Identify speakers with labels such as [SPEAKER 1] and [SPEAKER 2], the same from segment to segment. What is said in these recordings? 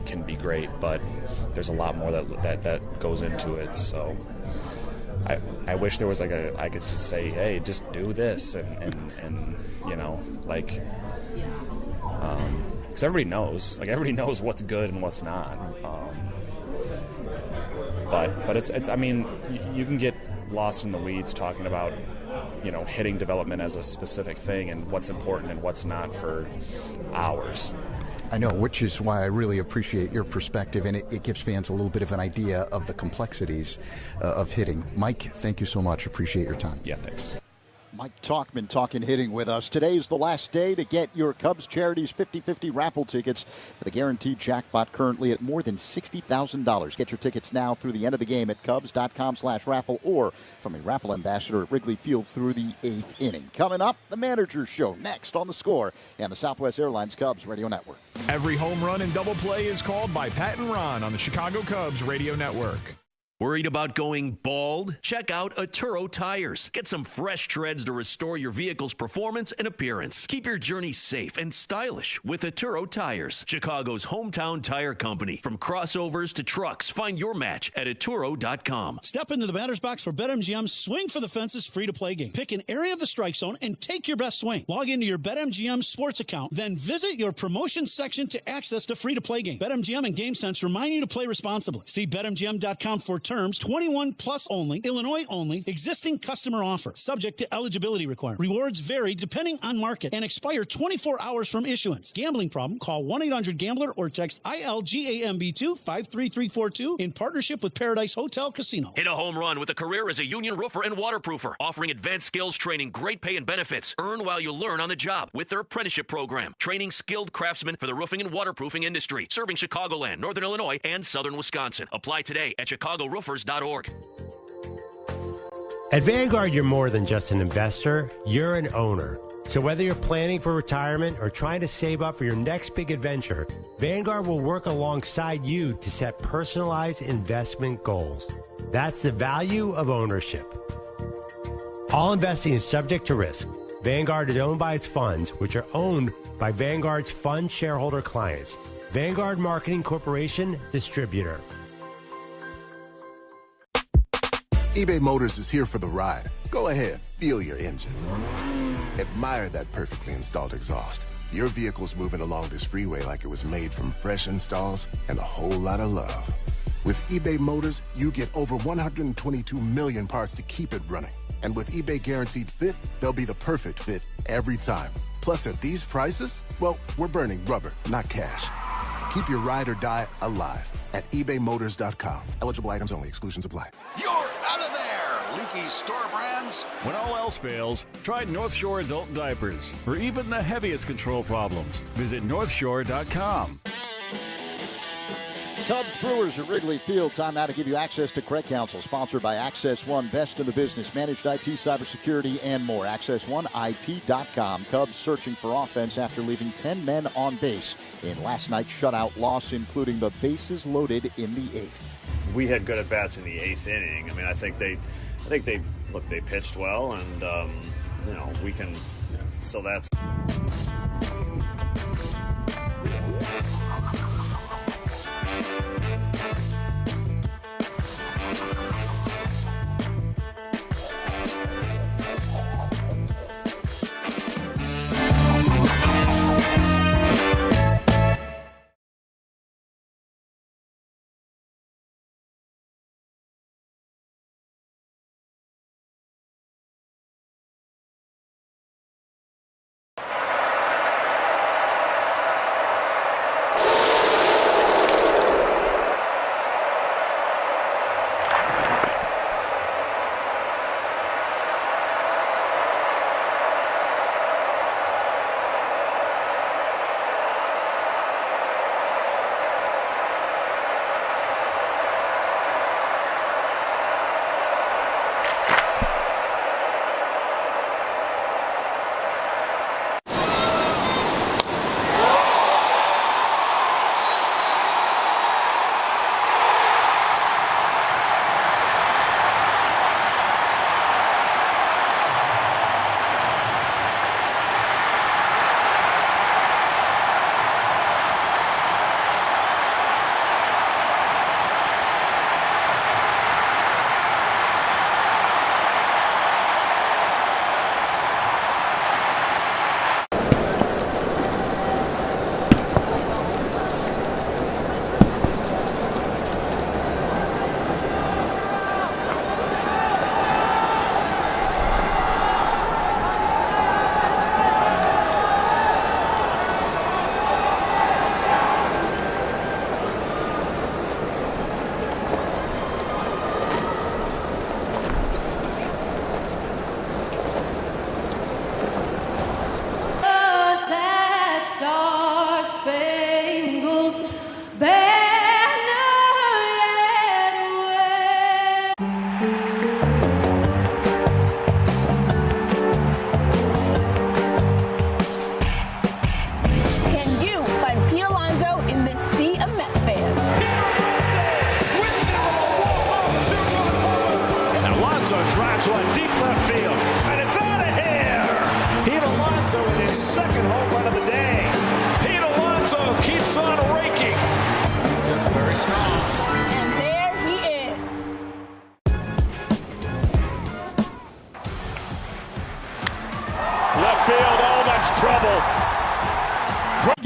[SPEAKER 1] can be great, but there's a lot more that goes into it. So I wish there was I could just say, hey, just do this, and because everybody knows what's good and what's not. But it's I mean, you can get lost in the weeds talking about hitting development as a specific thing and what's important and what's not for hours.
[SPEAKER 2] I know, which is why I really appreciate your perspective, and it gives fans a little bit of an idea of the complexities of hitting. Mike, thank you so much. Appreciate your time.
[SPEAKER 1] Yeah, thanks.
[SPEAKER 3] Mike Talkman talking hitting with us. Today is the last day to get your Cubs Charities 50-50 raffle tickets for the guaranteed jackpot, currently at more than $60,000. Get your tickets now through the end of the game at Cubs.com/raffle or from a raffle ambassador at Wrigley Field through the 8th inning. Coming up, the Manager's Show next on The Score and the Southwest Airlines Cubs Radio Network.
[SPEAKER 4] Every home run and double play is called by Pat and Ron on the Chicago Cubs Radio Network.
[SPEAKER 5] Worried about going bald? Check out Atturo Tires. Get some fresh treads to restore your vehicle's performance and appearance. Keep your journey safe and stylish with Atturo Tires, Chicago's hometown tire company. From crossovers to trucks, find your match at Atturo.com.
[SPEAKER 6] Step into the batter's box for BetMGM's Swing for the Fences free-to-play game. Pick an area of the strike zone and take your best swing. Log into your BetMGM sports account, then visit your promotions section to access the free-to-play game. BetMGM and GameSense remind you to play responsibly. See BetMGM.com for terms. 21 plus only, Illinois only, existing customer offer, subject to eligibility requirements. Rewards vary depending on market and expire 24 hours from issuance. Gambling problem? Call 1-800-GAMBLER or text ILGAMB2 53342 in partnership with Paradise Hotel Casino.
[SPEAKER 5] Hit a home run with a career as a union roofer and waterproofer, offering advanced skills training, great pay and benefits. Earn while you learn on the job with their apprenticeship program, training skilled craftsmen for the roofing and waterproofing industry, serving Chicagoland, Northern Illinois, and Southern Wisconsin. Apply today at ChicagoRoofers.org.
[SPEAKER 7] At Vanguard, you're more than just an investor, you're an owner. So whether you're planning for retirement or trying to save up for your next big adventure, Vanguard will work alongside you to set personalized investment goals. That's the value of ownership. All investing is subject to risk. Vanguard is owned by its funds, which are owned by Vanguard's fund shareholder clients. Vanguard Marketing Corporation, distributor.
[SPEAKER 8] eBay Motors is here for the ride. Go ahead, feel your engine. Admire that perfectly installed exhaust. Your vehicle's moving along this freeway like it was made from fresh installs and a whole lot of love. With eBay Motors, you get over 122 million parts to keep it running. And with eBay Guaranteed Fit, they'll be the perfect fit every time. Plus, at these prices, well, we're burning rubber, not cash. Keep your ride or die alive at ebaymotors.com. Eligible items only. Exclusions apply.
[SPEAKER 9] You're out of there, leaky store brands.
[SPEAKER 10] When all else fails, try North Shore Adult Diapers for even the heaviest control problems. Visit northshore.com.
[SPEAKER 3] Cubs Brewers at Wrigley Field. Time now to give you access to Craig Counsel, sponsored by Access One, best in the business, managed IT, cybersecurity, and more. AccessOneIT.com. Cubs searching for offense after leaving 10 men on base in last night's shutout loss, including the bases loaded in the 8th.
[SPEAKER 11] We had good at-bats in the 8th inning. I mean, I think they pitched well, and, we can, so that's...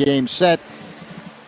[SPEAKER 3] game set.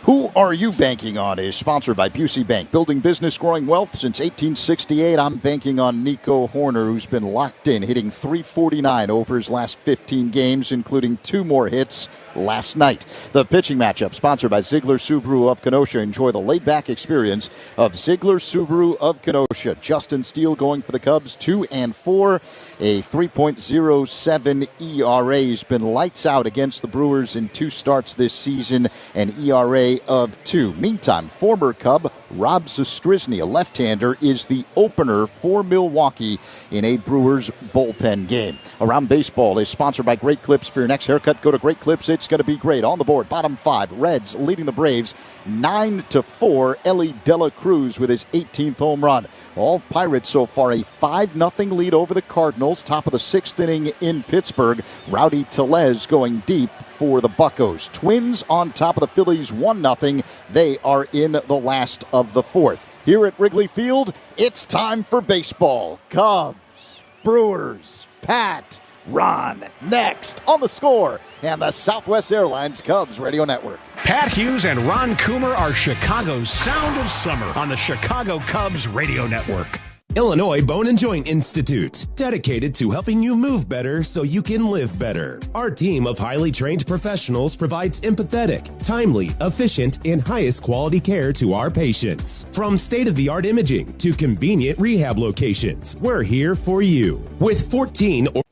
[SPEAKER 3] Who Are You Banking On is sponsored by Busey Bank. Building business, growing wealth since 1868. I'm banking on Nico Horner, who's been locked in, hitting .349 over his last 15 games, including 2 more hits last night. The pitching matchup sponsored by Ziegler Subaru of Kenosha. Enjoy the laid-back experience of Ziegler Subaru of Kenosha. Justin Steele going for the Cubs, 2-4, a 3.07 ERA. He's been lights out against the Brewers in 2 starts this season, an ERA of 2. Meantime, former Cub Rob Zastryzny, a left-hander, is the opener for Milwaukee in a Brewers bullpen game. Around Baseball is sponsored by Great Clips. For your next haircut, go to Great Clips. It's going to be great. On the board, bottom 5, Reds leading the Braves 9-4. Ellie De La Cruz with his 18th home run. All Pirates so far a 5-0 lead over the Cardinals. Top of the 6th inning in Pittsburgh. Rowdy Tellez going deep for the Buccos. Twins on top of the Phillies 1-0. They are in the last of the 4th. Here at Wrigley Field, it's time for baseball. Cubs, Brewers, Pat, Ron, next on The Score and the Southwest Airlines Cubs Radio Network.
[SPEAKER 4] Pat Hughes and Ron Coomer are Chicago's sound of summer on the Chicago Cubs Radio Network.
[SPEAKER 12] Illinois Bone and Joint Institute, dedicated to helping you move better so you can live better. Our team of highly trained professionals provides empathetic, timely, efficient, and highest quality care to our patients. From state-of-the-art imaging to convenient rehab locations, we're here for you. With 14 or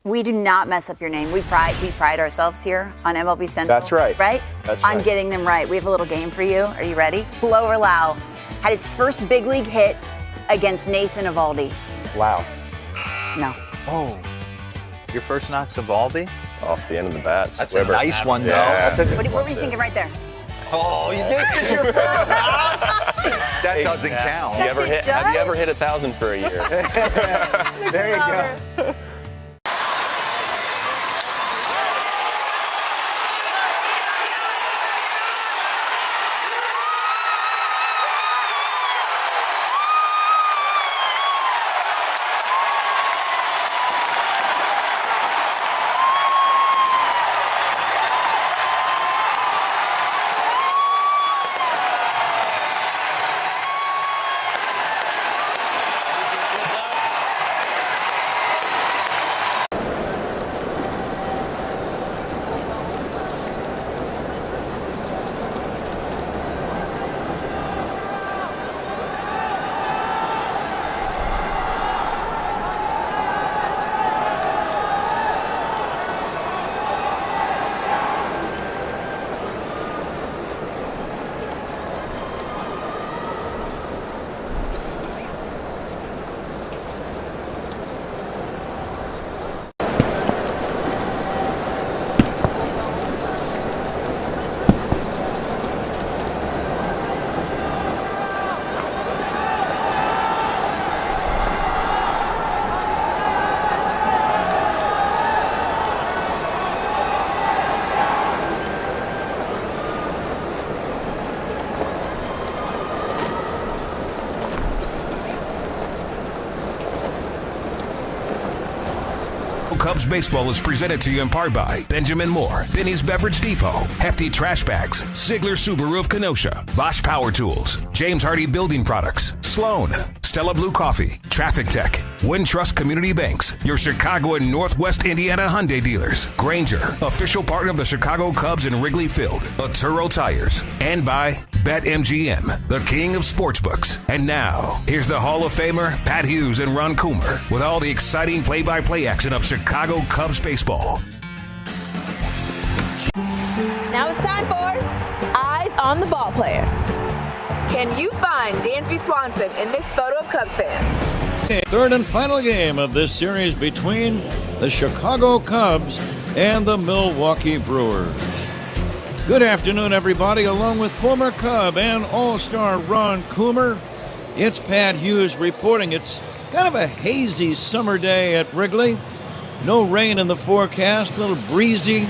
[SPEAKER 13] we do not mess up your name. We pride ourselves here on MLB Central.
[SPEAKER 14] That's right.
[SPEAKER 13] Right?
[SPEAKER 14] That's right.
[SPEAKER 13] On getting them right. We have a little game for you. Are you ready? Blower Lau had his first big league hit against Nathan Eovaldi.
[SPEAKER 14] Wow.
[SPEAKER 13] No.
[SPEAKER 14] Oh. Your first knock's Eovaldi?
[SPEAKER 15] Off the end of the bat.
[SPEAKER 14] That's a nice one, though.
[SPEAKER 15] Yeah.
[SPEAKER 13] What were you thinking right there?
[SPEAKER 14] Oh, this is your first knock? That doesn't count.
[SPEAKER 15] Have you ever hit 1,000 for a year?
[SPEAKER 14] There you go.
[SPEAKER 16] Cubs baseball is presented to you in part by Benjamin Moore, Benny's Beverage Depot, Hefty Trash Bags, Ziegler Subaru of Kenosha, Bosch Power Tools, James Hardy Building Products, Sloan, Stella Blue Coffee, Traffic Tech, Wintrust Community Banks, your Chicago and Northwest Indiana Hyundai dealers, Granger, official partner of the Chicago Cubs in Wrigley Field, Arturo Tires, and by BetMGM, the king of sportsbooks. And now, here's the Hall of Famer, Pat Hughes and Ron Coomer, with all the exciting play-by-play action of Chicago Cubs baseball.
[SPEAKER 17] Now it's time for Eyes on the Ball Player. Can you find Dansby Swanson in this photo of Cubs fans?
[SPEAKER 18] Third and final game of this series between the Chicago Cubs and the Milwaukee Brewers. Good afternoon, everybody. Along with former Cub and All-Star Ron Coomer, it's Pat Hughes reporting. It's kind of a hazy summer day at Wrigley. No rain in the forecast, a little breezy.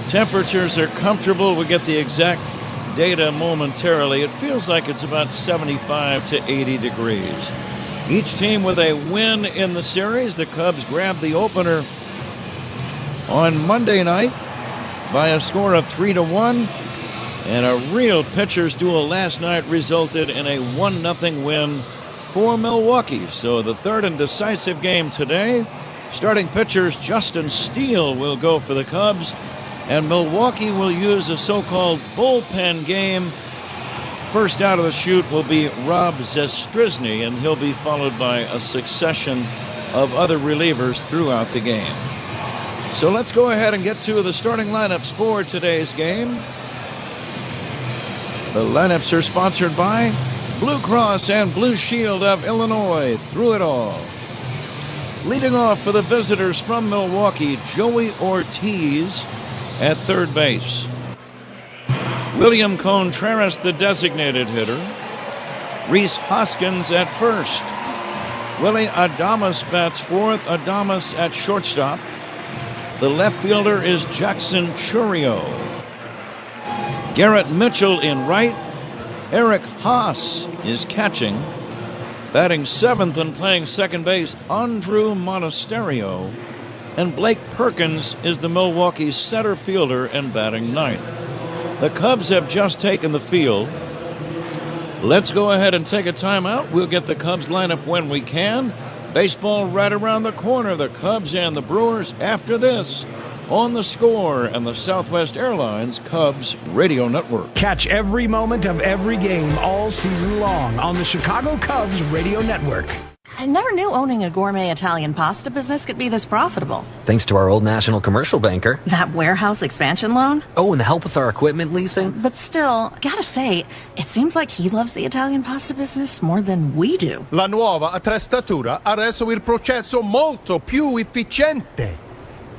[SPEAKER 18] Temperatures are comfortable. We'll get the exact data momentarily. It feels like it's about 75 to 80 degrees. Each team with a win in the series. The Cubs grabbed the opener on Monday night by a score of 3-1. And a real pitcher's duel last night resulted in a 1-0 win for Milwaukee. So the third and decisive game today. Starting pitchers Justin Steele will go for the Cubs, and Milwaukee will use a so-called bullpen game. First out of the chute will be Rob Zastryzny, and he'll be followed by a succession of other relievers throughout the game. So let's go ahead and get to the starting lineups for today's game. The lineups are sponsored by Blue Cross and Blue Shield of Illinois. Through it all. Leading off for the visitors from Milwaukee, Joey Ortiz at third base. William Contreras, the designated hitter. Rhys Hoskins at first. Willie Adames bats fourth. Adames at shortstop. The left fielder is Jackson Churio. Garrett Mitchell in right. Eric Haas is catching. Batting seventh and playing second base, Andrew Monasterio. And Blake Perkins is the Milwaukee center fielder and batting ninth. The Cubs have just taken the field. Let's go ahead and take a timeout. We'll get the Cubs lineup when we can. Baseball right around the corner. The Cubs and the Brewers after this on The Score and the Southwest Airlines Cubs Radio Network.
[SPEAKER 4] Catch every moment of every game all season long on the Chicago Cubs Radio Network.
[SPEAKER 19] I never knew owning a gourmet Italian pasta business could be this profitable.
[SPEAKER 20] Thanks to our Old National commercial banker.
[SPEAKER 19] That warehouse expansion loan?
[SPEAKER 20] Oh, and the help with our equipment leasing.
[SPEAKER 19] But still, gotta say, it seems like he loves the Italian pasta business more than we do.
[SPEAKER 21] La nuova attrezzatura ha reso il processo molto più efficiente.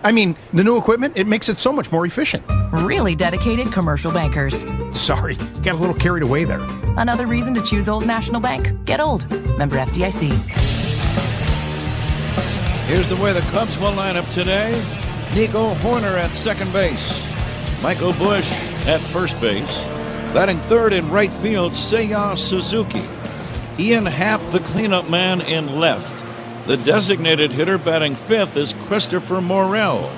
[SPEAKER 21] I mean, the new equipment, it makes it so much more efficient.
[SPEAKER 19] Really dedicated commercial bankers.
[SPEAKER 21] Sorry, got a little carried away there.
[SPEAKER 19] Another reason to choose Old National Bank. Get old. Member FDIC.
[SPEAKER 18] Here's the way the Cubs will line up today. Nico Horner at second base. Michael Busch at first base. Batting third in right field, Seiya Suzuki. Ian Happ, the cleanup man, in left. The designated hitter batting fifth is Christopher Morel.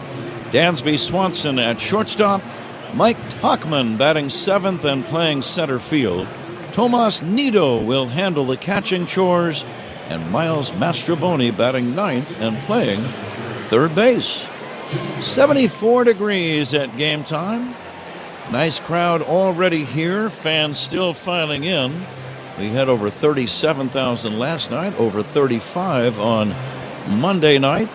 [SPEAKER 18] Dansby Swanson at shortstop. Mike Tauchman batting seventh and playing center field. Tomas Nido will handle the catching chores. And Miles Mastroboni batting ninth and playing third base. 74 degrees at game time. Nice crowd already here. Fans still filing in. We had over 37,000 last night, over 35 on Monday night.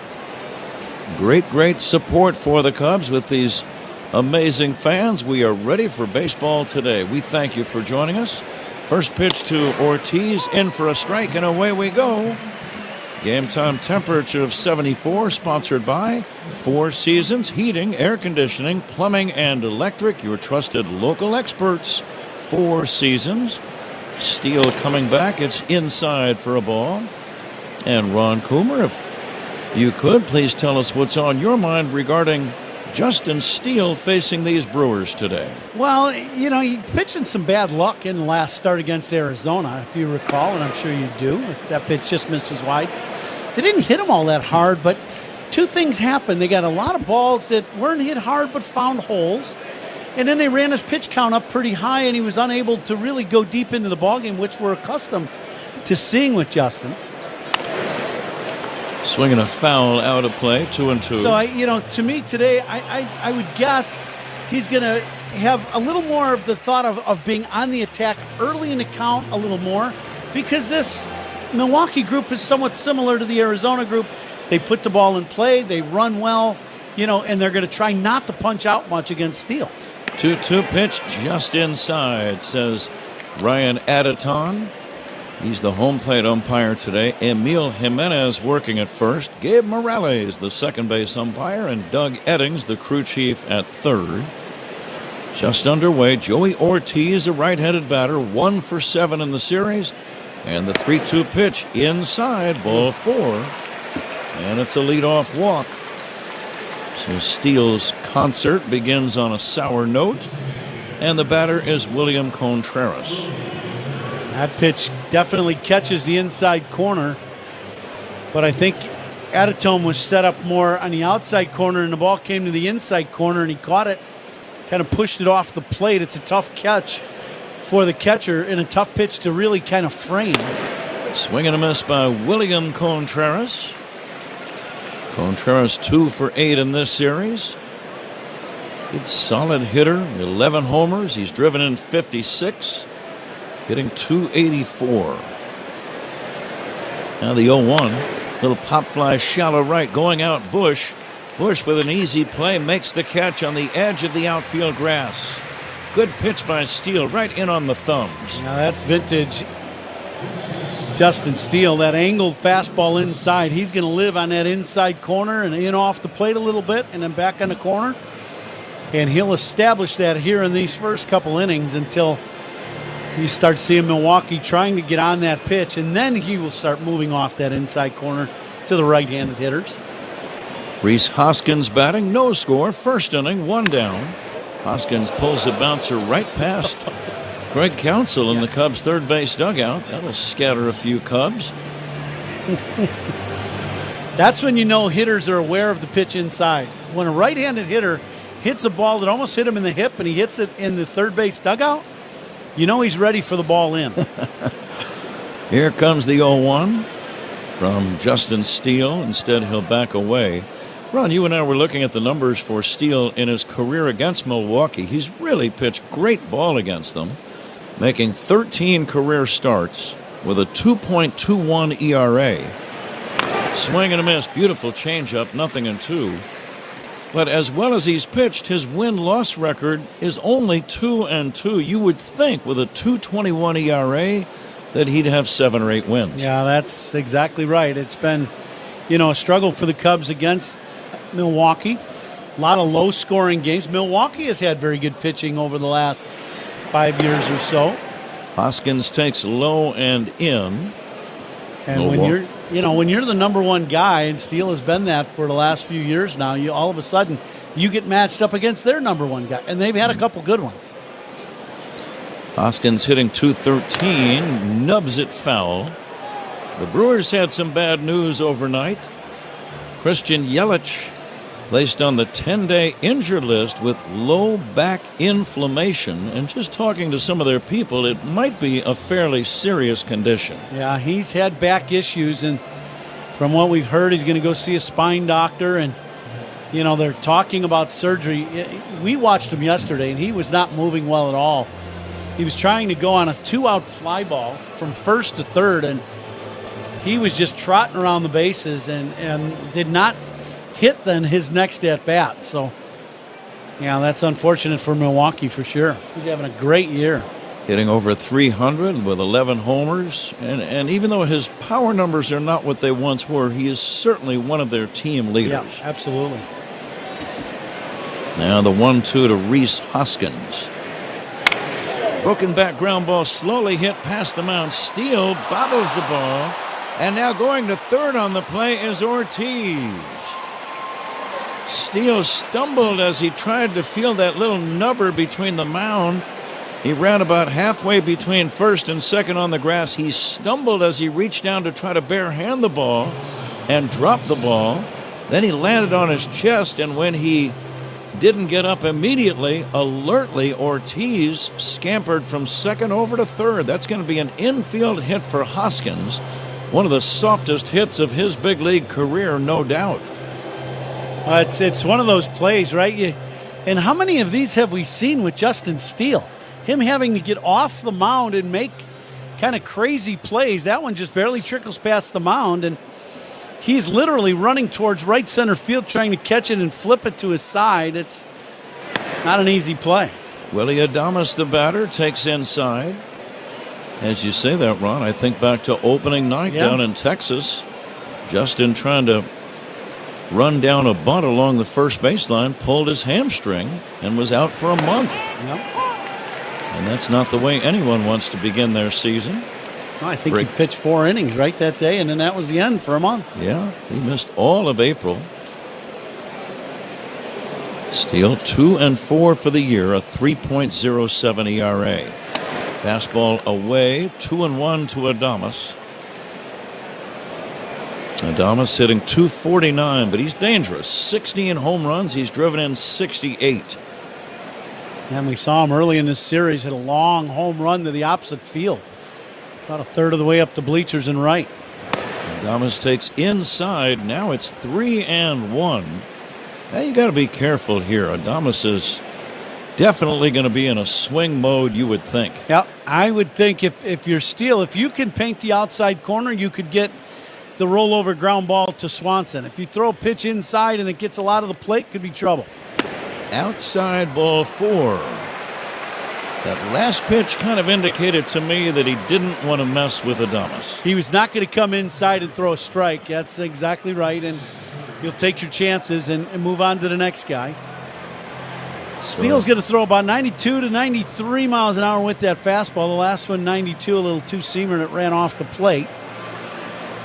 [SPEAKER 18] Great support for the Cubs with these amazing fans. We are ready for baseball today. We thank you for joining us. First pitch to Ortiz, in for a strike, and away we go. Game time temperature of 74, sponsored by Four Seasons Heating, Air Conditioning, Plumbing, and Electric. Your trusted local experts, Four Seasons. Steele coming back. It's inside for a ball. And Ron Coomer, if you could, please tell us what's on your mind regarding Justin Steele facing these Brewers today.
[SPEAKER 6] Well, you know, he pitched in some bad luck in the last start against Arizona, if you recall, and I'm sure you do. That pitch just misses wide. They didn't hit him all that hard, but two things happened. They got a lot of balls that weren't hit hard but found holes. And then they ran his pitch count up pretty high, and he was unable to really go deep into the ballgame, which we're accustomed to seeing with Justin.
[SPEAKER 18] Swinging a foul out of play, 2-2.
[SPEAKER 6] So, to me today, I would guess he's going to have a little more of the thought of being on the attack early in the count a little more, because this Milwaukee group is somewhat similar to the Arizona group. They put the ball in play, they run well, and they're going to try not to punch out much against Steele.
[SPEAKER 18] 2-2 pitch just inside, says Ryan Aditon. He's the home plate umpire today. Emil Jimenez working at first. Gabe Morales, the second base umpire, and Doug Eddings, the crew chief, at third. Just underway, Joey Ortiz, a right-handed batter, 1 for 7 in the series. And the 3-2 pitch inside, ball 4. And it's a leadoff walk. So Steele's concert begins on a sour note, and the batter is William Contreras.
[SPEAKER 6] That pitch definitely catches the inside corner, but I think Aditome was set up more on the outside corner, and the ball came to the inside corner, and he caught it kind of pushed it off the plate. It's a tough catch for the catcher and a tough pitch to really kind of frame.
[SPEAKER 18] Swing and a miss by William Contreras. Contreras 2 for 8 in this series. Good solid hitter, 11 homers. He's driven in 56, hitting .284. Now the 0-1. Little pop fly shallow right going out Bush. Bush with an easy play makes the catch on the edge of the outfield grass. Good pitch by Steele right in on the thumbs.
[SPEAKER 6] Now that's vintage Justin Steele. That angled fastball inside. He's going to live on that inside corner and in off the plate a little bit and then back on the corner. And he'll establish that here in these first couple innings until you start seeing Milwaukee trying to get on that pitch, and then he will start moving off that inside corner to the right-handed hitters.
[SPEAKER 18] Rhys Hoskins batting, no score, first inning, 1 down. Hoskins pulls a bouncer right past Greg Counsell in the Cubs' third base dugout. That'll scatter a few Cubs.
[SPEAKER 6] That's when you know hitters are aware of the pitch inside. When a right-handed hitter hits a ball that almost hit him in the hip and he hits it in the third base dugout, you know he's ready for the ball in.
[SPEAKER 18] Here comes the 0-1 from Justin Steele. Instead, he'll back away. Ron, you and I were looking at the numbers for Steele in his career against Milwaukee. He's really pitched great ball against them, making 13 career starts with a 2.21 ERA. Swing and a miss. Beautiful changeup, 0-2. But as well as he's pitched, his win-loss record is only 2-2. You would think with a 2.21 ERA that he'd have 7 or 8 wins.
[SPEAKER 6] Yeah, that's exactly right. It's been, a struggle for the Cubs against Milwaukee. A lot of low-scoring games. Milwaukee has had very good pitching over the last 5 years or so.
[SPEAKER 18] Hoskins takes low and in.
[SPEAKER 6] And when you're the number one guy, and Steele has been that for the last few years now, you all of a sudden you get matched up against their number one guy, and they've had a couple good ones.
[SPEAKER 18] Hoskins hitting .213, nubs it foul. The Brewers had some bad news overnight. Christian Yelich placed on the 10-day injured list with low back inflammation, and just talking to some of their people, it might be a fairly serious condition.
[SPEAKER 6] Yeah, he's had back issues, and from what we've heard, he's going to go see a spine doctor, and they're talking about surgery. We watched him yesterday, and he was not moving well at all. He was trying to go on a 2-out fly ball from first to third, and he was just trotting around the bases and did not hit then his next at-bat. So, yeah, that's unfortunate for Milwaukee for sure. He's having a great year.
[SPEAKER 18] Hitting over 300 with 11 homers. And even though his power numbers are not what they once were, he is certainly one of their team leaders.
[SPEAKER 6] Yeah, absolutely.
[SPEAKER 18] Now the 1-2 to Rhys Hoskins. Broken back ground ball slowly hit past the mound. Steele bobbles the ball. And now going to third on the play is Ortiz. Steele stumbled as he tried to feel that little nubber between the mound. He ran about halfway between first and second on the grass. He stumbled as he reached down to try to bare-hand the ball and dropped the ball. Then he landed on his chest, and when he didn't get up immediately, alertly, Ortiz scampered from second over to third. That's going to be an infield hit for Hoskins. One of the softest hits of his big league career, no doubt.
[SPEAKER 6] It's one of those plays, right? And how many of these have we seen with Justin Steele? Him having to get off the mound and make kind of crazy plays. That one just barely trickles past the mound, and he's literally running towards right center field trying to catch it and flip it to his side. It's not an easy play.
[SPEAKER 18] Willie Adames, the batter, takes inside. As you say that, Ron, I think back to opening night down in Texas. Justin trying to run down a bunt along the first baseline, pulled his hamstring, and was out for a month.
[SPEAKER 6] Yep.
[SPEAKER 18] And that's not the way anyone wants to begin their season.
[SPEAKER 6] Well, I think he pitched 4 innings right that day, and then that was the end for a month.
[SPEAKER 18] Yeah, he missed all of April. Steele 2-4 for the year, a 3.07 ERA. Fastball away, 2-1 to Adames. Adames hitting .249, but he's dangerous. 16 home runs. He's driven in 68.
[SPEAKER 6] And we saw him early in this series hit a long home run to the opposite field. About a third of the way up the bleachers and right.
[SPEAKER 18] Adames takes inside. Now it's 3-1. Now you got to be careful here. Adames is definitely going to be in a swing mode, you would think.
[SPEAKER 6] Yeah, I would think if you're Steele, if you can paint the outside corner, you could get the rollover ground ball to Swanson. If you throw a pitch inside and it gets a lot of the plate, could be trouble.
[SPEAKER 18] Outside ball 4. That last pitch kind of indicated to me that he didn't want to mess with Adames.
[SPEAKER 6] He was not going to come inside and throw a strike. That's exactly right. And you'll take your chances and move on to the next guy. Steele's going to throw about 92 to 93 miles an hour with that fastball. The last one, 92, a little two-seamer that ran off the plate.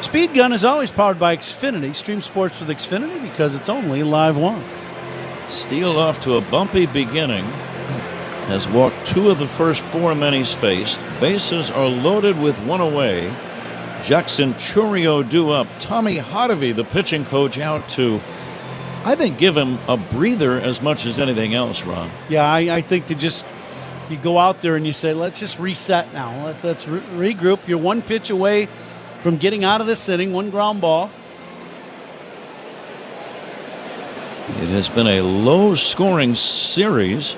[SPEAKER 6] Speed Gun is always powered by Xfinity. Stream sports with Xfinity because it's only live once.
[SPEAKER 18] Steele off to a bumpy beginning. Has walked 2 of the first 4 men he's faced. Bases are loaded with 1 away. Jackson Churio due up. Tommy Hotovy, the pitching coach, out to, I think, give him a breather as much as anything else, Ron.
[SPEAKER 6] Yeah, I think to just, you go out there and you say, let's just reset now. Let's regroup. You're 1 pitch away from getting out of this inning, 1 ground ball.
[SPEAKER 18] It has been a low-scoring series.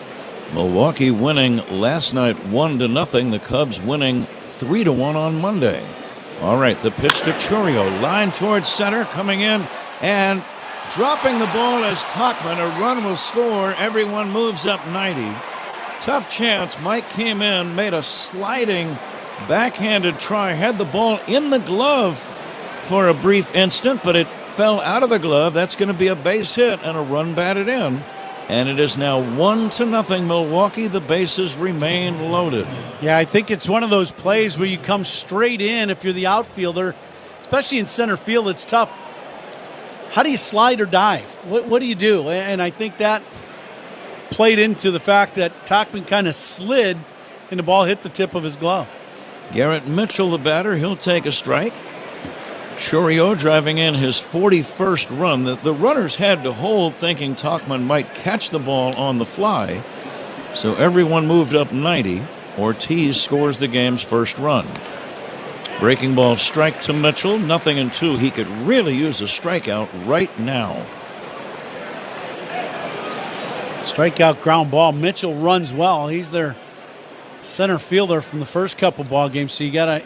[SPEAKER 18] Milwaukee winning last night 1-0. The Cubs winning 3-1 on Monday. All right, the pitch to Churio. Line towards center, coming in and dropping the ball as Tauchman. A run will score. Everyone moves up 90. Tough chance. Mike came in, made a sliding backhanded try, had the ball in the glove for a brief instant, but it fell out of the glove. That's going to be a base hit and a run batted in. And it is now 1-0 Milwaukee. The bases remain loaded.
[SPEAKER 6] Yeah, I think it's one of those plays where you come straight in if you're the outfielder, especially in center field. It's tough. How do you slide or dive? What do you do? And I think that played into the fact that Tauchman kind of slid and the ball hit the tip of his glove.
[SPEAKER 18] Garrett Mitchell, the batter, he'll take a strike. Churio driving in his 41st run. The runners had to hold, thinking Tauchman might catch the ball on the fly. So everyone moved up 90. Ortiz scores the game's first run. Breaking ball strike to Mitchell. 0-2. He could really use a strikeout right now.
[SPEAKER 6] Strikeout ground ball. Mitchell runs well. He's their center fielder from the first couple ball games. So you got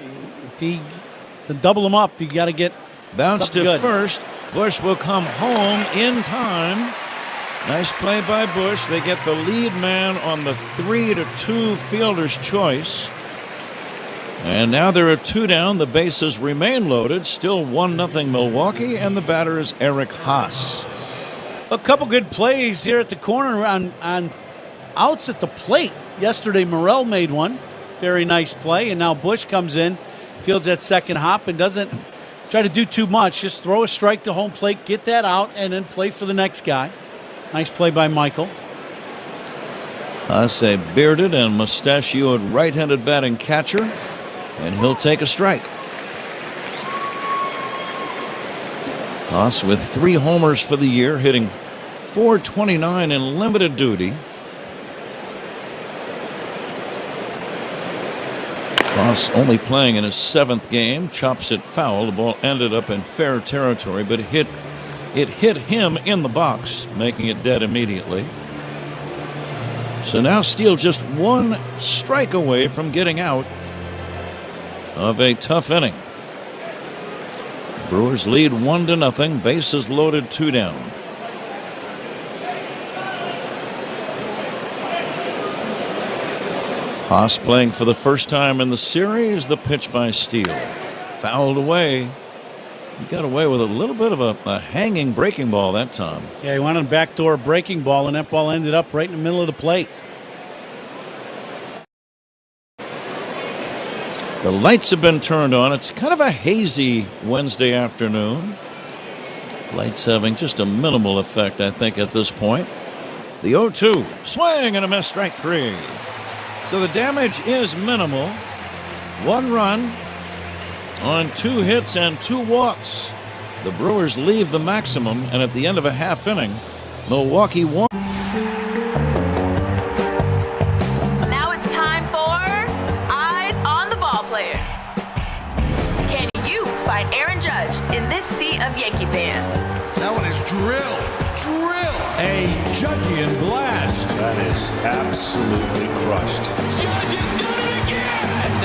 [SPEAKER 6] to double him up, you got to get
[SPEAKER 18] bounce to
[SPEAKER 6] good.
[SPEAKER 18] First. Bush will come home in time. Nice play by Bush. They get the lead man on the 3-2 fielder's choice. And now there are 2 down. The bases remain loaded. Still 1-0 Milwaukee, and the batter is Eric Haas.
[SPEAKER 6] A couple good plays here at the corner on outs at the plate. Yesterday, Morrell made one. Very nice play, and now Bush comes in. Fields that second hop and doesn't try to do too much. Just throw a strike to home plate, get that out, and then play for the next guy. Nice play by Michael.
[SPEAKER 18] Haas, a bearded and mustachioed right-handed batting catcher, and he'll take a strike. Haas with 3 homers for the year, hitting .429 in limited duty. Haas only playing in his 7th game, chops it foul. The ball ended up in fair territory, but it hit him in the box, making it dead immediately. So now Steele just 1 strike away from getting out of a tough inning. Brewers lead 1-0. Bases loaded, 2 down. Haas playing for the first time in the series. The pitch by Steele. Fouled away. He got away with a little bit of a hanging breaking ball that time.
[SPEAKER 6] Yeah, he wanted a backdoor breaking ball, and that ball ended up right in the middle of the plate.
[SPEAKER 18] The lights have been turned on. It's kind of a hazy Wednesday afternoon. Lights having just a minimal effect, I think, at this point. The 0-2. Swing and a miss, strike 3. So the damage is minimal. 1 run on 2 hits and 2 walks. The Brewers leave the maximum, and at the end of a half inning, Milwaukee won.
[SPEAKER 17] find Aaron Judge in this sea of Yankee fans.
[SPEAKER 9] That one is drill.
[SPEAKER 4] A Judgian blast.
[SPEAKER 10] That is absolutely crushed.
[SPEAKER 4] Judge has done it again.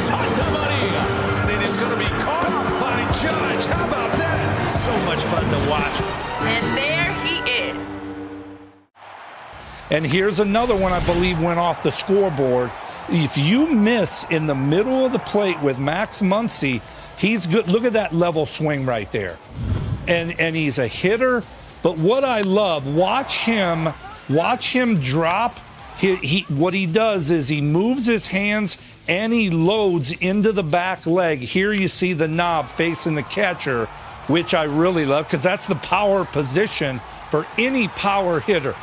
[SPEAKER 4] Santa Maria. And it is going to be caught by Judge. How about that? So much fun to watch.
[SPEAKER 17] And there he is.
[SPEAKER 2] And here's another one I believe went off the scoreboard. If you miss in the middle of the plate with Max Muncy, he's good. Look at that level swing right there. And he's a hitter. But what I love, watch him drop. What he does is he moves his hands and he loads into the back leg. Here you see the knob facing the catcher, which I really love because that's the power position for any power hitter.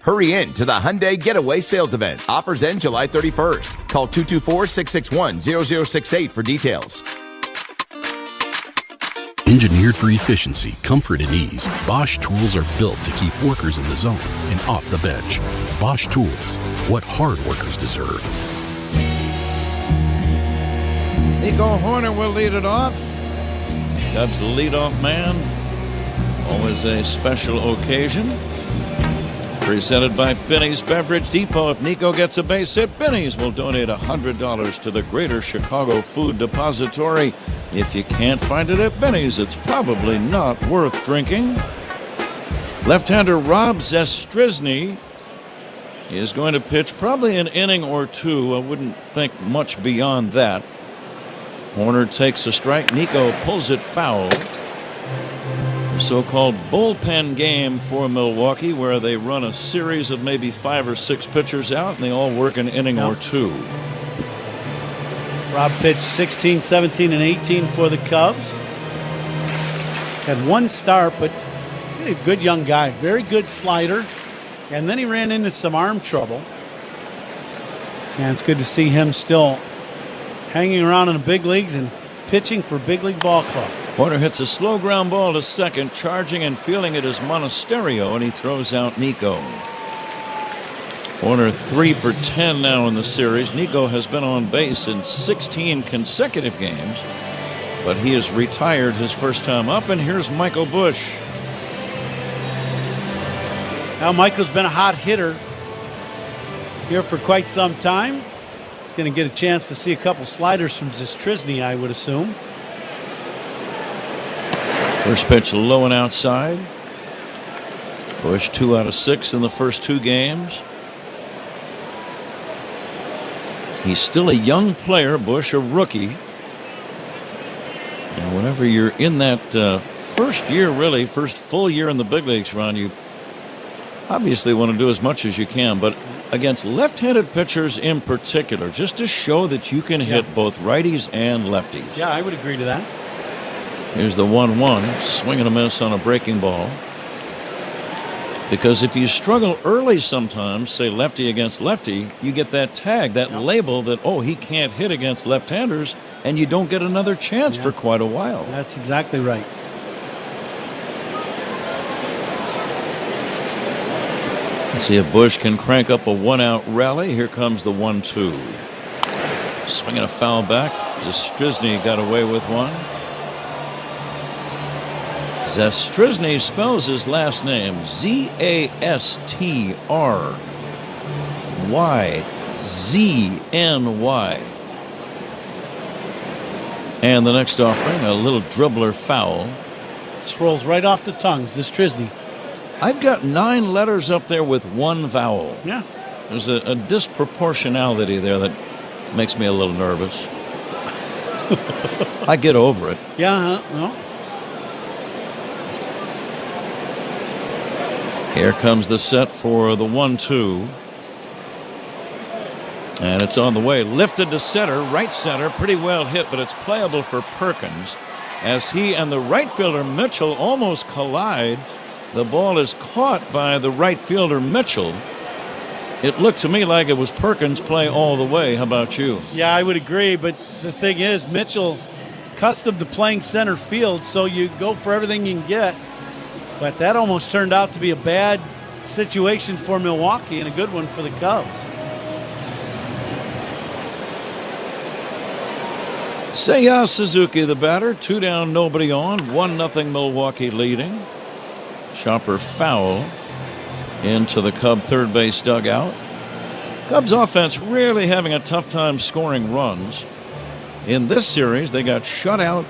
[SPEAKER 22] Hurry in to the Hyundai Getaway Sales Event. Offers end July 31st. Call 224-661-0068 for details.
[SPEAKER 23] Engineered for efficiency, comfort, and ease, Bosch tools are built to keep workers in the zone and off the bench. Bosch tools, what hard workers deserve.
[SPEAKER 18] Nico Horner will lead it off. Cubs leadoff man. Always a special occasion. Presented by Benny's Beverage Depot. If Nico gets a base hit, Benny's will donate $100 to the Greater Chicago Food Depository. If you can't find it at Benny's, it's probably not worth drinking. Left-hander Rob Zastryzny is going to pitch probably an inning or two. I wouldn't think much beyond that. Horner takes a strike. Nico pulls it foul. The so-called bullpen game for Milwaukee, where they run a series of maybe 5 or 6 pitchers out, and they all work an inning or two.
[SPEAKER 6] Rob pitched 16, 17, and 18 for the Cubs. Had one start, but a good young guy. Very good slider. And then he ran into some arm trouble. And it's good to see him still hanging around in the big leagues and pitching for Big League Ball Club.
[SPEAKER 18] Horner hits a slow ground ball to second. Charging and fielding it is Monasterio, and he throws out Nico. Horner 3 for 10 now in the series. Nico has been on base in 16 consecutive games, but he has retired his first time up. And here's Michael Busch.
[SPEAKER 6] Now Michael's been a hot hitter here for quite some time. He's going to get a chance to see a couple sliders from Zastryzny, I would assume.
[SPEAKER 18] First pitch low and outside. Busch 2 out of 6 in the first 2 games. He's still a young player, Busch, a rookie. And whenever you're in that first year, really, first full year in the big leagues, Ron, you obviously want to do as much as you can. But against left-handed pitchers in particular, just to show that you can hit both righties and lefties.
[SPEAKER 6] Yeah, I would agree to that.
[SPEAKER 18] Here's the 1-1, swing and a miss on a breaking ball. Because if you struggle early sometimes, say lefty against lefty, you get that tag, that label that, oh, he can't hit against left-handers, and you don't get another chance for quite a while.
[SPEAKER 6] That's exactly right.
[SPEAKER 18] Let's see if Busch can crank up a 1-out rally. Here comes the 1-2. Swinging a foul back. Zastryzny got away with one. Zastryzny spells his last name Zastryzny. And the next offering, a little dribbler foul.
[SPEAKER 6] This rolls right off the tongue, Zastryzny.
[SPEAKER 18] I've got 9 letters up there with 1 vowel.
[SPEAKER 6] Yeah.
[SPEAKER 18] There's a disproportionality there that makes me a little nervous. I get over it.
[SPEAKER 6] Yeah, well.
[SPEAKER 18] Here comes the set for the 1-2. And it's on the way. Lifted to center, right center. Pretty well hit, but it's playable for Perkins. as he and the right fielder Mitchell almost collide. The ball is caught by the right fielder Mitchell. It looked to me like it was Perkins' play all the way. How about you?
[SPEAKER 1] Yeah, I would agree, but the thing is, Mitchell is accustomed to playing center field, so you go for everything you can get. But that almost turned out to be a bad situation for Milwaukee and a good one for the Cubs.
[SPEAKER 18] Seiya Suzuki, the batter. 2 down, nobody on. 1-0 Milwaukee leading. Chopper foul into the Cub third base dugout. Cubs offense really having a tough time scoring runs. In this series, they got shut out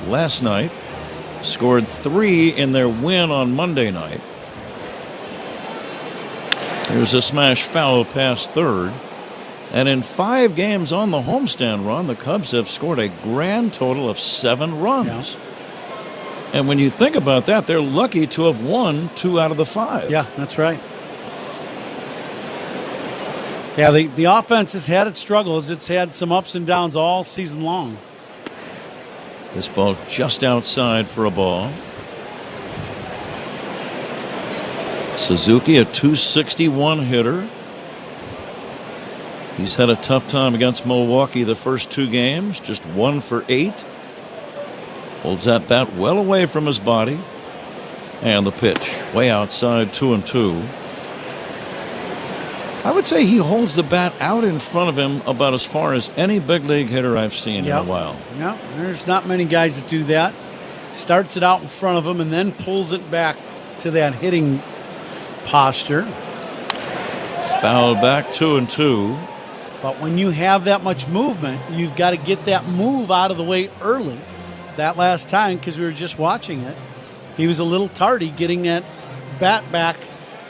[SPEAKER 18] last night. Scored 3 in their win on Monday night. Here's a smash foul past third. And in 5 games on the homestand run, the Cubs have scored a grand total of 7 runs. Yeah. And when you think about that, they're lucky to have won 2 out of the 5.
[SPEAKER 1] Yeah, that's right. Yeah, the offense has had its struggles. It's had some ups and downs all season long.
[SPEAKER 18] This ball just outside for a ball. Suzuki, a .261 hitter. He's had a tough time against Milwaukee the first 2 games, just 1 for 8. Holds that bat well away from his body. And the pitch way outside, 2-2. I would say he holds the bat out in front of him about as far as any big league hitter I've seen in a while.
[SPEAKER 1] Yeah, there's not many guys that do that. Starts it out in front of him and then pulls it back to that hitting posture.
[SPEAKER 18] Foul back, 2-2.
[SPEAKER 1] But when you have that much movement, you've got to get that move out of the way early. That last time, because we were just watching it, he was a little tardy getting that bat back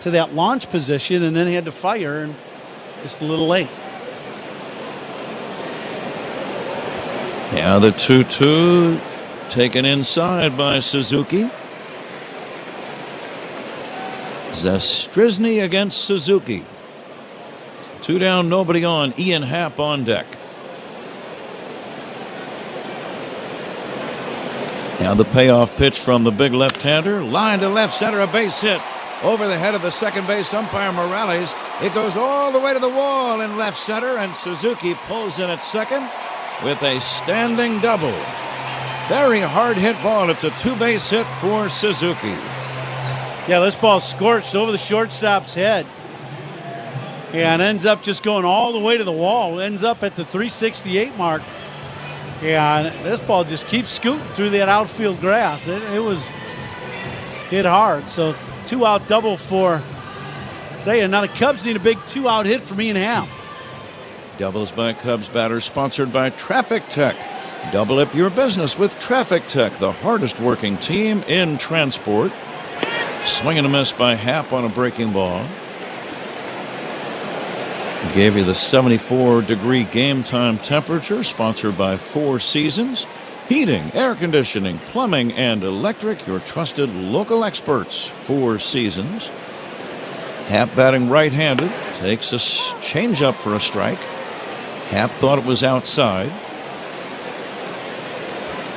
[SPEAKER 1] to that launch position, and then he had to fire, and just a little late.
[SPEAKER 18] Yeah, the 2-2 taken inside by Suzuki. Zastryzny against Suzuki. 2 down, nobody on. Ian Happ on deck. Now the payoff pitch from the big left-hander. Line to left center, a base hit. Over the head of the second base umpire Morales. It goes all the way to the wall in left center, and Suzuki pulls in at second with a standing double. Very hard hit ball. It's a 2-base hit for Suzuki.
[SPEAKER 1] Yeah, this ball scorched over the shortstop's head and ends up just going all the way to the wall. Ends up at the 368 mark. And this ball just keeps scooting through that outfield grass. It was hit hard. So 2-out double for Seiya. Now the Cubs need a big 2-out hit from Ian Happ.
[SPEAKER 18] Doubles by Cubs batters sponsored by Traffic Tech. Double up your business with Traffic Tech, the hardest working team in transport. Swing and a miss by Happ on a breaking ball. Gave you the 74-degree game time temperature, sponsored by Four Seasons. Heating, air conditioning, plumbing, and electric, your trusted local experts. Four Seasons. Happ batting right-handed, takes a changeup for a strike. Happ thought it was outside.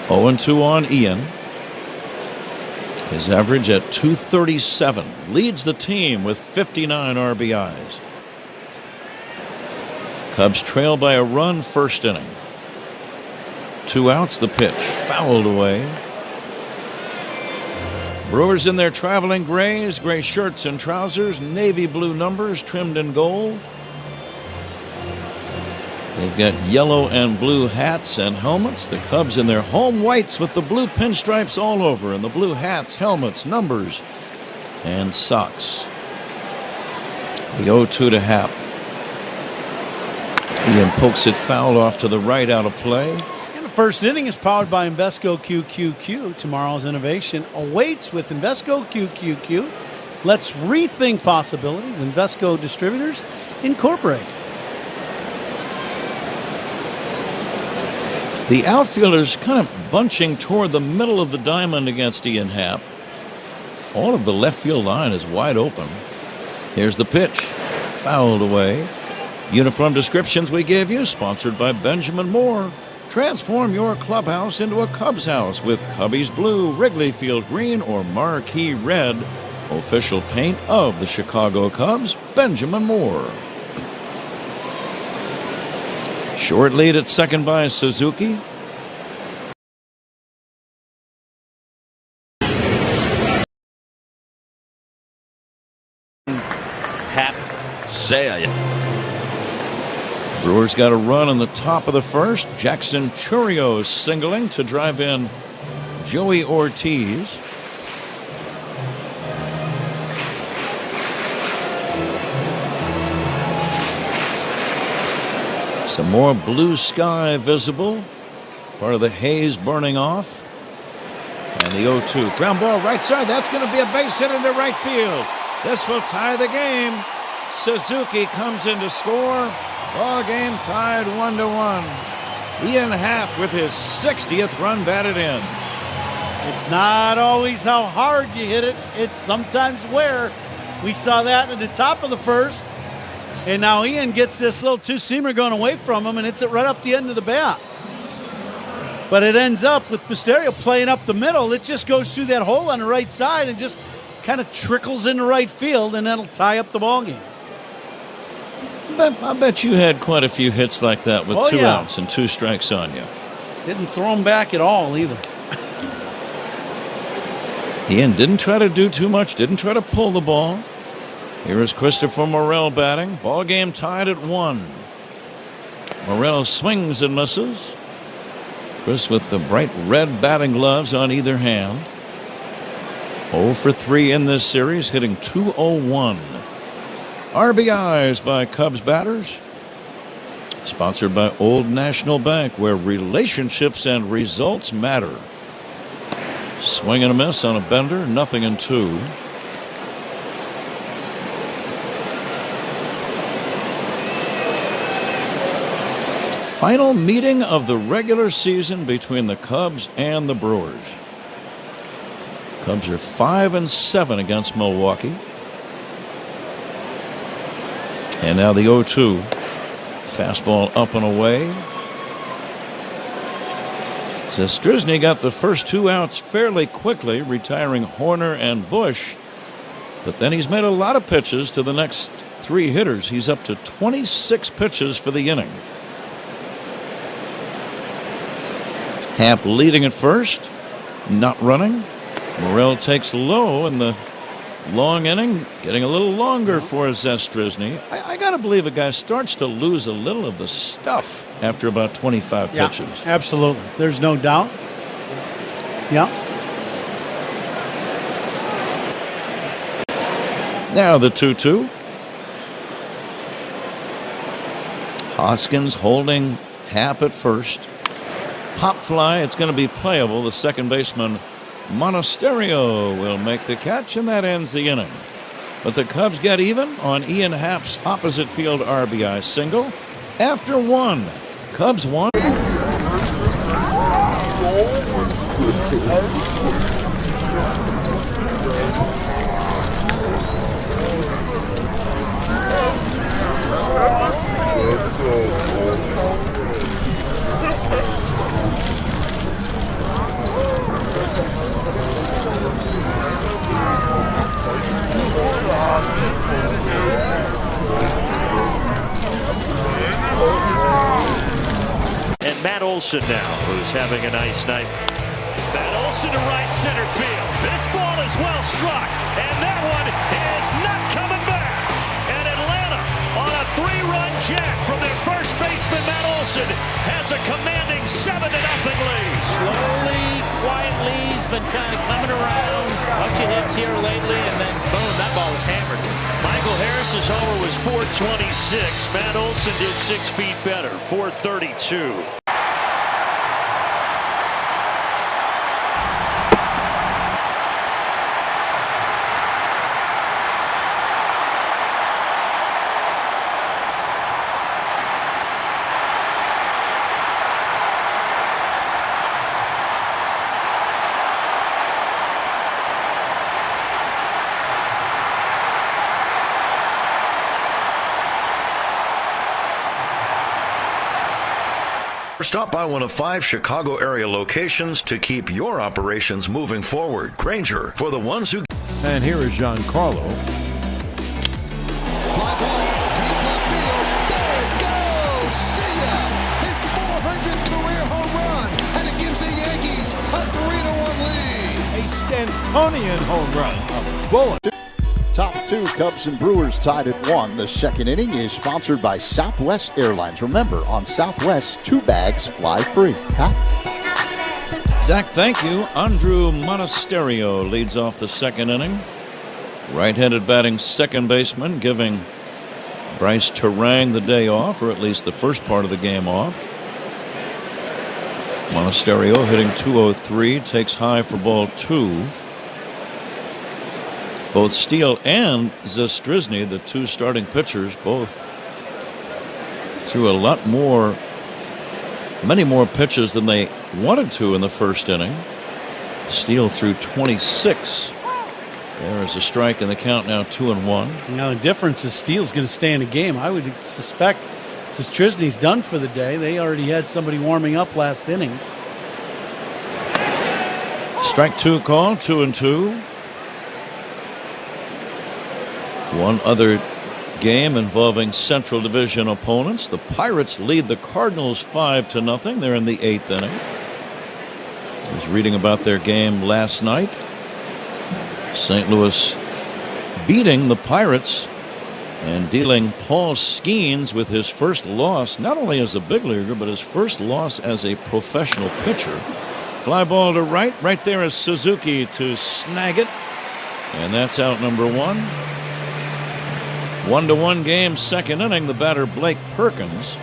[SPEAKER 18] 0-2 on Ian. His average at .237. Leads the team with 59 RBIs. Cubs trail by a run first inning. 2 outs, the pitch. Fouled away. Brewers in their traveling grays, gray shirts and trousers, navy blue numbers trimmed in gold. They've got yellow and blue hats and helmets. The Cubs in their home whites with the blue pinstripes all over, and the blue hats, helmets, numbers, and socks. The 0-2 to Happ. Ian pokes it foul off to the right, out of play.
[SPEAKER 1] And the first inning is powered by Invesco QQQ. Tomorrow's innovation awaits with Invesco QQQ. Let's rethink possibilities. Invesco Distributors Incorporate.
[SPEAKER 18] The outfielders kind of bunching toward the middle of the diamond against Ian Happ. All of the left field line is wide open. Here's the pitch. Fouled away. Uniform descriptions we gave you, sponsored by Benjamin Moore. Transform your clubhouse into a Cubs house with Cubbies Blue, Wrigley Field Green, or Marquee Red, official paint of the Chicago Cubs. Benjamin Moore. Short lead at second by Suzuki. Brewers got a run in the top of the first. Jackson Chourio singling to drive in Joey Ortiz. Some more blue sky visible. Part of the haze burning off. And the 0-2. Ground ball right side. That's going to be a base hit into right field. This will tie the game. Suzuki comes in to score. Ball game tied 1-1. Ian Happ with his 60th run batted in.
[SPEAKER 1] It's not always how hard you hit it. It's sometimes where. We saw that at the top of the first. And now Ian gets this little two-seamer going away from him, and hits it right up the end of the bat. But it ends up with Pisterio playing up the middle. It just goes through that hole on the right side and just kind of trickles into right field, and that'll tie up the ball game.
[SPEAKER 18] I bet you had quite a few hits like that with 2 outs and 2 strikes on you.
[SPEAKER 1] Didn't throw him back at all either.
[SPEAKER 18] Ian didn't try to do too much, didn't try to pull the ball. Here is Christopher Morel batting. Ball game tied at 1. Morel swings and misses. Chris with the bright red batting gloves on either hand. 0 for 3 in this series, hitting .201. RBIs by Cubs batters. Sponsored by Old National Bank, where relationships and results matter. Swing and a miss on a bender, 0-2. Final meeting of the regular season between the Cubs and the Brewers. Cubs are 5-7 against Milwaukee. And now the 0-2. Fastball up and away. Zastryzny got the first 2 outs fairly quickly, retiring Horner and Bush. But then he's made a lot of pitches to the next 3 hitters. He's up to 26 pitches for the inning. Happ leading at first, not running. Morel takes low in the long inning, getting a little longer for Zastryzny. I got to believe a guy starts to lose a little of the stuff after about 25 pitches.
[SPEAKER 1] Absolutely. There's no doubt. Yeah.
[SPEAKER 18] Now the 2-2. Hoskins holding Happ at first. Pop fly, it's going to be playable. The second baseman, Monasterio, will make the catch, and that ends the inning. But the Cubs get even on Ian Happ's opposite field RBI single. After 1, Cubs 1.
[SPEAKER 5] And Matt Olson now, who's having a nice night. Matt Olson to right center field. This ball is well struck, and that one is not coming back. And Atlanta on a 3-run jack from their first baseman, Matt Olson, has a commanding 7-0 lead.
[SPEAKER 7] Slowly, quietly, he's been kind of coming around. A bunch of hits here lately, and then boom, that ball was hammered.
[SPEAKER 5] Michael Harris's homer was .426. Matt Olson did 6 feet better, .432. Stop by one of 5 Chicago area locations to keep your operations moving forward. Granger, for the ones who...
[SPEAKER 18] And here is Giancarlo.
[SPEAKER 9] Fly ball, deep left field. There it goes. See ya. His 400th career home run, and it gives the Yankees a 3-1 lead.
[SPEAKER 18] A Stantonian home run. A bullet.
[SPEAKER 3] Top 2 Cubs and Brewers tied at 1. The second inning is sponsored by Southwest Airlines. Remember, on Southwest, 2 bags fly free. Pat?
[SPEAKER 18] Zach, thank you. Andrew Monasterio leads off the second inning. Right-handed batting second baseman, giving Bryce Terang the day off, or at least the first part of the game off. Monasterio hitting .203, takes high for ball 2. Both Steele and Zastryzny, the 2 starting pitchers, both threw many more pitches than they wanted to in the first inning. Steele threw 26. There is a strike in the count now, 2-1.
[SPEAKER 1] Now the difference is Steele's going to stay in the game. I would suspect Zastryzny's done for the day. They already had somebody warming up last inning.
[SPEAKER 18] Strike 2 call, 2-2. One other game involving Central Division opponents. The Pirates lead the Cardinals 5-0. They're in the 8th inning. I was reading about their game last night. St. Louis beating the Pirates and dealing Paul Skeens with his first loss, not only as a big leaguer, but his first loss as a professional pitcher. Fly ball to right. Right there is Suzuki to snag it. And that's out number 1. 1-1 game, second inning. The batter, Blake Perkins.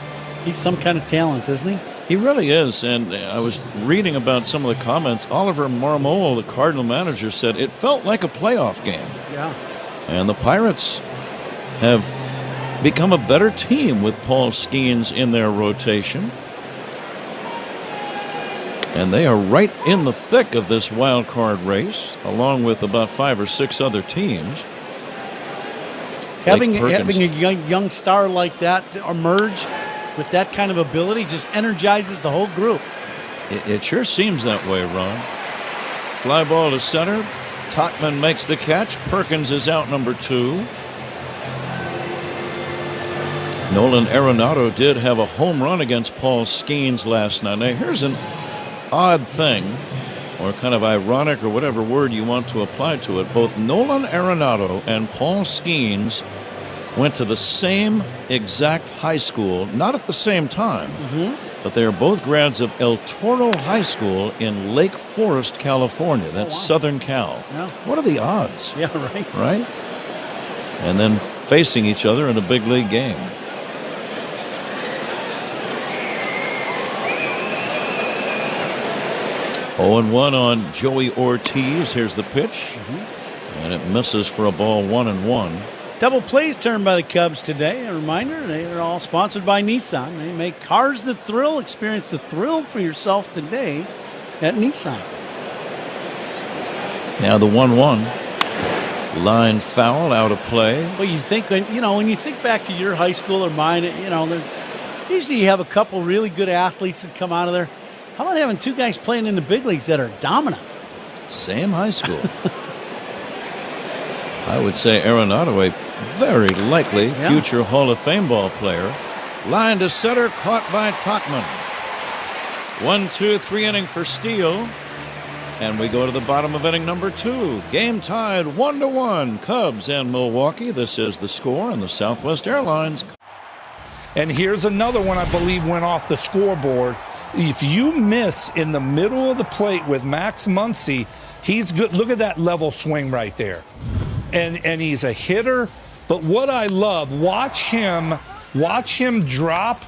[SPEAKER 1] He's some kind of talent, isn't he?
[SPEAKER 18] He really is. And I was reading about some of the comments. Oliver Marmol, the Cardinal manager, said it felt like a playoff game.
[SPEAKER 1] Yeah.
[SPEAKER 18] And the Pirates have become a better team with Paul Skeens in their rotation. And they are right in the thick of this wild card race, along with about 5 or 6 other teams.
[SPEAKER 1] Having a young star like that emerge with that kind of ability just energizes the whole group.
[SPEAKER 18] It sure seems that way, Ron. Fly ball to center. Tauchman makes the catch. Perkins is out number 2. Nolan Arenado did have a home run against Paul Skeens last night. Now, here's an odd thing, or kind of ironic, or whatever word you want to apply to it. Both Nolan Arenado and Paul Skeens went to the same exact high school, not at the same time, but they are both grads of El Toro High School in Lake Forest, California. That's Southern Cal.
[SPEAKER 1] Yeah.
[SPEAKER 18] What are the odds?
[SPEAKER 1] Yeah, right.
[SPEAKER 18] Right? And then facing each other in a big league game. Oh, 0-1 on Joey Ortiz. Here's the pitch. And it misses for a ball, 1-1.
[SPEAKER 1] Double plays turned by the Cubs today. A reminder, they are all sponsored by Nissan. They make cars that thrill. Experience the thrill for yourself today at Nissan.
[SPEAKER 18] Now the 1-1. Line foul, out of play.
[SPEAKER 1] Well, you think when you think back to your high school or mine, usually you have a couple really good athletes that come out of there. How about having 2 guys playing in the big leagues that are dominant?
[SPEAKER 18] Same high school. I would say Arenado, a very likely future Hall of Fame ball player. Line to center, caught by Tauchman. 1-2, 3 inning for Steele. And we go to the bottom of inning number 2. Game tied 1-1. Cubs and Milwaukee. This is the score on the Southwest Airlines.
[SPEAKER 2] And here's another one I believe went off the scoreboard. If you miss in the middle of the plate with Max Muncy, he's good. Look at that level swing right there. And he's a hitter. But what I love, watch him drop.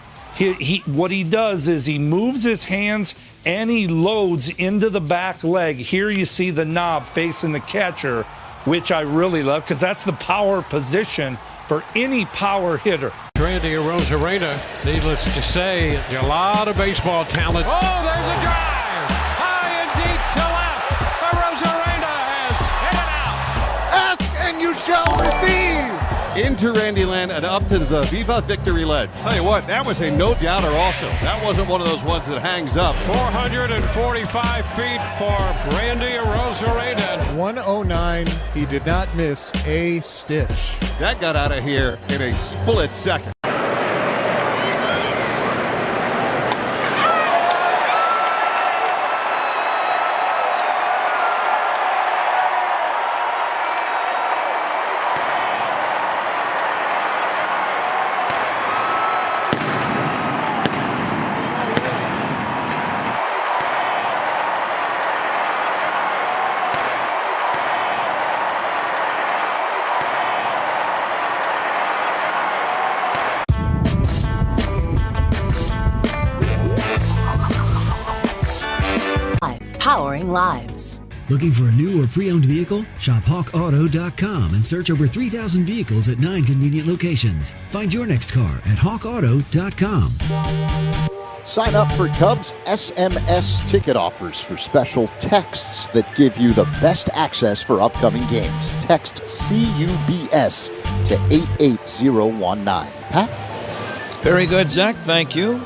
[SPEAKER 2] What he does is he moves his hands and he loads into the back leg. Here you see the knob facing the catcher, which I really love because that's the power position for any power hitter.
[SPEAKER 8] Randy Arozarena, needless to say, a lot of baseball talent. Oh, there's a drive! High and deep to left. Arozarena has hit it out.
[SPEAKER 9] Ask and you shall receive.
[SPEAKER 11] into Randyland and up to the Viva Victory ledge. Tell you what, that was a no-doubter also. That wasn't one of those ones that hangs up.
[SPEAKER 8] 445 feet for Randy Arozarena.
[SPEAKER 21] 109. He did not miss a stitch.
[SPEAKER 11] That got out of here in a split second.
[SPEAKER 12] Powering lives.
[SPEAKER 13] Looking for a new or pre-owned vehicle? Shop HawkAuto.com and search over 3,000 vehicles at 9 convenient locations. Find your next car at HawkAuto.com.
[SPEAKER 3] Sign up for Cubs SMS ticket offers for special texts that give you the best access for upcoming games. Text CUBS to 88019. Pat?
[SPEAKER 18] Very good, Zach. Thank you.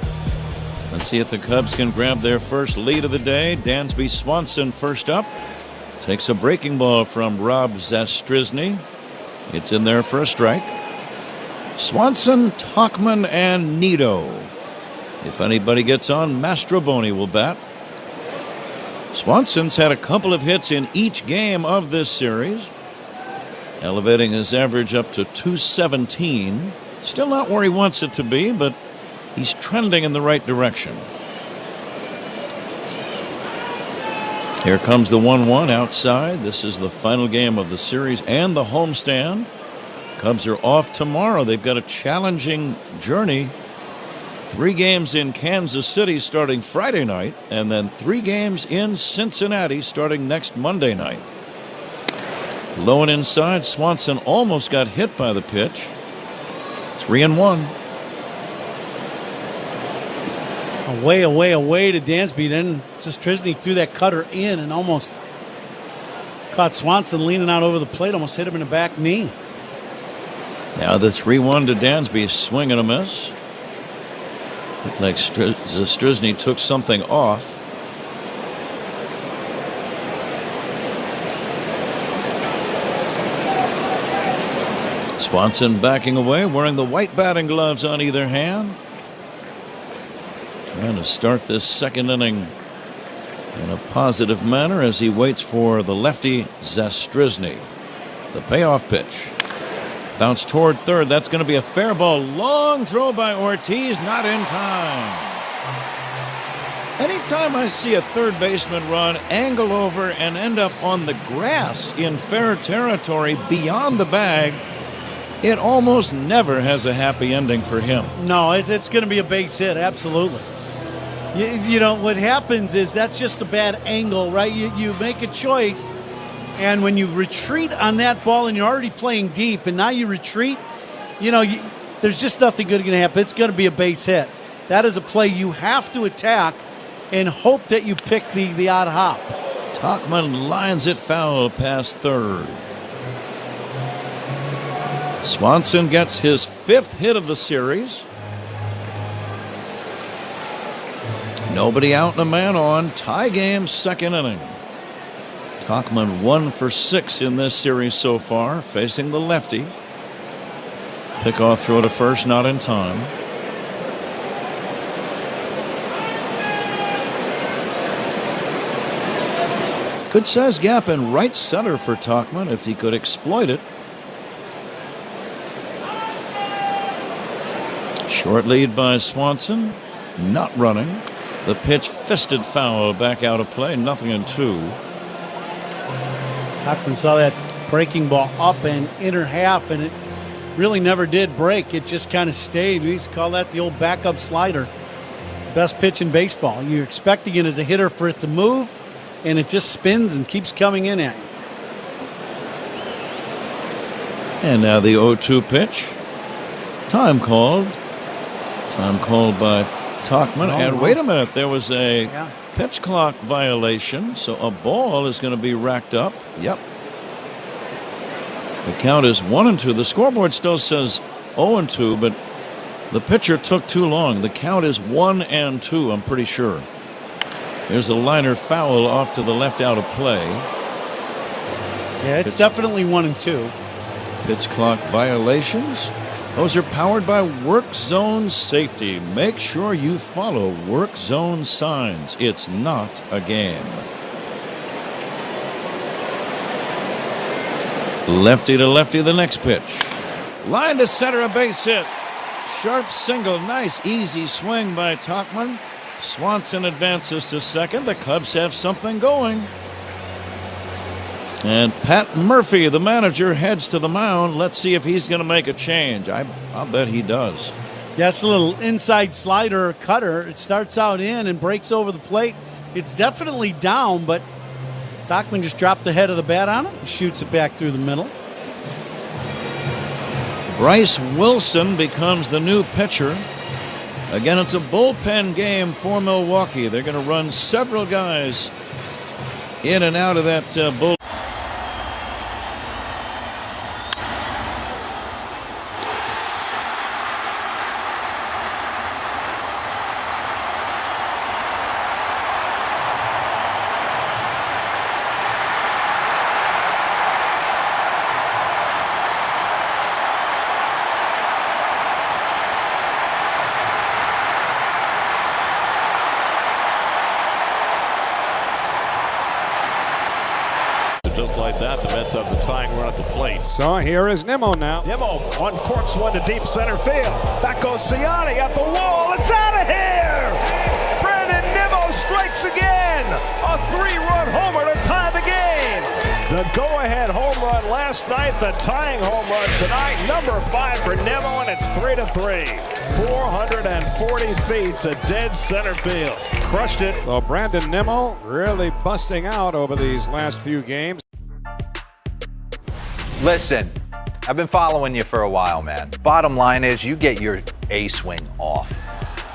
[SPEAKER 18] Let's see if the Cubs can grab their first lead of the day. Dansby Swanson first up. Takes a breaking ball from Rob Zastryzny. It's in there for a strike. Swanson, Tauchman, and Nido. If anybody gets on, Mastroboni will bat. Swanson's had a couple of hits in each game of this series, elevating his average up to 217. Still not where he wants it to be, but he's trending in the right direction. Here comes the 1-1 outside. This is the final game of the series and the homestand. Cubs are off tomorrow. They've got a challenging journey. 3 games in Kansas City starting Friday night, and then 3 games in Cincinnati starting next Monday night. Low and inside, Swanson almost got hit by the pitch. 3-1.
[SPEAKER 1] Away to Dansby. Then Zastryzny threw that cutter in and almost caught Swanson leaning out over the plate, almost hit him in the back knee.
[SPEAKER 18] Now the 3-1 to Dansby, swing and a miss. Looked like Zastryzny took something off. Swanson backing away, wearing the white batting gloves on either hand. Trying to start this second inning in a positive manner as he waits for the lefty Zastryzny. The payoff pitch. Bounce toward third. That's going to be a fair ball. Long throw by Ortiz. Not in time. Anytime I see a third baseman run, angle over, and end up on the grass in fair territory beyond the bag, it almost never has a happy ending for him.
[SPEAKER 1] No, it's going to be a base hit. Absolutely. You know, what happens is that's just a bad angle, right? You make a choice, and when you retreat on that ball and you're already playing deep, and now you retreat, there's just nothing good going to happen. It's going to be a base hit. That is a play you have to attack and hope that you pick the odd hop.
[SPEAKER 18] Tauchman lines it foul past third. Swanson gets his 5th hit of the series. Nobody out and a man on. Tie game, second inning. Tauchman 1 for 6 in this series so far, facing the lefty. Pickoff throw to first, not in time. Good size gap in right center for Tauchman if he could exploit it. Short lead by Swanson, not running. The pitch fisted foul back out of play, 0-2.
[SPEAKER 1] Tauchman saw that breaking ball up and inner half, and it really never did break. It just kind of stayed. We used to call that the old backup slider. Best pitch in baseball. You're expecting it as a hitter for it to move, and it just spins and keeps coming in at you.
[SPEAKER 18] And now the 0-2 pitch. Time called. Time called by Tauchman. And wait a minute, there was a pitch clock violation, so a ball is going to be racked up. Yep. The count is 1-2. The scoreboard still says 0-2, but the pitcher took too long. The count is 1-2, I'm pretty sure. There's a liner foul off to the left out of play.
[SPEAKER 1] Yeah, it's definitely 1-2.
[SPEAKER 18] Pitch clock violations. Those are powered by Work Zone Safety. Make sure you follow Work Zone signs. It's not a game. Lefty to lefty, the next pitch. Line to center, a base hit. Sharp single, nice easy swing by Tauchman. Swanson advances to second. The Cubs have something going. And Pat Murphy, the manager, heads to the mound. Let's see if he's going to make a change. I'll bet he does.
[SPEAKER 1] Yes, a little inside slider cutter. It starts out in and breaks over the plate. It's definitely down, but Tauchman just dropped the head of the bat on it and shoots it back through the middle.
[SPEAKER 18] Bryce Wilson becomes the new pitcher. Again, it's a bullpen game for Milwaukee. They're going to run several guys in and out of that bullpen.
[SPEAKER 5] Just like that, the Mets have the tying run at the plate.
[SPEAKER 8] So here is Nimmo now.
[SPEAKER 5] Nimmo uncorks one to deep center field. Back goes Ciani at the wall. It's out of here! Brandon Nimmo strikes again! A 3-run homer to tie the game! The go-ahead home run last night, the tying home run tonight. Number 5 for Nimmo, and it's 3-3. 440 feet to dead center field. Crushed it.
[SPEAKER 8] So Brandon Nimmo really busting out over these last few games.
[SPEAKER 14] Listen, I've been following you for a while, man. Bottom line is you get your A swing off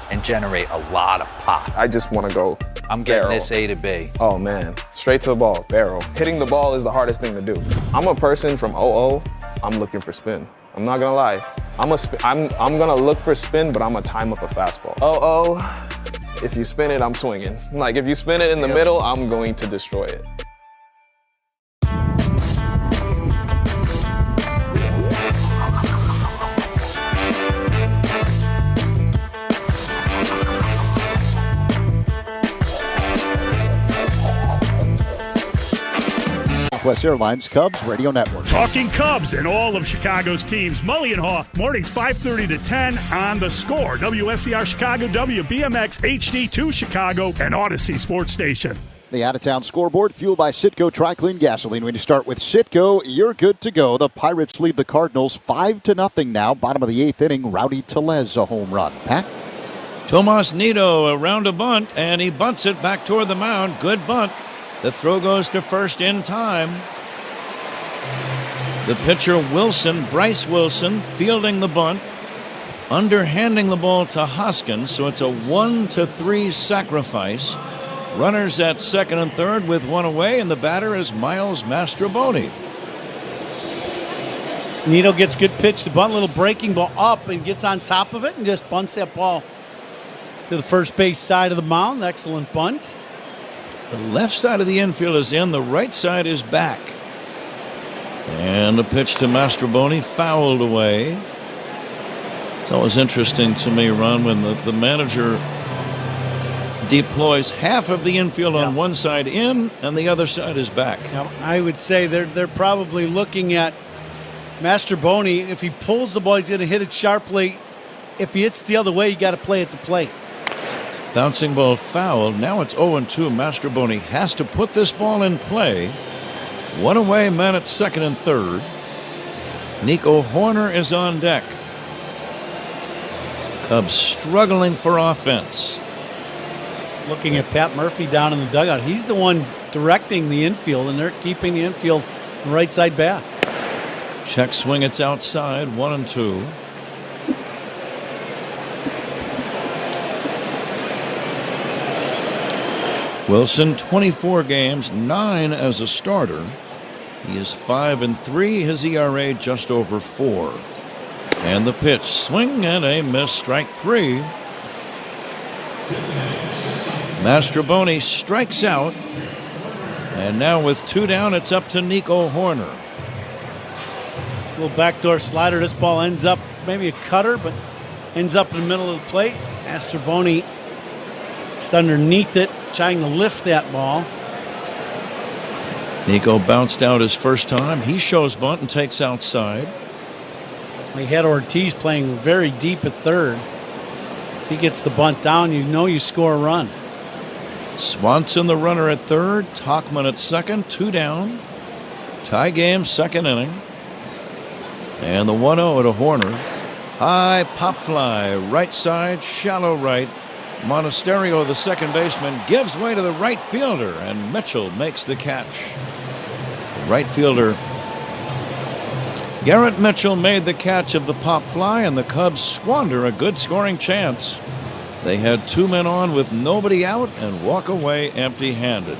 [SPEAKER 14] and generate a lot of pop.
[SPEAKER 15] I just want to go
[SPEAKER 14] I'm getting
[SPEAKER 15] barrel.
[SPEAKER 14] this A to B.
[SPEAKER 15] Oh man, straight to the ball, barrel. Hitting the ball is the hardest thing to do. I'm a person from 0-0, I'm looking for spin. I'm not gonna lie. I'm gonna look for spin, but I'm gonna time up a fastball. 0-0, if you spin it, I'm swinging. Like if you spin it in the middle, I'm going to destroy it.
[SPEAKER 3] West Airlines Cubs Radio Network.
[SPEAKER 16] Talking Cubs and all of Chicago's teams. Mully and Haw, mornings 5:30 to 10 on The Score. WSCR Chicago, WBMX HD2 Chicago, and Odyssey Sports Station.
[SPEAKER 3] The out-of-town scoreboard fueled by Citgo Tri-Clean Gasoline. When you start with Citgo, you're good to go. The Pirates lead the Cardinals 5-0 now. Bottom of the 8th inning, Rowdy Tellez a home run. Pat?
[SPEAKER 18] Tomas Nido around a bunt, and he bunts it back toward the mound. Good bunt. The throw goes to first in time. The pitcher Wilson, Bryce Wilson, fielding the bunt, underhanding the ball to Hoskins, so it's a 1-3 sacrifice. Runners at second and third with one away, and the batter is Miles Mastrobuoni.
[SPEAKER 1] Nido gets good pitch to bunt, little breaking ball up, and gets on top of it and just bunts that ball to the first base side of the mound. Excellent bunt.
[SPEAKER 18] The left side of the infield is in, the right side is back. And the pitch to Mastrobuoni fouled away. It's always interesting to me, Ron, when the manager deploys half of the infield on one side in and the other side is back.
[SPEAKER 1] Now, I would say they're probably looking at Mastrobuoni. If he pulls the ball, he's going to hit it sharply. If he hits the other way, you got to play at the plate.
[SPEAKER 18] Bouncing ball fouled. Now it's 0-2. Mastrobuoni has to put this ball in play. One away, man at second and third. Nico Horner is on deck. Cubs struggling for offense.
[SPEAKER 1] Looking at Pat Murphy down in the dugout. He's the one directing the infield, and they're keeping the infield right side back.
[SPEAKER 18] Check swing, it's outside. 1-2. Wilson, 24 games, 9 as a starter. He is 5-3. His ERA just over 4. And the pitch, swing and a miss, strike 3. Mastroboni strikes out. And now with 2 down, it's up to Nico Horner.
[SPEAKER 1] Little backdoor slider. This ball ends up maybe a cutter, but ends up in the middle of the plate. Mastroboni just underneath it, trying to lift that ball.
[SPEAKER 18] Nico bounced out his first time. He shows bunt and takes outside.
[SPEAKER 1] We had Ortiz playing very deep at third. If he gets the bunt down, you know you score a run.
[SPEAKER 18] Swanson the runner at third. Tauchman at second. 2 down. Tie game, second inning. And the 1-0 to Horner. High pop fly, right side, shallow right. Monasterio, the second baseman, gives way to the right fielder, and Mitchell makes the catch. The right fielder Garrett Mitchell made the catch of the pop fly, and the Cubs squander a good scoring chance. They had 2 men on with nobody out and walk away empty-handed.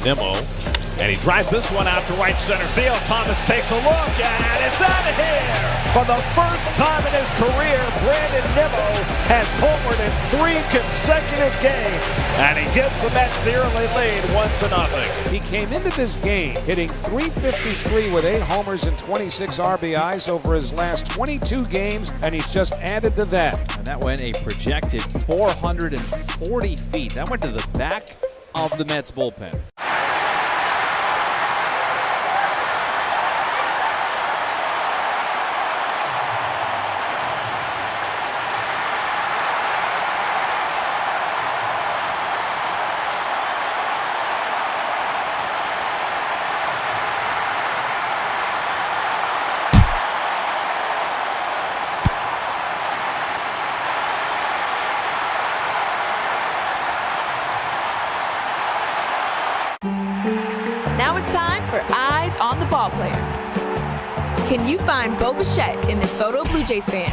[SPEAKER 4] Nimmo, and he drives this one out to right center field. Thomas takes a look, and it's out of here. For the first time in his career, Brandon Nimmo has homered in 3 consecutive games, and he gives the Mets the early lead 1-0.
[SPEAKER 10] He came into this game hitting .353 with 8 homers and 26 RBIs over his last 22 games, and he's just added to that.
[SPEAKER 19] And that went a projected 440 feet. That went to the back of the Mets bullpen.
[SPEAKER 17] Now it's time for Eyes on the Ball Player. Can you find Bo Bichette in this photo of Blue Jays fans?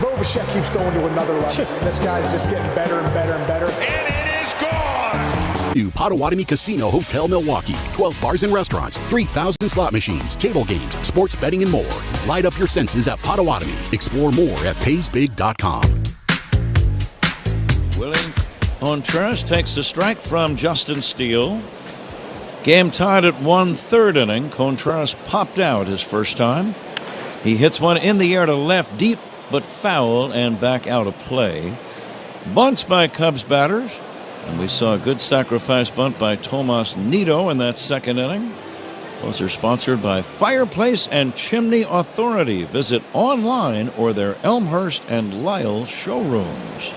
[SPEAKER 20] Bo Bichette keeps going to another level, and this guy's just getting better and better and better.
[SPEAKER 4] And it is gone!
[SPEAKER 23] New Potawatomi Casino Hotel Milwaukee. 12 bars and restaurants, 3,000 slot machines, table games, sports betting, and more. Light up your senses at Potawatomi. Explore more at paysbig.com.
[SPEAKER 18] Willing Contreras takes the strike from Justin Steele. Game tied at 1 3rd inning. Contreras popped out his first time. He hits one in the air to left, deep but foul, and back out of play. Bunts by Cubs batters, and we saw a good sacrifice bunt by Tomas Nido in that 2nd inning. Those are sponsored by Fireplace and Chimney Authority. Visit online or their Elmhurst and Lyle showrooms.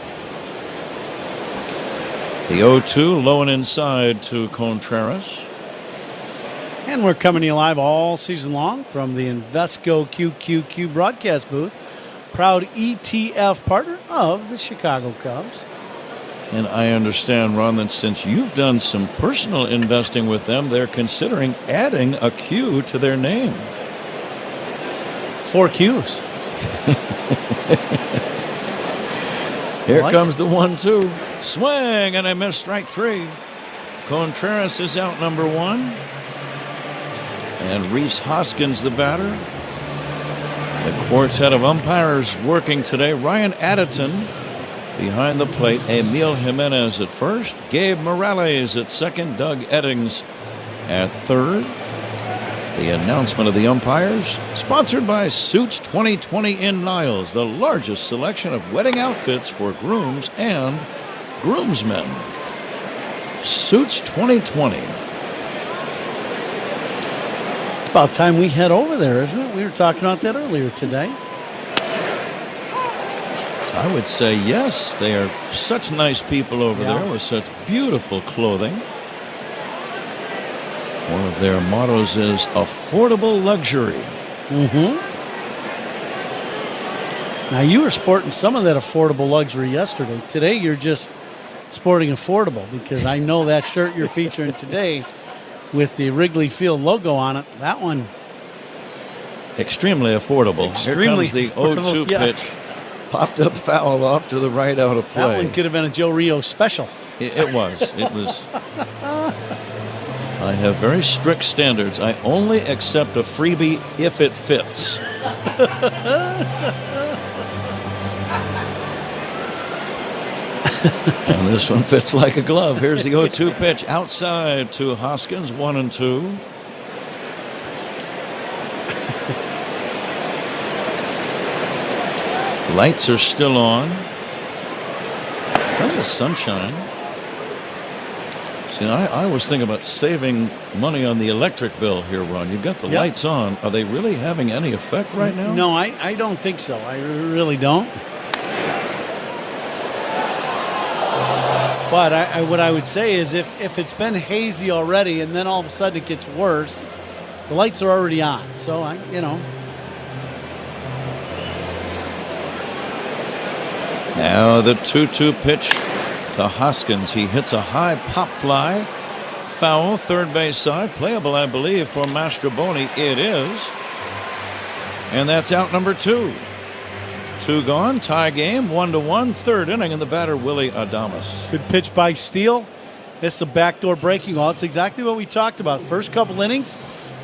[SPEAKER 18] The 0-2 low and inside to Contreras.
[SPEAKER 1] And we're coming to you live all season long from the Invesco QQQ broadcast booth. Proud ETF partner of the Chicago Cubs.
[SPEAKER 18] And I understand, Ron, that since you've done some personal investing with them, they're considering adding a Q to their name.
[SPEAKER 1] 4 Qs.
[SPEAKER 18] Here comes the 1-2. Swing and a miss, strike 3. Contreras is out number 1. And Reese Hoskins the batter. The quartet of umpires working today. Ryan Addison behind the plate. Emil Jimenez at first. Gabe Morales at second. Doug Eddings at third. The announcement of the umpires, sponsored by Suits 2020 in Niles, the largest selection of wedding outfits for grooms and groomsmen. Suits 2020.
[SPEAKER 1] It's about time we head over there, isn't it? We were talking about that earlier today.
[SPEAKER 18] I would say yes. They are such nice people over there with such beautiful clothing. One of their mottos is affordable luxury.
[SPEAKER 1] Now, you were sporting some of that affordable luxury yesterday. Today, you're just sporting affordable, because I know that shirt you're featuring today with the Wrigley Field logo on it, that one.
[SPEAKER 18] Extremely affordable.
[SPEAKER 1] Extremely
[SPEAKER 18] Here comes the 0-2
[SPEAKER 1] yes.
[SPEAKER 18] pitch. Popped up foul off to the right, out of play.
[SPEAKER 1] That one could have been a Joe Rio special.
[SPEAKER 18] It was. It was. I have very strict standards. I only accept a freebie if it fits. And this one fits like a glove. Here's the 0-2 pitch outside to Hoskins, 1-2. Lights are still on. Plenty of sunshine. See, I was thinking about saving money on the electric bill here, Ron. You've got the lights on. Are they really having any effect right now?
[SPEAKER 1] No, I don't think so. I really don't. But what I would say is if it's been hazy already and then all of a sudden it gets worse, the lights are already on. So,
[SPEAKER 18] Now the 2-2 pitch to Hoskins. He hits a high pop fly. Foul, third base side. Playable, I believe, for Mastroboni. It is. And that's out number 2. 2 gone. Tie game. 1-1. Third inning, and the batter, Willie Adames.
[SPEAKER 1] Good pitch by Steele. It's a backdoor breaking ball. It's exactly what we talked about. First couple innings,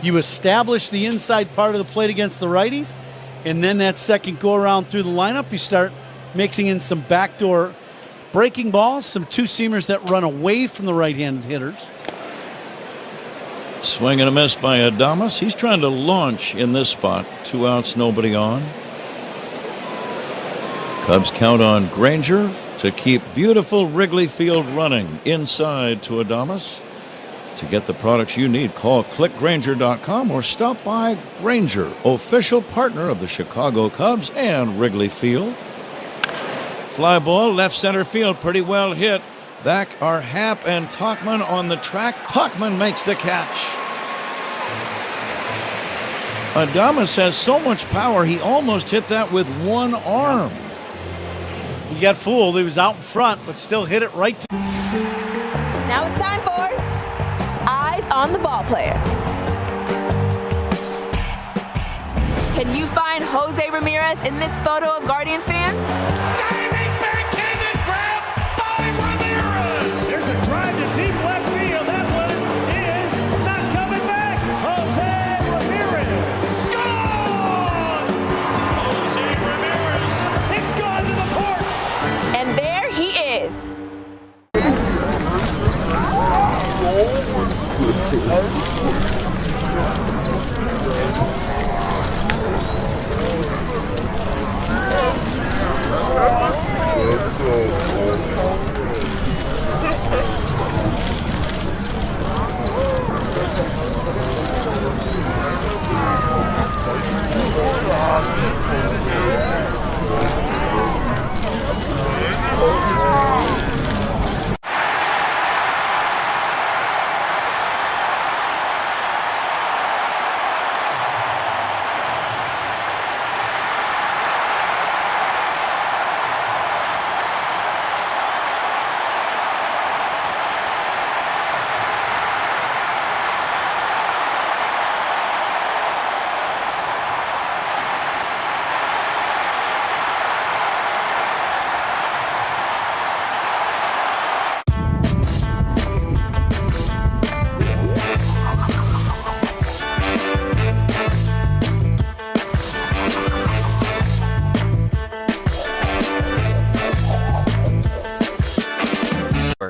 [SPEAKER 1] you establish the inside part of the plate against the righties, and then that second go-around through the lineup, you start mixing in some backdoor breaking balls, some two-seamers that run away from the right-handed hitters.
[SPEAKER 18] Swing and a miss by Adames. He's trying to launch in this spot. 2 outs, nobody on. Cubs count on Granger to keep beautiful Wrigley Field running. Inside to Adames. To get the products you need, call clickgranger.com or stop by Granger, official partner of the Chicago Cubs and Wrigley Field. Fly ball, left center field, pretty well hit. Back are Happ and Tauchman on the track. Tauchman makes the catch. Adames has so much power, he almost hit that with one arm.
[SPEAKER 1] He got fooled. He was out in front, but still hit it right.
[SPEAKER 17] Now it's time for Eyes on the Ball Player. Can you find Jose Ramirez in this photo of Guardians fans?
[SPEAKER 5] Diving backhanded grab by Ramirez.
[SPEAKER 16] There's a drive to deep left field. That one is not coming back. Jose Ramirez.
[SPEAKER 5] Gone! Jose Ramirez.
[SPEAKER 16] It's gone to the porch.
[SPEAKER 17] And there he is.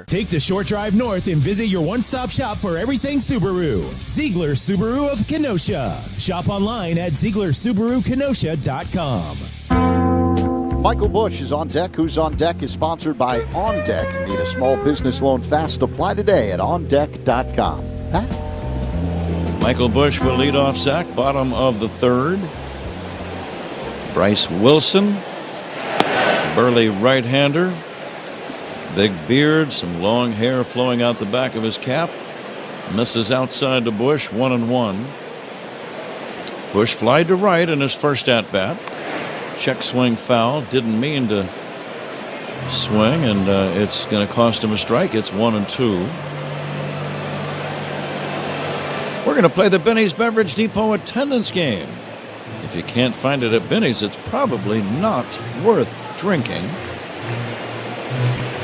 [SPEAKER 6] Take the short drive north and visit your one-stop shop for everything Subaru. Ziegler Subaru of Kenosha. Shop online at ZieglerSubaruKenosha.com.
[SPEAKER 3] Michael Bush is on deck. Who's on Deck is sponsored by On Deck. Need a small business loan fast? Apply today at OnDeck.com. Pat?
[SPEAKER 18] Michael Bush will lead off Zach, bottom of the third. Bryce Wilson, burly right-hander. Big beard, some long hair flowing out the back of his cap. Misses outside to Bush, 1-1. Bush flied to right in his first at-bat. Check swing foul. Didn't mean to swing, and it's going to cost him a strike. It's 1-2. We're going to play the Benny's Beverage Depot attendance game. If you can't find it at Benny's, it's probably not worth drinking.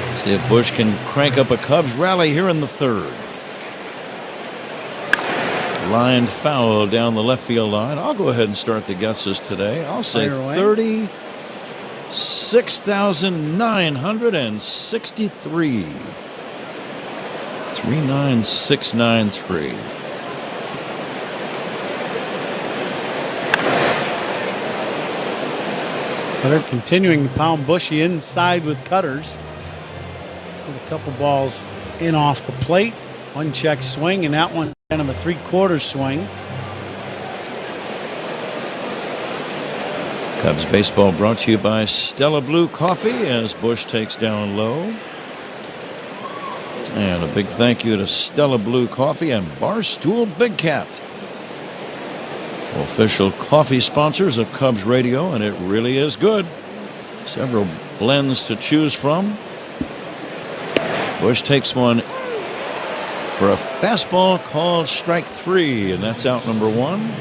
[SPEAKER 18] Let's see if Bush can crank up a Cubs rally here in the third. Lined foul down the left field line. I'll go ahead and start the guesses today. I'll say 36,963. 39693.
[SPEAKER 1] They're continuing to pound Bushy inside with cutters. With a couple balls in off the plate. One check swing, and that one kind of a 3/4 swing.
[SPEAKER 18] Cubs baseball brought to you by Stella Blue Coffee as Bush takes down low. And a big thank you to Stella Blue Coffee and Barstool Big Cat, official coffee sponsors of Cubs Radio, and it really is good. Several blends to choose from. Bush takes one for a fastball called strike 3, and that's out number 1.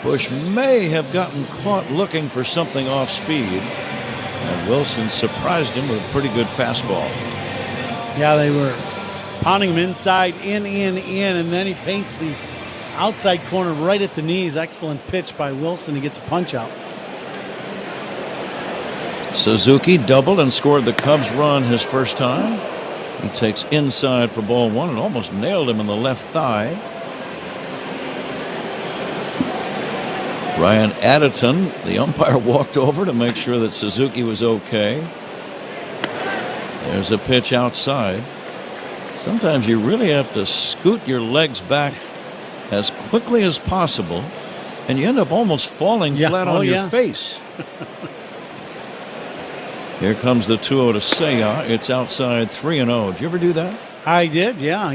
[SPEAKER 18] Bush may have gotten caught looking for something off speed, and Wilson surprised him with a pretty good fastball.
[SPEAKER 1] Yeah, they were pounding him inside, in, and then he paints the outside corner right at the knees. Excellent pitch by Wilson to get the punch out.
[SPEAKER 18] Suzuki doubled and scored the Cubs run his first time. He takes inside for ball 1 and almost nailed him in the left thigh. Ryan Addison, the umpire, walked over to make sure that Suzuki was okay. There's a pitch outside. Sometimes you really have to scoot your legs back as quickly as possible, and you end up almost falling flat on your face. Here comes the 2-0 to Seiya. It's outside 3-0. Did you ever do that?
[SPEAKER 1] I did, yeah.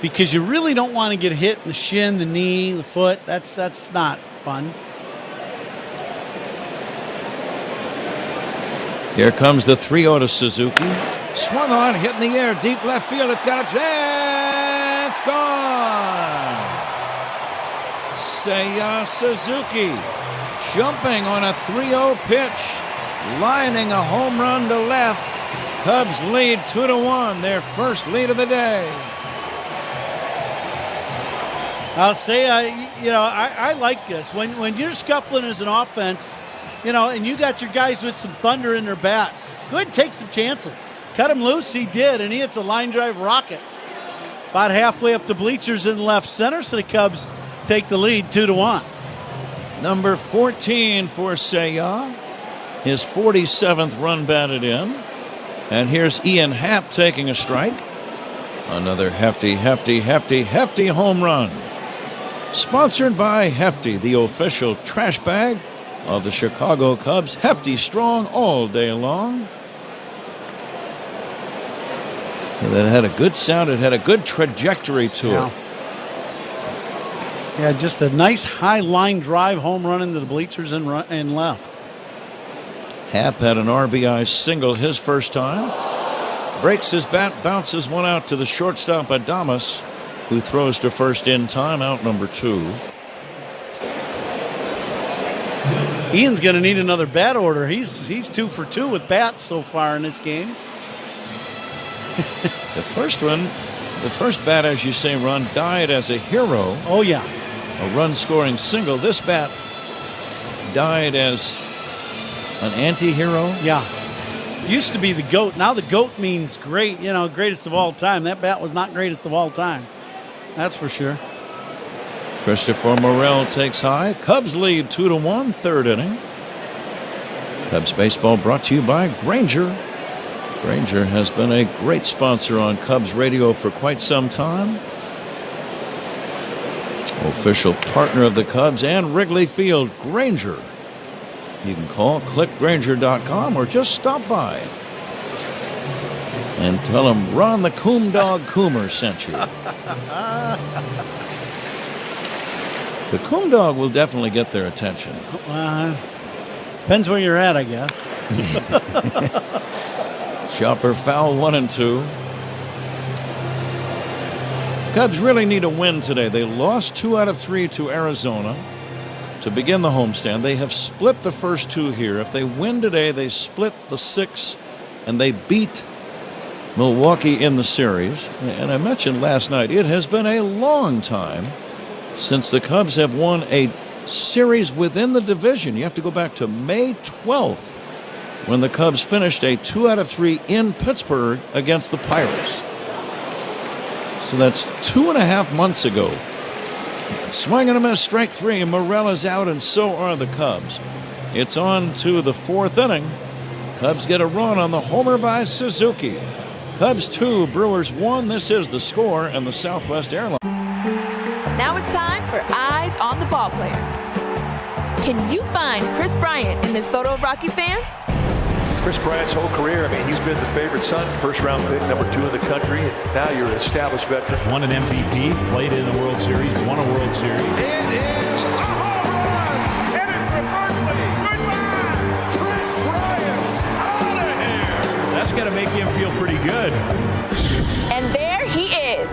[SPEAKER 1] Because you really don't want to get hit in the shin, the knee, the foot. That's not fun.
[SPEAKER 18] Here comes the 3-0 to Suzuki. Swung on, hit in the air, deep left field. It's got a chance. Gone. Seiya Suzuki jumping on a 3-0 pitch. Lining a home run to left. Cubs lead 2-1, their first lead of the day.
[SPEAKER 1] I'll say, I like this. When you're scuffling as an offense, and you got your guys with some thunder in their bat, go ahead and take some chances. Cut him loose, he did, and he hits a line drive rocket. About halfway up the bleachers in left center, so the Cubs take the lead 2-1.
[SPEAKER 18] Number 14 for Seiya. His 47th run batted in. And here's Ian Happ taking a strike. Another hefty home run. Sponsored by Hefty, the official trash bag of the Chicago Cubs. Hefty strong all day long. And that had a good sound. It had a good trajectory to it.
[SPEAKER 1] Yeah, just a nice high line drive home run into the bleachers and left.
[SPEAKER 18] Happ had an RBI single his first time. Breaks his bat, bounces one out to the shortstop Adames, who throws to first in time, out number 2.
[SPEAKER 1] Ian's going to need another bat order. He's 2 for 2 with bats so far in this game.
[SPEAKER 18] The first bat, as you say, Ron, died as a hero.
[SPEAKER 1] Oh, yeah.
[SPEAKER 18] A run-scoring single. This bat died as an anti-hero.
[SPEAKER 1] Yeah. Used to be the GOAT. Now the GOAT means great, greatest of all time. That bat was not greatest of all time. That's for sure.
[SPEAKER 18] Christopher Morel takes high. Cubs lead 2-1, third inning. Cubs baseball brought to you by Grainger. Grainger has been a great sponsor on Cubs radio for quite some time. Official partner of the Cubs and Wrigley Field, Grainger. You can call, click Grainger.com, or just stop by. and tell him Ron the Coom Dog Coomer sent you. The Coom Dog will definitely get their attention.
[SPEAKER 1] Depends where you're at, I guess.
[SPEAKER 18] Chopper foul 1-2. Cubs really need a win today. They lost 2 out of 3 to Arizona to begin the homestand. They have split the first 2 here. If they win today, they split the 6, and they beat Milwaukee in the series. And I mentioned last night, it has been a long time since the Cubs have won a series within the division. You have to go back to May 12th when the Cubs finished a 2 out of 3 in Pittsburgh against the Pirates. So that's 2.5 months ago. Swing and a miss, strike 3. Morel is out, and so are the Cubs. It's on to the 4th inning. Cubs get a run on the homer by Suzuki. Cubs 2, Brewers 1. This is the score, and the Southwest Airlines.
[SPEAKER 17] Now it's time for Eyes on the Ball Player. Can you find Chris Bryant in this photo of Rockies fans?
[SPEAKER 2] Chris Bryant's whole career, I mean, he's been the favorite son, first-round pick, number 2 in the country. Now you're an established veteran.
[SPEAKER 7] Won an MVP, played in the World Series, won a World Series.
[SPEAKER 9] It is a home run! Hit it for Berkeley! Goodbye! Chris Bryant's out of here!
[SPEAKER 7] That's got to make him feel pretty good.
[SPEAKER 17] And there he is.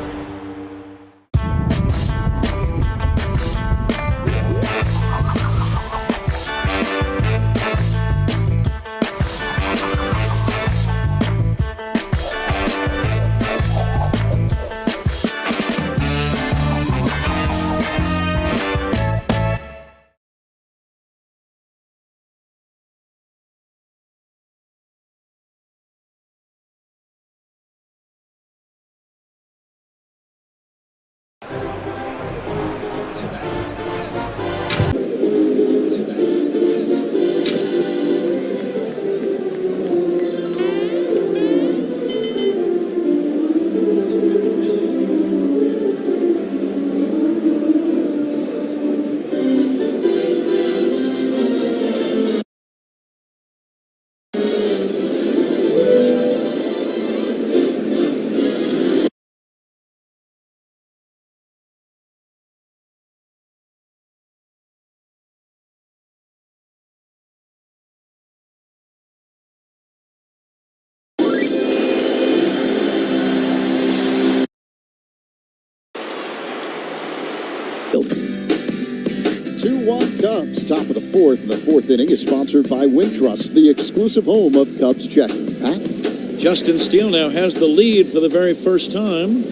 [SPEAKER 3] Cubs, top of the 4th, and the 4th inning is sponsored by Wintrust, the exclusive home of Cubs checking. Pat?
[SPEAKER 18] Justin Steele now has the lead for the very first time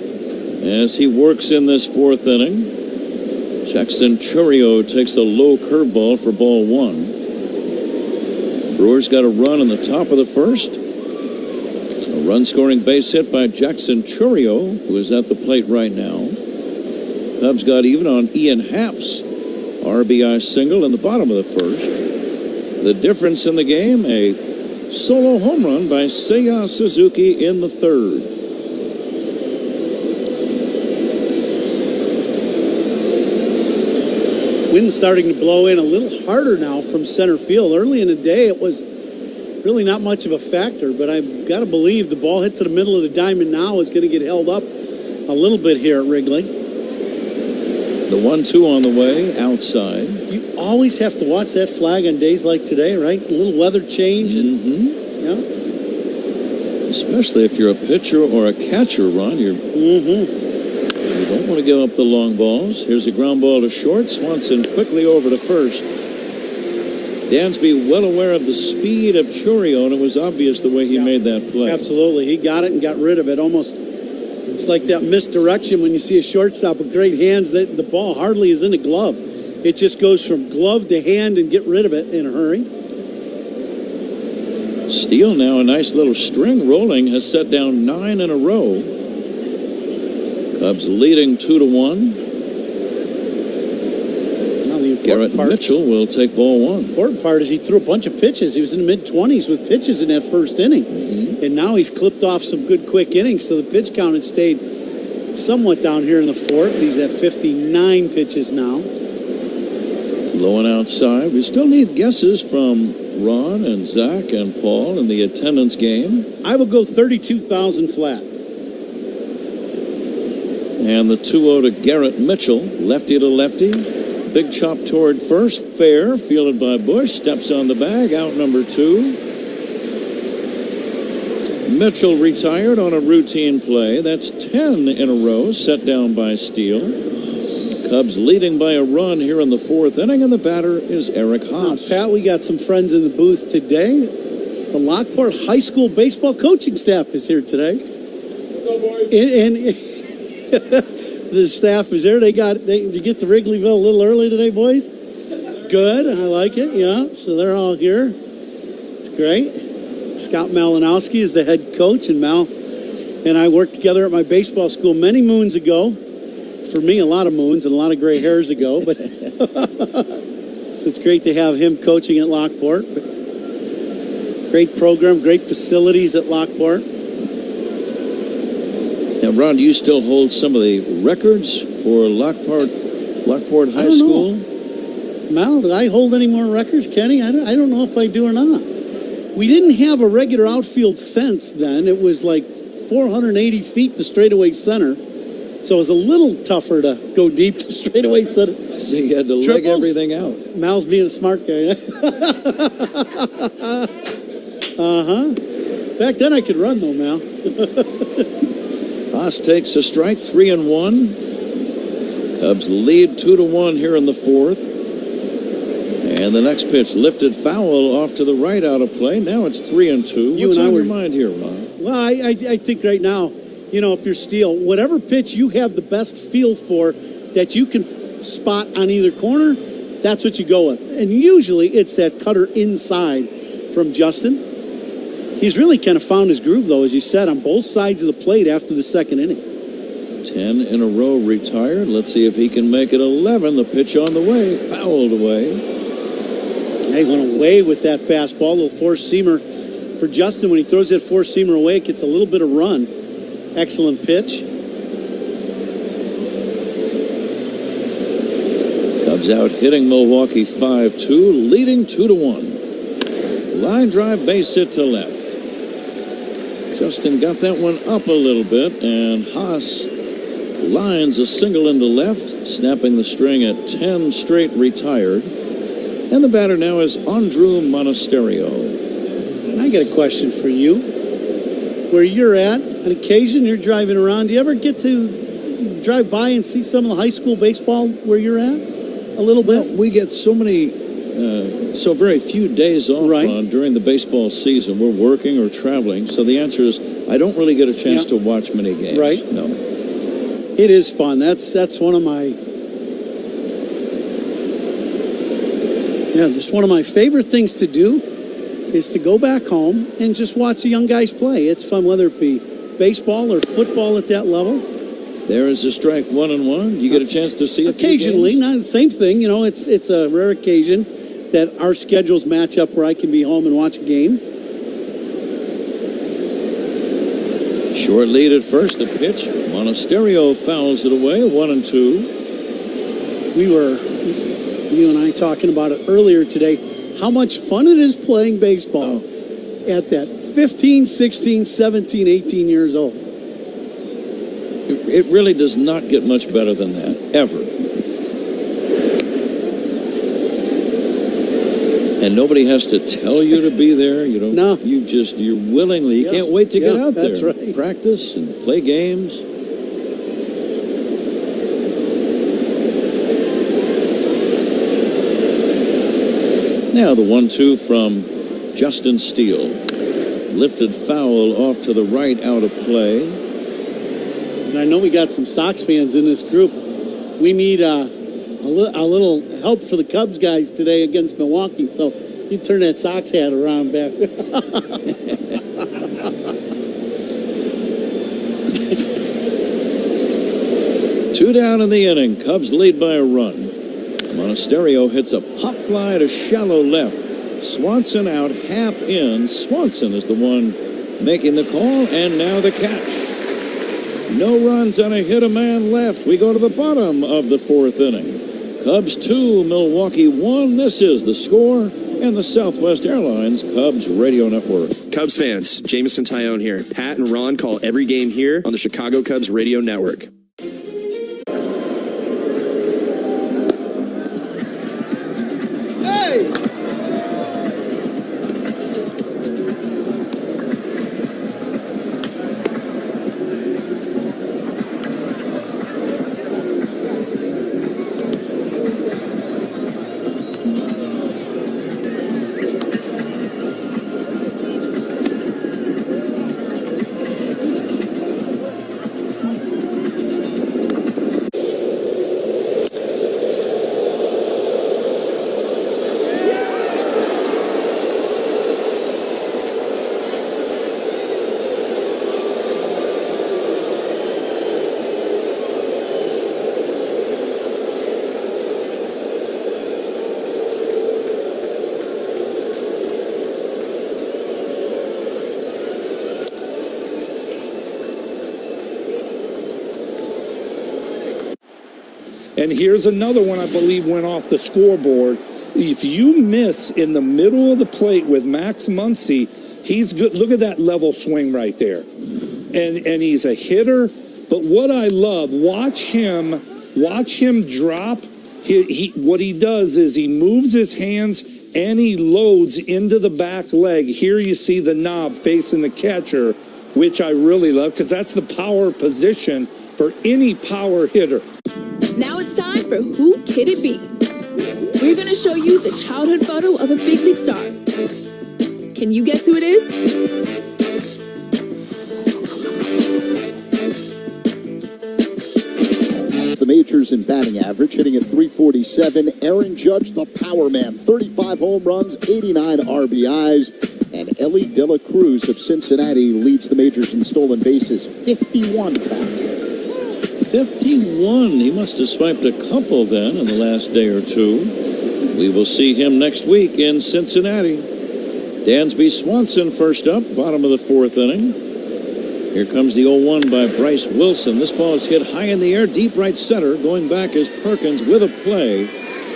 [SPEAKER 18] as he works in this 4th inning. Jackson Churio takes a low curveball for ball 1. Brewers got a run in the top of the 1st. A run-scoring base hit by Jackson Churio, who is at the plate right now. Cubs got even on Ian Happ's RBI single in the bottom of the 1st. The difference in the game, a solo home run by Seiya Suzuki in the 3rd.
[SPEAKER 1] Wind starting to blow in a little harder now from center field. Early in the day, it was really not much of a factor, but I've got to believe the ball hit to the middle of the diamond now is going to get held up a little bit here at Wrigley.
[SPEAKER 18] The 1-2 on the way, outside.
[SPEAKER 1] You always have to watch that flag on days like today, right? A little weather change. Yeah.
[SPEAKER 18] Especially if you're a pitcher or a catcher, Ron. You don't want to give up the long balls. Here's a ground ball to short. Swanson quickly over to first. Dansby well aware of the speed of Churio, and it was obvious the way he made that play.
[SPEAKER 1] Absolutely. He got it and got rid of it almost. It's like that misdirection when you see a shortstop with great hands that the ball hardly is in a glove. It just goes from glove to hand and get rid of it in a hurry.
[SPEAKER 18] Steele now a nice little string rolling, has set down 9 in a row. Cubs leading 2-1. Garrett Mitchell will take ball 1.
[SPEAKER 1] The important part is he threw a bunch of pitches. He was in the mid-20s with pitches in that first inning. And now he's clipped off some good quick innings, so the pitch count has stayed somewhat down here in the 4th. He's at 59 pitches now.
[SPEAKER 18] Low and outside. We still need guesses from Ron and Zach and Paul in the attendance game.
[SPEAKER 1] I will go 32,000 flat.
[SPEAKER 18] And the 2-0 to Garrett Mitchell, lefty to lefty. Big chop toward first, fair, fielded by Bush, steps on the bag, out number 2. Mitchell retired on a routine play. That's 10 in a row, set down by Steele. Cubs leading by a run here in the 4th inning, and the batter is Eric Haas.
[SPEAKER 1] Pat, we got some friends in the booth today. The Lockport High School baseball coaching staff is here today. What's up, boys? And the staff is there. Did you get to Wrigleyville a little early today, boys? Good. I like it. Yeah. So they're all here. It's great. Scott Malinowski is the head coach, and Mal and I worked together at my baseball school many moons ago. For me, a lot of moons and a lot of gray hairs ago. But so it's great to have him coaching at Lockport. But great program, great facilities at Lockport.
[SPEAKER 18] Now, Ron, do you still hold some of the records for Lockport High School?
[SPEAKER 1] Mal, did I hold any more records, Kenny? I don't know if I do or not. We didn't have a regular outfield fence then. It was like 480 feet to straightaway center. So it was a little tougher to go deep to straightaway center.
[SPEAKER 18] So you had to leg everything out.
[SPEAKER 1] Mal's being a smart guy. Back then I could run though, Mal.
[SPEAKER 18] Haas takes a strike, 3-1. Cubs lead 2-1 here in the 4th. And the next pitch lifted foul off to the right, out of play. Now it's 3-2. What's on your mind here, Ron?
[SPEAKER 1] Well, I think right now, if you're Steele, whatever pitch you have the best feel for that you can spot on either corner, that's what you go with. And usually it's that cutter inside from Justin. He's really kind of found his groove, though, as you said, on both sides of the plate after the 2nd inning.
[SPEAKER 18] 10 in a row retired. Let's see if he can make it 11. The pitch on the way, fouled away.
[SPEAKER 1] He went away with that fastball, a little four-seamer for Justin. When he throws that four-seamer away, it gets a little bit of run. Excellent pitch.
[SPEAKER 18] Cubs out hitting Milwaukee 5-2, leading 2-1. Line drive, base hit to left. Justin got that one up a little bit, and Haas lines a single into left, snapping the string at 10 straight retired. And the batter now is Andrew Monasterio.
[SPEAKER 1] I got a question for you. Where you're at, on occasion you're driving around, do you ever get to drive by and see some of the high school baseball where you're at? A little bit?
[SPEAKER 18] Well, we get so very few days off during the baseball season. We're working or traveling. So the answer is I don't really get a chance to watch many games.
[SPEAKER 1] Right.
[SPEAKER 18] No.
[SPEAKER 1] It is fun. That's one of my... just one of my favorite things to do is to go back home and just watch the young guys play. It's fun, whether it be baseball or football at that level.
[SPEAKER 18] There is a strike, 1-1. You get a chance to see
[SPEAKER 1] occasionally. Not the same thing. It's a rare occasion that our schedules match up where I can be home and watch a game.
[SPEAKER 18] Short lead at first. The pitch. Monasterio fouls it away. 1-2.
[SPEAKER 1] You and I talking about it earlier today, how much fun it is playing baseball at that 15, 16, 17, 18 years old.
[SPEAKER 18] It really does not get much better than that, ever. And nobody has to tell you to be there.
[SPEAKER 1] No.
[SPEAKER 18] You're willingly, you can't wait to get out there.
[SPEAKER 1] That's right.
[SPEAKER 18] Practice and play games. Now the 1-2 from Justin Steele. Lifted foul off to the right, out of play.
[SPEAKER 1] And I know we got some Sox fans in this group. We need a little help for the Cubs guys today against Milwaukee. So you turn that Sox hat around back.
[SPEAKER 18] Two down in the inning. Cubs lead by a run. Monasterio hits a pop fly to shallow left. Swanson out, Happ in. Swanson is the one making the call, and now the catch. No runs on a hit, a man left. We go to the bottom of the 4th inning. Cubs 2, Milwaukee 1. This is the score and the Southwest Airlines Cubs Radio Network.
[SPEAKER 11] Cubs fans, Jameson Tyone here. Pat and Ron call every game here on the Chicago Cubs Radio Network.
[SPEAKER 21] And here's another one I believe went off the scoreboard. If you miss in the middle of the plate with Max Muncy, he's good. Look at that level swing right there. And he's a hitter. But what I love, watch him drop. What he does is he moves his hands and he loads into the back leg. Here you see the knob facing the catcher, which I really love because that's the power position for any power hitter.
[SPEAKER 22] Now it's time for Who Could It Be? We're going to show you the childhood photo of a big league star. Can you guess who it is?
[SPEAKER 3] The majors in batting average, hitting at .347. Aaron Judge, the power man, 35 home runs, 89 RBIs. And Ellie De La Cruz of Cincinnati leads the majors in stolen bases, 51 count.
[SPEAKER 18] 51. He must have swiped a couple then in the last day or two. We will see him next week in Cincinnati. Dansby Swanson first up, bottom of the fourth inning. Here comes the 0-1 by Bryce Wilson. This ball is hit high in the air, deep right center. Going back is Perkins with a play,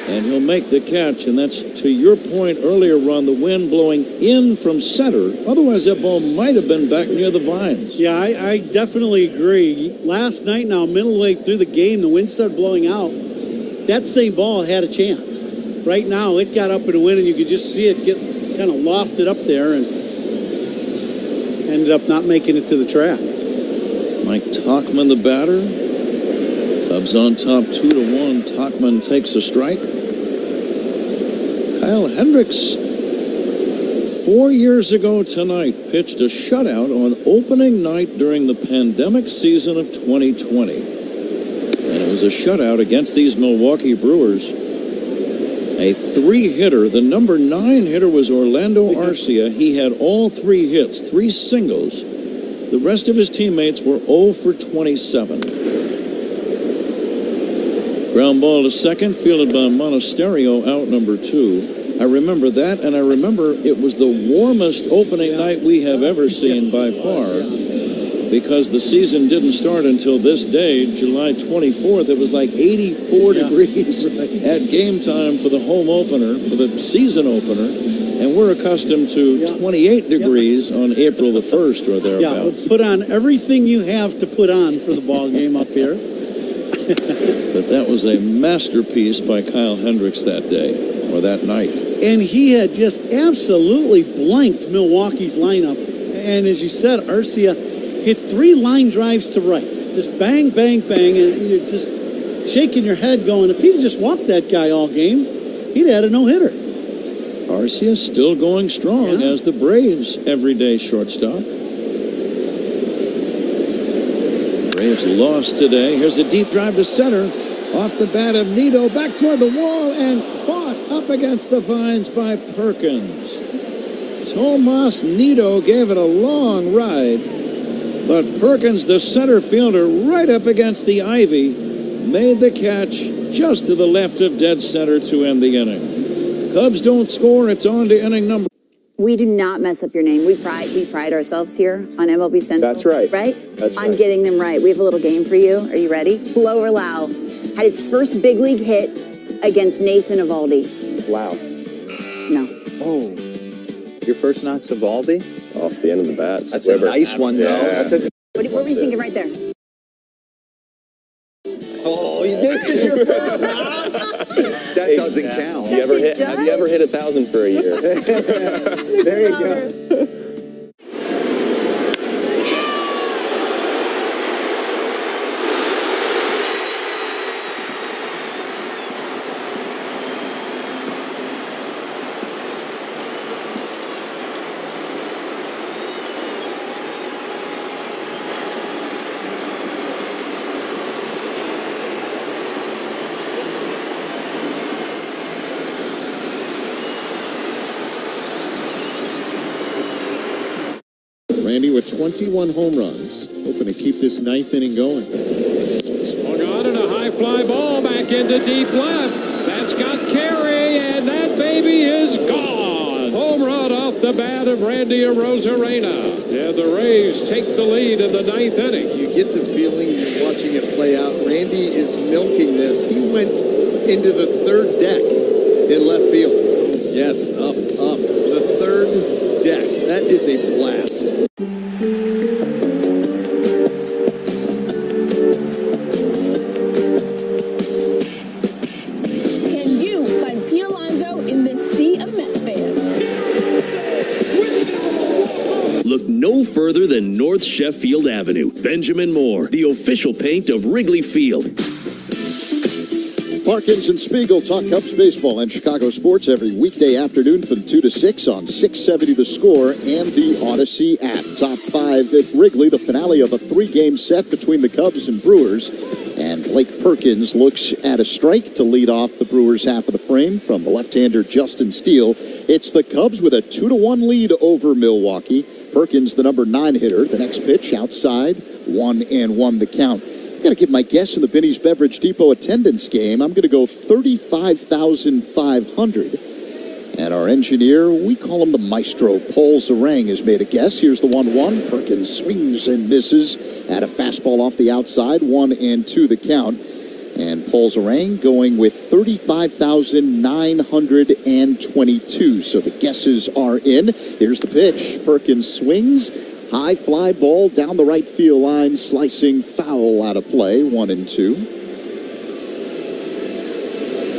[SPEAKER 18] and he'll make the catch. And that's to your point earlier, Ron, the wind blowing in from center. Otherwise, that ball might have been back near the vines.
[SPEAKER 1] Yeah, I definitely agree. Last night now, middle way through the game, the wind started blowing out. That same ball had a chance. Right now, it got up in the wind, and you could just see it get kind of lofted up there and ended up not making it to the track.
[SPEAKER 18] Mike Tauchman, the batter. Cubs on top 2-1. Tauchman takes a strike. Kyle Hendricks, 4 years ago tonight, pitched a shutout on opening night during the pandemic season of 2020. And it was a shutout against these Milwaukee Brewers. A three-hitter. The number 9 hitter was Orlando Arcia. He had all 3 hits, 3 singles. The rest of his teammates were 0 for 27. Ground ball to second, fielded by Monasterio, out number 2. I remember that, and I remember it was the warmest opening night we have ever seen by far, because the season didn't start until this day, July 24th. It was like 84 degrees at game time for the home opener, for the season opener, and we're accustomed to 28 degrees on April the 1st or thereabouts.
[SPEAKER 1] Yeah, put on everything you have to put on for the ball game up here.
[SPEAKER 18] But that was a masterpiece by Kyle Hendricks that day, or that night.
[SPEAKER 1] And he had just absolutely blanked Milwaukee's lineup. And as you said, Arcia hit 3 line drives to right. Just bang, bang, bang, and you're just shaking your head going, if he'd just walked that guy all game, he'd had a no-hitter.
[SPEAKER 18] Arcia still going strong as the Braves' everyday shortstop. Braves lost today. Here's a deep drive to center. Off the bat of Nido, back toward the wall, and caught up against the vines by Perkins. Tomas Nido gave it a long ride, but Perkins, the center fielder, right up against the ivy, made the catch just to the left of dead center to end the inning. Cubs don't score. It's on to inning number.
[SPEAKER 24] We do not mess up your name. We pride ourselves here on MLB Central.
[SPEAKER 15] That's right.
[SPEAKER 24] Right?
[SPEAKER 15] That's
[SPEAKER 24] on
[SPEAKER 15] right.
[SPEAKER 24] Getting them right. We have a little game for you. Are you ready? Blower Lau had his first big league hit against Nathan Eovaldi.
[SPEAKER 15] Wow.
[SPEAKER 24] No.
[SPEAKER 8] Oh. Your first knock's a Valdi?
[SPEAKER 12] Off the end of the bats.
[SPEAKER 8] That's a nice one, though.
[SPEAKER 12] Yeah.
[SPEAKER 24] What were you thinking right there?
[SPEAKER 8] Oh, this is your first knock? That doesn't count.
[SPEAKER 12] Have you ever hit 1,000 for a year?
[SPEAKER 8] There you go.
[SPEAKER 13] Randy with 21 home runs, hoping to keep this ninth inning going.
[SPEAKER 14] Swung on and a high fly ball back into deep left. That's got carry, and that baby is gone. Home run off the bat of Randy Arozarena. And the Rays take the lead in the ninth inning.
[SPEAKER 25] You get the feeling you're watching it play out. Randy is milking this. He went into the third deck in left field. Yes, up. The third deck. That is a blast.
[SPEAKER 22] Can you find Pete Alonso in this sea of Mets fans?
[SPEAKER 26] Look no further than North Sheffield Avenue. Benjamin Moore, the official paint of Wrigley Field.
[SPEAKER 3] Parkins and Spiegel talk Cubs baseball and Chicago sports every weekday afternoon from 2 to 6 on 670 The Score and the Odyssey app. Top 5 at Wrigley, the finale of a 3-game set between the Cubs and Brewers. And Blake Perkins looks at a strike to lead off the Brewers' half of the frame from the left-hander Justin Steele. It's the Cubs with a 2-1 lead over Milwaukee. Perkins, the number 9 hitter. The next pitch outside, 1-1 the count. I've got to give my guess in the Binny's Beverage Depot attendance game. I'm going to go 35,500. And our engineer, we call him the maestro, Paul Zarang, has made a guess. Here's the 1-1. Perkins swings and misses at a fastball off the outside, 1-2 the count. And Paul Zarang going with 35,922. So the guesses are in. Here's the pitch. Perkins swings. High fly ball down the right field line, slicing foul out of play, 1-2.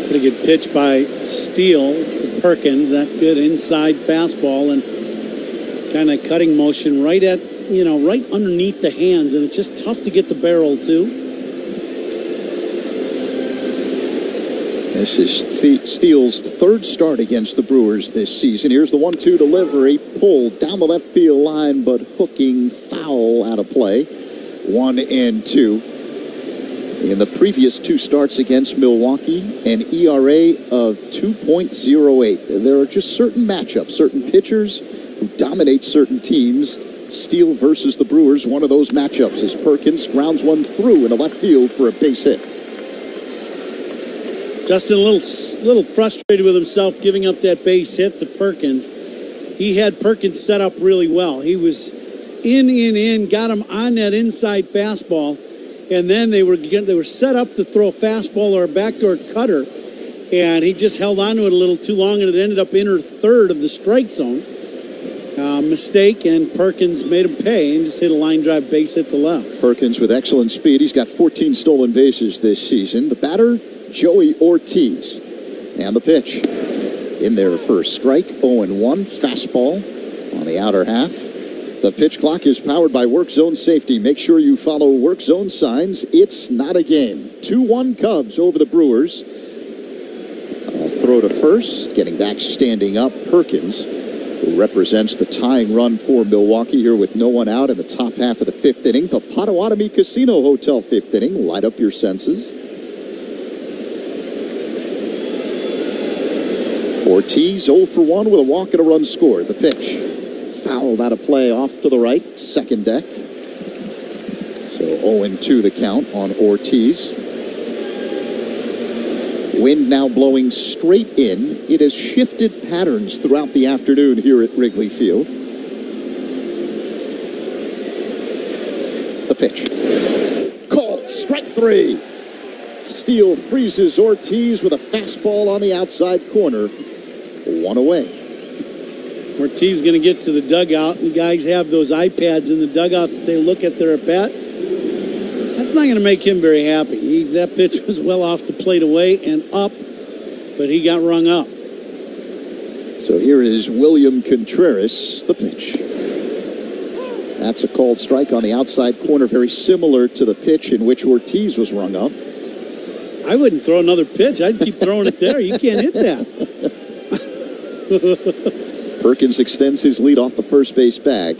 [SPEAKER 1] Pretty good pitch by Steele to Perkins. That good inside fastball and kind of cutting motion right at, right underneath the hands. And it's just tough to get the barrel to.
[SPEAKER 3] This is Steele's third start against the Brewers this season. Here's the 1-2 delivery. Pulled down the left field line, but hooking foul out of play. 1-2. In the previous 2 starts against Milwaukee, an ERA of 2.08. There are just certain matchups, certain pitchers who dominate certain teams. Steele versus the Brewers, one of those matchups as Perkins grounds one through into left field for a base hit.
[SPEAKER 1] Justin a little frustrated with himself giving up that base hit to Perkins. He had Perkins set up really well. He was in, got him on that inside fastball, and then they were set up to throw a fastball or a backdoor cutter, and he just held on to it a little too long, and it ended up inner third of the strike zone. Mistake, and Perkins made him pay and just hit a line drive base hit to left.
[SPEAKER 3] Perkins with excellent speed. He's got 14 stolen bases this season. The batter, Joey Ortiz. And the pitch. In there first strike, 0-1, fastball on the outer half. The pitch clock is powered by Work Zone Safety. Make sure you follow Work Zone signs. It's not a game. 2-1 Cubs over the Brewers. Throw to first, getting back standing up, Perkins, who represents the tying run for Milwaukee here with no one out in the top half of the 5th inning. The Potawatomi Casino Hotel 5th inning. Light up your senses. Ortiz 0 for 1 with a walk and a run scored. The pitch fouled out of play off to the right, second deck. So 0-2 the count on Ortiz. Wind now blowing straight in. It has shifted patterns throughout the afternoon here at Wrigley Field. The pitch. Called, strike 3. Steele freezes Ortiz with a fastball on the outside corner. 1 away.
[SPEAKER 1] Ortiz going to get to the dugout, and guys have those iPads in the dugout that they look at their at-bat. That's not going to make him very happy. That pitch was well off the plate away and up, but he got rung up.
[SPEAKER 3] So here is William Contreras, the pitch. That's a called strike on the outside corner, very similar to the pitch in which Ortiz was rung up.
[SPEAKER 1] I wouldn't throw another pitch. I'd keep throwing it there. You can't hit that.
[SPEAKER 3] Perkins extends his lead off the first base bag.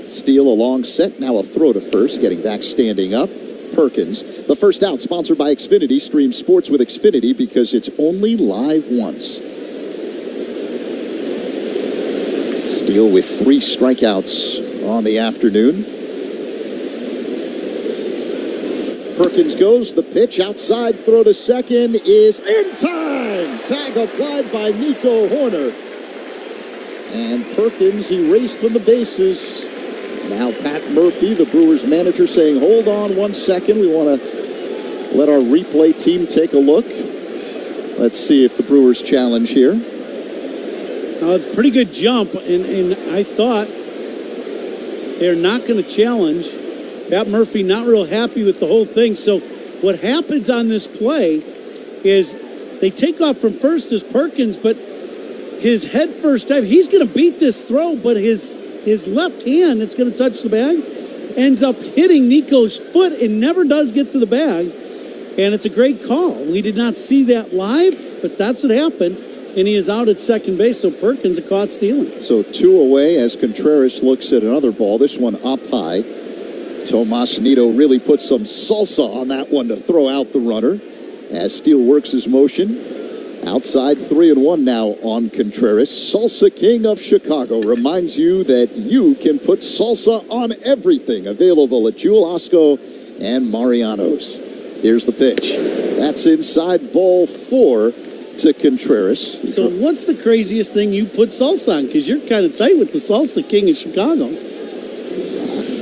[SPEAKER 3] Steele a long set, now a throw to first, getting back standing up. Perkins, the first out, sponsored by Xfinity. Stream sports with Xfinity because it's only live once. Steele with 3 strikeouts on the afternoon. Perkins goes, the pitch outside, throw to second is in time. Tag applied by Nico Horner. And Perkins erased from the bases. Now Pat Murphy, the Brewers manager, saying, hold on 1 second. We want to let our replay team take a look. Let's see if the Brewers challenge here.
[SPEAKER 1] It's a pretty good jump, and I thought they're not going to challenge. Pat Murphy not real happy with the whole thing. So what happens on this play is they take off from first as Perkins, but his head first dive, he's going to beat this throw, but his left hand, it's going to touch the bag, ends up hitting Nico's foot and never does get to the bag. And it's a great call. We did not see that live, but that's what happened. And he is out at second base, so Perkins is caught stealing.
[SPEAKER 3] So 2 away as Contreras looks at another ball, this one up high. Tomas Nido really put some salsa on that one to throw out the runner as Steele works his motion. Outside 3-1 now on Contreras. Salsa King of Chicago reminds you that you can put salsa on everything. Available at JUL, Osco, and Mariano's. Here's the pitch. That's inside, ball 4 to Contreras.
[SPEAKER 1] So what's the craziest thing you put salsa on? Because you're kind of tight with the Salsa King of Chicago.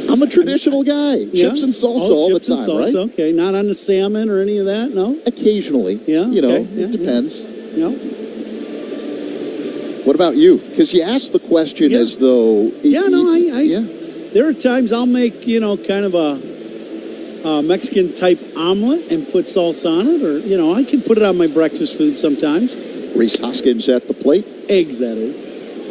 [SPEAKER 3] I'm a traditional guy. Chips and salsa all the time,
[SPEAKER 1] salsa,
[SPEAKER 3] right?
[SPEAKER 1] Okay, not on the salmon or any of that, no?
[SPEAKER 3] Occasionally.
[SPEAKER 1] Yeah,
[SPEAKER 3] it depends.
[SPEAKER 1] Yeah.
[SPEAKER 3] What about you? Because you asked the question as though...
[SPEAKER 1] There are times I'll make, kind of a Mexican-type omelet and put salsa on it, or, I can put it on my breakfast food sometimes.
[SPEAKER 3] Rhys Hoskins at the plate?
[SPEAKER 1] Eggs, that is.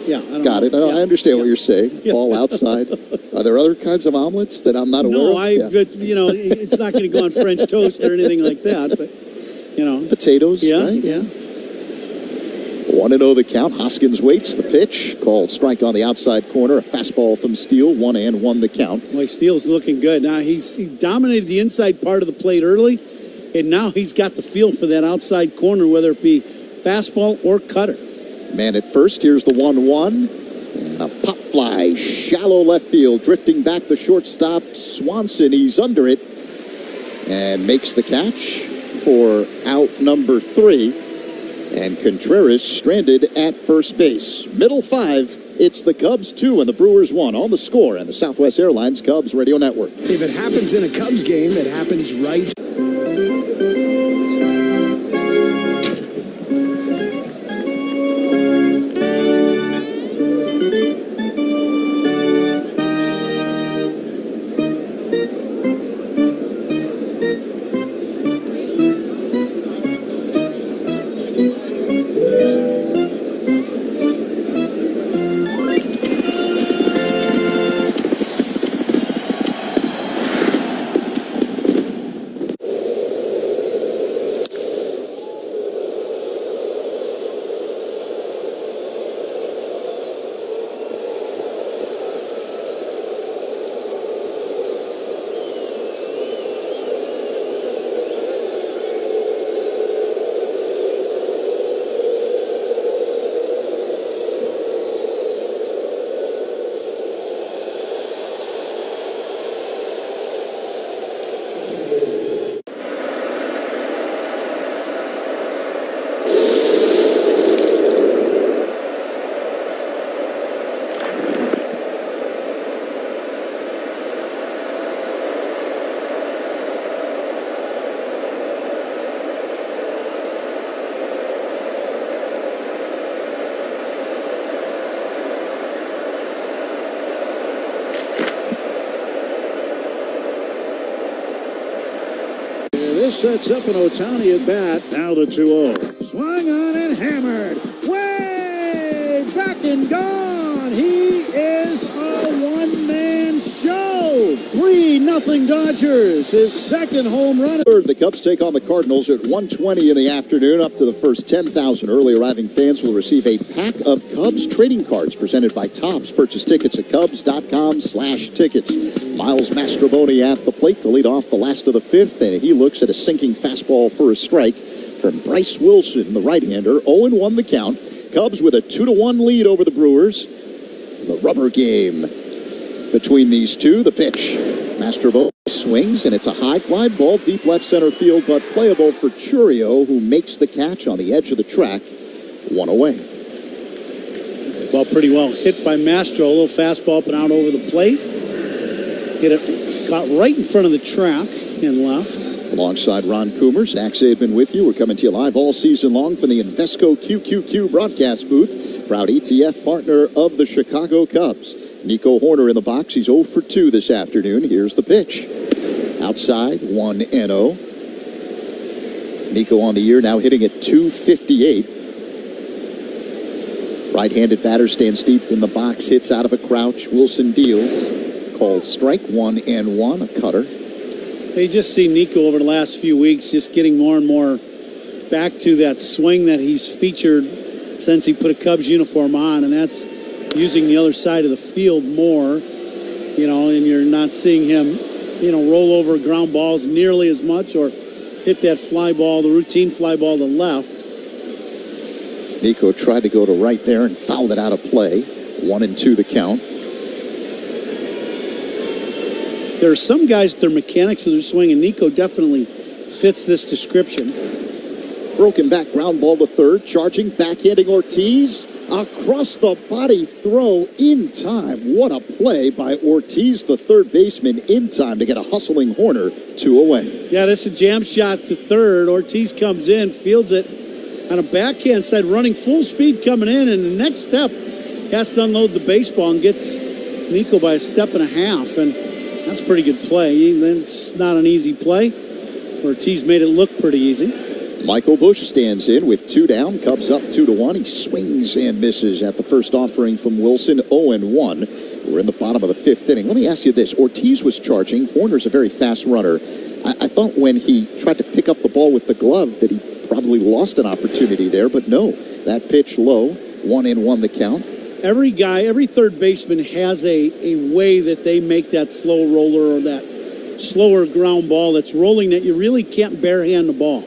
[SPEAKER 1] Yeah,
[SPEAKER 3] Got it. I understand what you're saying. Ball outside. Are there other kinds of omelets that I'm not aware of?
[SPEAKER 1] No, it's not going to go on French toast or anything like that, but,
[SPEAKER 3] Potatoes, right?
[SPEAKER 1] Yeah.
[SPEAKER 3] 1-0 the count. Hoskins waits the pitch. Called strike on the outside corner. A fastball from Steele. 1-1 the count.
[SPEAKER 1] Boy, Steele's looking good. Now, he dominated the inside part of the plate early, and now he's got the feel for that outside corner, whether it be fastball or cutter.
[SPEAKER 3] Man at first. Here's the 1-1. And a pop fly. Shallow left field. Drifting back the shortstop. Swanson. He's under it. And makes the catch for out number 3. And Contreras stranded at first base. Middle 5. It's the Cubs 2 and the Brewers 1 on the Score and the Southwest Airlines Cubs Radio Network.
[SPEAKER 4] If it happens in a Cubs game, it happens right.
[SPEAKER 13] This sets up an Ohtani at bat. Now the 2-0. Swung on and hammered. Way back and gone. He is a one-man show. 3-0 Dodgers. His second home run. The Cubs take on the Cardinals at 1:20 in the afternoon. Up to the first 10,000 early arriving fans will receive a pack of Cubs trading cards presented by Topps. Purchase tickets at Cubs.com/tickets. Miles Mastrobuoni at the plate to lead off the last of the fifth, and he looks at a sinking fastball for a strike from Bryce Wilson, the right-hander. 0-1 the count. Cubs with a 2-1 lead over the Brewers. The rubber game between these two. The pitch. Mastrobuoni swings, and it's a high fly ball deep left center field, but playable for Churio, who makes the catch on the edge of the track. 1 away.
[SPEAKER 1] Ball pretty well hit by Mastro. A little fastball up and out over the plate. Hit it, caught right in front of the track and left.
[SPEAKER 3] Alongside Ron Coomer, Zach Saban with you. We're coming to you live all season long from the Invesco QQQ broadcast booth. Proud ETF partner of the Chicago Cubs. Nico Horner in the box. He's 0 for 2 this afternoon. Here's the pitch. Outside, 1-0. Nico on the year now hitting at .258. Right-handed batter stands deep in the box, hits out of a crouch. Wilson deals. Called strike, 1-1, a cutter.
[SPEAKER 1] You just see Nico over the last few weeks just getting more and more back to that swing that he's featured since he put a Cubs uniform on, and that's using the other side of the field more, and you're not seeing him, roll over ground balls nearly as much or hit that fly ball, the routine fly ball to left.
[SPEAKER 3] Nico tried to go to right there and fouled it out of play. 1-2 the count.
[SPEAKER 1] There are some guys, their mechanics of their swing, and Nico definitely fits this description.
[SPEAKER 3] Broken back ground ball to third. Charging, backhanding Ortiz. Across the body throw in time. What a play by Ortiz, the third baseman, in time to get a hustling Horner. 2 away.
[SPEAKER 1] Yeah, this is a jam shot to third. Ortiz comes in, fields it on a backhand side, running full speed coming in, and the next step has to unload the baseball and gets Nico by a step and a half, and that's a pretty good play. It's not an easy play. Ortiz made it look pretty easy.
[SPEAKER 3] Michael Busch stands in with 2 down. Cubs up 2-1. He swings and misses at the first offering from Wilson. 0-1. We're in the bottom of the fifth inning. Let me ask you this. Ortiz was charging. Horner's a very fast runner. I thought when he tried to pick up the ball with the glove that he probably lost an opportunity there, but no. That pitch low. 1-1 the count.
[SPEAKER 1] Every third baseman has a way that they make that slow roller or that slower ground ball that's rolling that you really can't barehand the ball.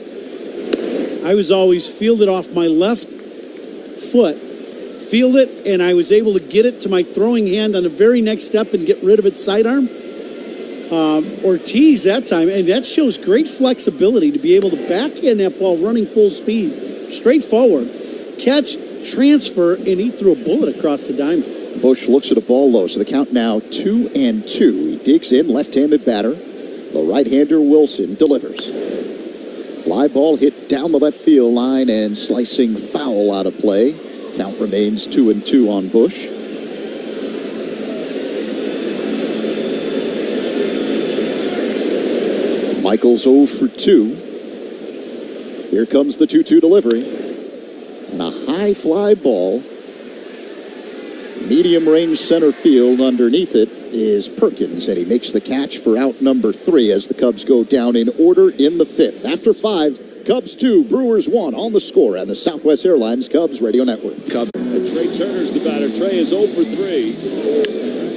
[SPEAKER 1] I was always fielded off my left foot, field it, and I was able to get it to my throwing hand on the very next step and get rid of its sidearm. Ortiz that time, and that shows great flexibility to be able to backhand that ball running full speed, straight forward, catch, transfer, and he threw a bullet across the diamond.
[SPEAKER 3] Busch looks at a ball low, so the count now 2-2. He digs in, left-handed batter. The right-hander Wilson delivers. Fly ball hit down the left field line and slicing foul out of play. Count remains 2-2 on Busch. Michael's 0 for 2. Here comes the 2-2 delivery. And a high fly ball. Medium range center field. Underneath it is Perkins, and he makes the catch for out number 3 as the Cubs go down in order in the fifth. After 5, Cubs 2, Brewers 1 on the score on the Southwest Airlines Cubs Radio Network.
[SPEAKER 14] Trey Turner's the batter. Trey is 0 for 3.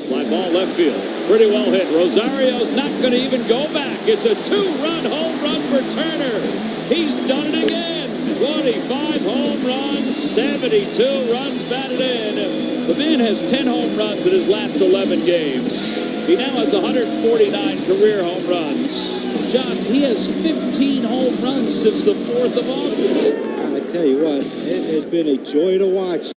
[SPEAKER 14] Fly ball left field. Pretty well hit. Rosario's not going to even go back. It's a 2-run home run for Turner. He's done it again. 25 home runs, 72 runs batted in. The man has 10 home runs in his last 11 games. He now has 149 career home runs. John, he has 15 home runs since the 4th of August.
[SPEAKER 5] I tell you what, it has been a joy to watch.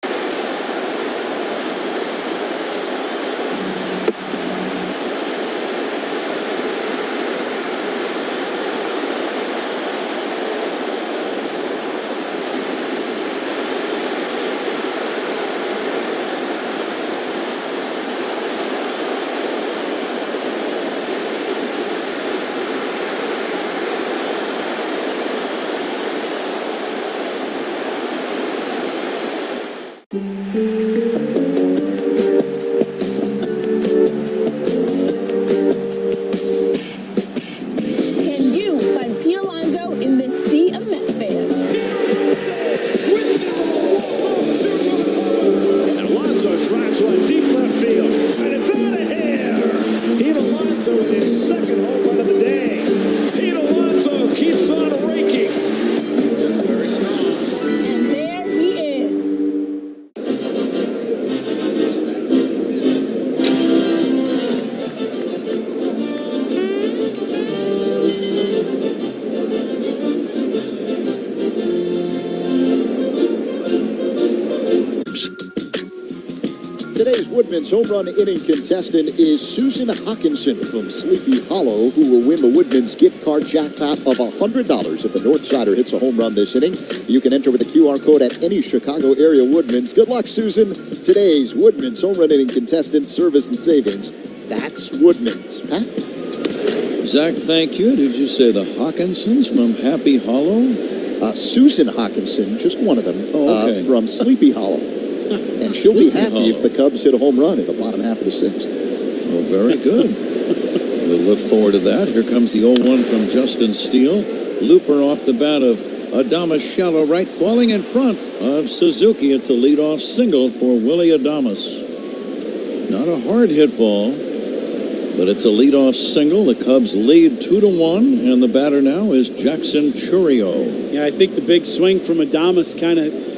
[SPEAKER 3] Woodman's home run inning contestant is Susan Hawkinson from Sleepy Hollow, who will win the Woodman's gift card jackpot of $100 if a Northsider hits a home run this inning. You can enter with a QR code at any Chicago area Woodman's. Good luck, Susan. Today's Woodman's home run inning contestant, service and savings. That's Woodman's. Pat?
[SPEAKER 18] Zach, thank you. Did you say the Hawkinsons from Happy Hollow?
[SPEAKER 3] Susan Hawkinson, just one of them, from Sleepy Hollow. And she'll be happy if the Cubs hit a home run in the bottom half of the sixth.
[SPEAKER 18] Oh, very good. We'll look forward to that. Here comes the 0-1 from Justin Steele. Looper off the bat of Adames shallow right, falling in front of Suzuki. It's a leadoff single for Willie Adames. Not a hard hit ball, but it's a leadoff single. The Cubs lead 2-1, and the batter now is Jackson Chourio.
[SPEAKER 1] Yeah, I think the big swing from Adames kind of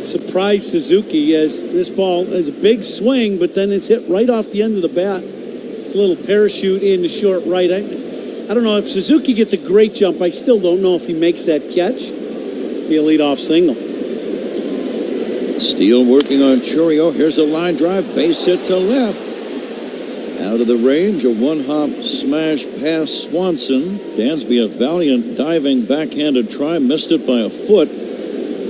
[SPEAKER 1] surprised Suzuki, as this ball is a big swing, but then it's hit right off the end of the bat. It's a little parachute into short right. I don't know if Suzuki gets a great jump. I still don't know if he makes that catch. Be a leadoff single.
[SPEAKER 18] Steele working on Chourio. Here's a line drive, base hit to left. Out of the range, a one-hop smash past Swanson. Dansby, a valiant diving backhanded try, missed it by a foot.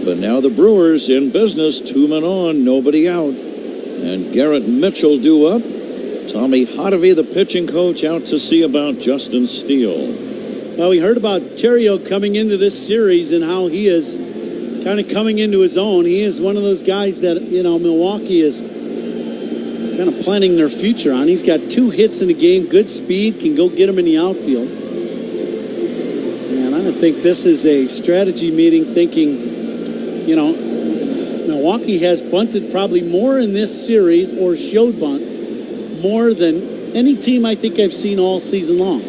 [SPEAKER 18] But now the Brewers in business, 2 men on, nobody out. And Garrett Mitchell due up. Tommy Hotovy, the pitching coach, out to see about Justin Steele.
[SPEAKER 1] Well, we heard about Chourio coming into this series and how he is kind of coming into his own. He is one of those guys that, Milwaukee is kind of planning their future on. He's got 2 hits in the game, good speed, can go get him in the outfield. And I think this is a strategy meeting thinking, Milwaukee has bunted probably more in this series, or showed bunt, more than any team I think I've seen all season long.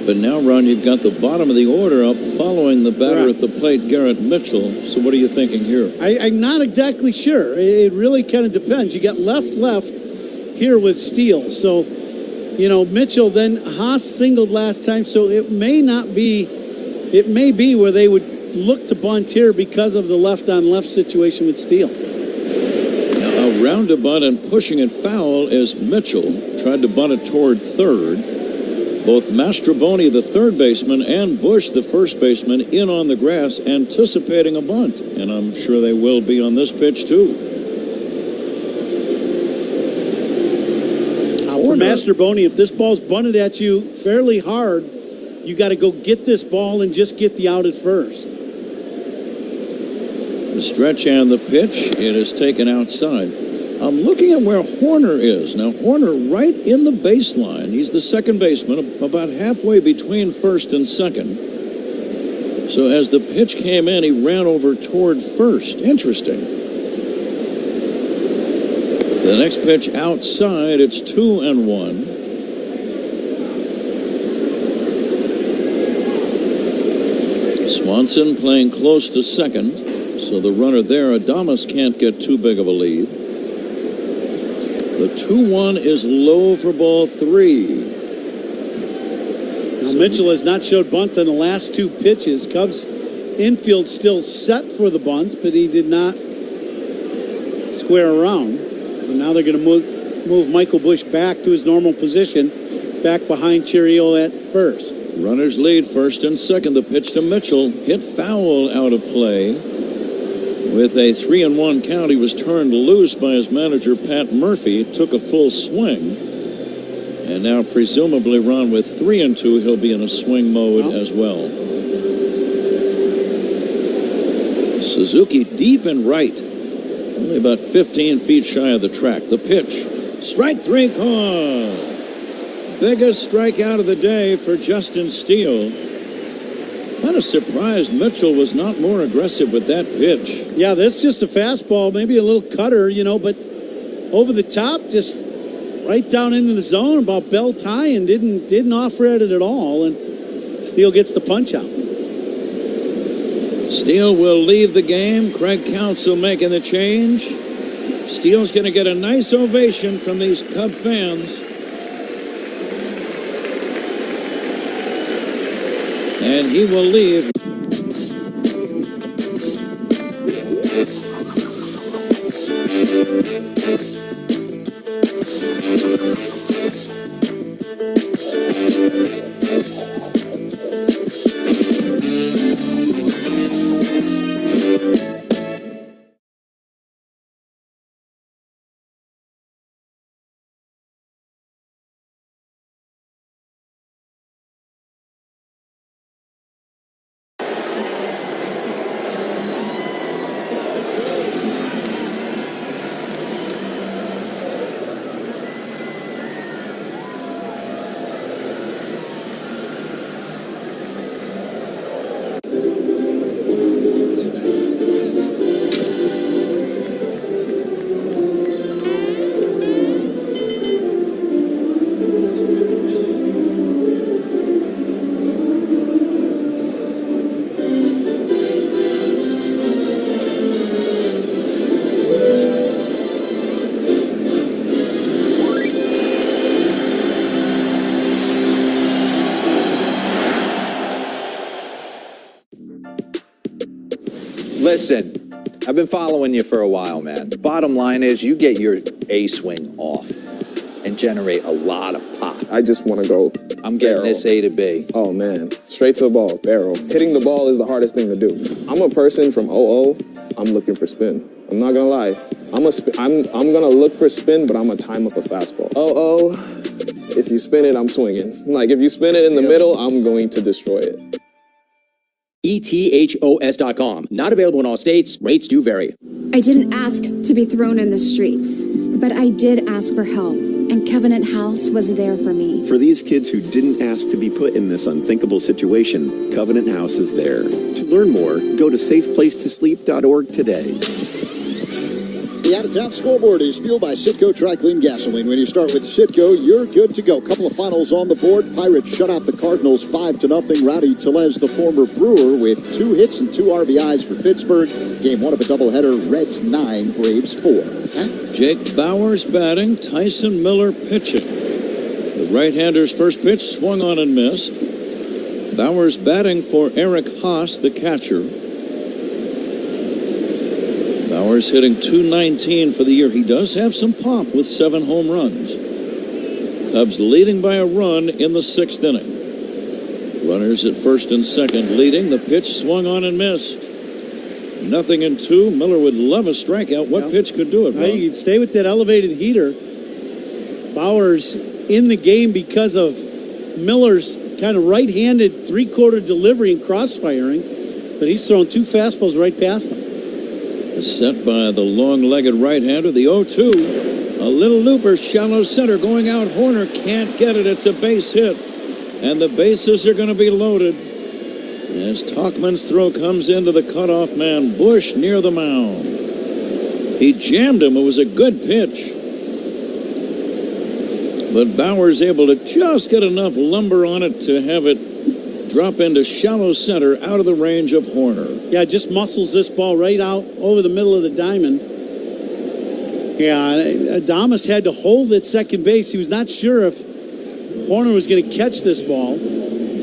[SPEAKER 18] But now, Ron, you've got the bottom of the order up following the batter at the plate, Garrett Mitchell. So what are you thinking here?
[SPEAKER 1] I'm not exactly sure. It really kind of depends. You got left here with Steele. So, Mitchell, then Haas singled last time. So it may be where they would look to bunt here because of the left-on-left situation with Steele.
[SPEAKER 18] Now a roundabout and pushing it foul as Mitchell tried to bunt it toward third. Both Mastroboni, the third baseman, and Bush, the first baseman, in on the grass anticipating a bunt. And I'm sure they will be on this pitch too.
[SPEAKER 1] For Mastroboni, if this ball's bunted at you fairly hard, you got to go get this ball and just get the out at first.
[SPEAKER 18] The stretch and the pitch, it is taken outside. I'm looking at where Horner is. Now, Horner right in the baseline. He's the second baseman, about halfway between first and second. So as the pitch came in, he ran over toward first. Interesting. The next pitch outside, it's 2-1. Swanson playing close to second. So the runner there, Adames, can't get too big of a lead. The 2-1 is low for ball 3.
[SPEAKER 1] Now, Mitchell has not showed bunt in the last 2 pitches. Cubs infield still set for the bunts, but he did not square around. And now they're going to move Michael Bush back to his normal position, back behind Chourio at first.
[SPEAKER 18] Runners lead first and second. The pitch to Mitchell, hit foul out of play. With a 3-1 count, he was turned loose by his manager, Pat Murphy, took a full swing. And now, presumably, Ron, with 3-2, he'll be in a swing mode as well. Suzuki deep and right, only about 15 feet shy of the track. The pitch, strike 3 call. Biggest strikeout of the day for Justin Steele. Kind of surprised Mitchell was not more aggressive with that pitch.
[SPEAKER 1] Yeah, that's just a fastball, maybe a little cutter, but over the top, just right down into the zone, about belt high, and didn't offer at it at all. And Steele gets the punch out.
[SPEAKER 18] Steele will leave the game. Craig Counsell making the change. Steele's going to get a nice ovation from these Cub fans. And he will leave.
[SPEAKER 6] Listen, I've been following you for a while, man. Bottom line is you get your A swing off and generate a lot of pop.
[SPEAKER 15] I just want to go.
[SPEAKER 6] I'm getting this A to B.
[SPEAKER 15] Oh, man. Straight to the ball, barrel. Hitting the ball is the hardest thing to do. I'm a person from 00. I'm looking for spin. I'm not going to lie. I'm going to look for spin, but I'm going to time up a fastball. 00, if you spin it, I'm swinging. Like, if you spin it in the middle, I'm going to destroy it.
[SPEAKER 10] ETHOS.com. Not available in all states. Rates do vary.
[SPEAKER 16] I didn't ask to be thrown in the streets, but I did ask for help, and Covenant House was there for me.
[SPEAKER 19] For these kids who didn't ask to be put in this unthinkable situation, Covenant House is there. To learn more, go to safeplacetosleep.org today.
[SPEAKER 3] The out-of-town scoreboard is fueled by Citgo Tri-Clean Gasoline. When you start with Citgo, you're good to go. Couple of finals on the board. Pirates shut out the Cardinals 5-0. Rowdy Tellez, the former Brewer, with 2 hits and 2 RBIs for Pittsburgh. Game 1 of a doubleheader. Reds 9, Braves 4.
[SPEAKER 18] Jake Bauers batting, Tyson Miller pitching. The right-hander's first pitch swung on and missed. Bauers batting for Eric Haas, the catcher. Bauers hitting .219 for the year. He does have some pop with 7 home runs. Cubs leading by a run in the 6th inning. Runners at first and second leading. The pitch swung on and missed. 0-2. Miller would love a strikeout. What pitch could do it?
[SPEAKER 1] Well, you'd stay with that elevated heater. Bauers in the game because of Miller's kind of right-handed 3-quarter delivery and crossfiring, but he's thrown 2 fastballs right past him.
[SPEAKER 18] Set by the long-legged right-hander, the 0-2. A little looper, shallow center, going out. Horner can't get it. It's a base hit. And the bases are going to be loaded as Tauchman's throw comes into the cutoff man, Bush, near the mound. He jammed him. It was a good pitch. But Bauer's able to just get enough lumber on it to have it drop into shallow center out of the range of Horner.
[SPEAKER 1] Yeah, just muscles this ball right out over the middle of the diamond. Yeah, Adames had to hold at second base. He was not sure if Horner was going to catch this ball,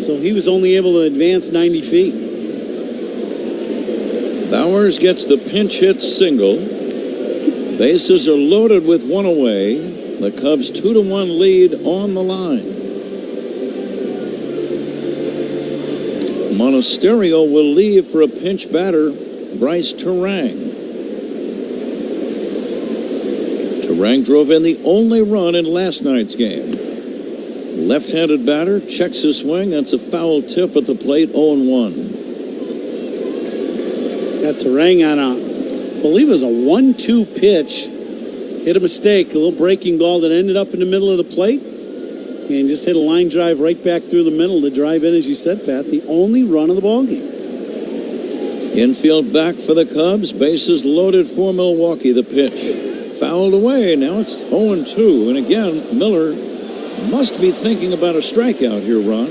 [SPEAKER 1] so he was only able to advance 90 feet.
[SPEAKER 18] Bauers gets the pinch hit single. Bases are loaded with 1 away. The Cubs 2-1 lead on the line. Monasterio will leave for a pinch batter, Bryce Terang. Terang drove in the only run in last night's game. Left-handed batter checks his swing. That's a foul tip at the plate, 0-1.
[SPEAKER 1] Got Terang on I believe it was a 1-2 pitch. Hit a mistake, a little breaking ball that ended up in the middle of the plate. And just hit a line drive right back through the middle to drive in, as you said, Pat, the only run of the ballgame.
[SPEAKER 18] Infield back for the Cubs. Bases loaded for Milwaukee. The pitch fouled away. Now it's 0-2. And again, Miller must be thinking about a strikeout here, Ron.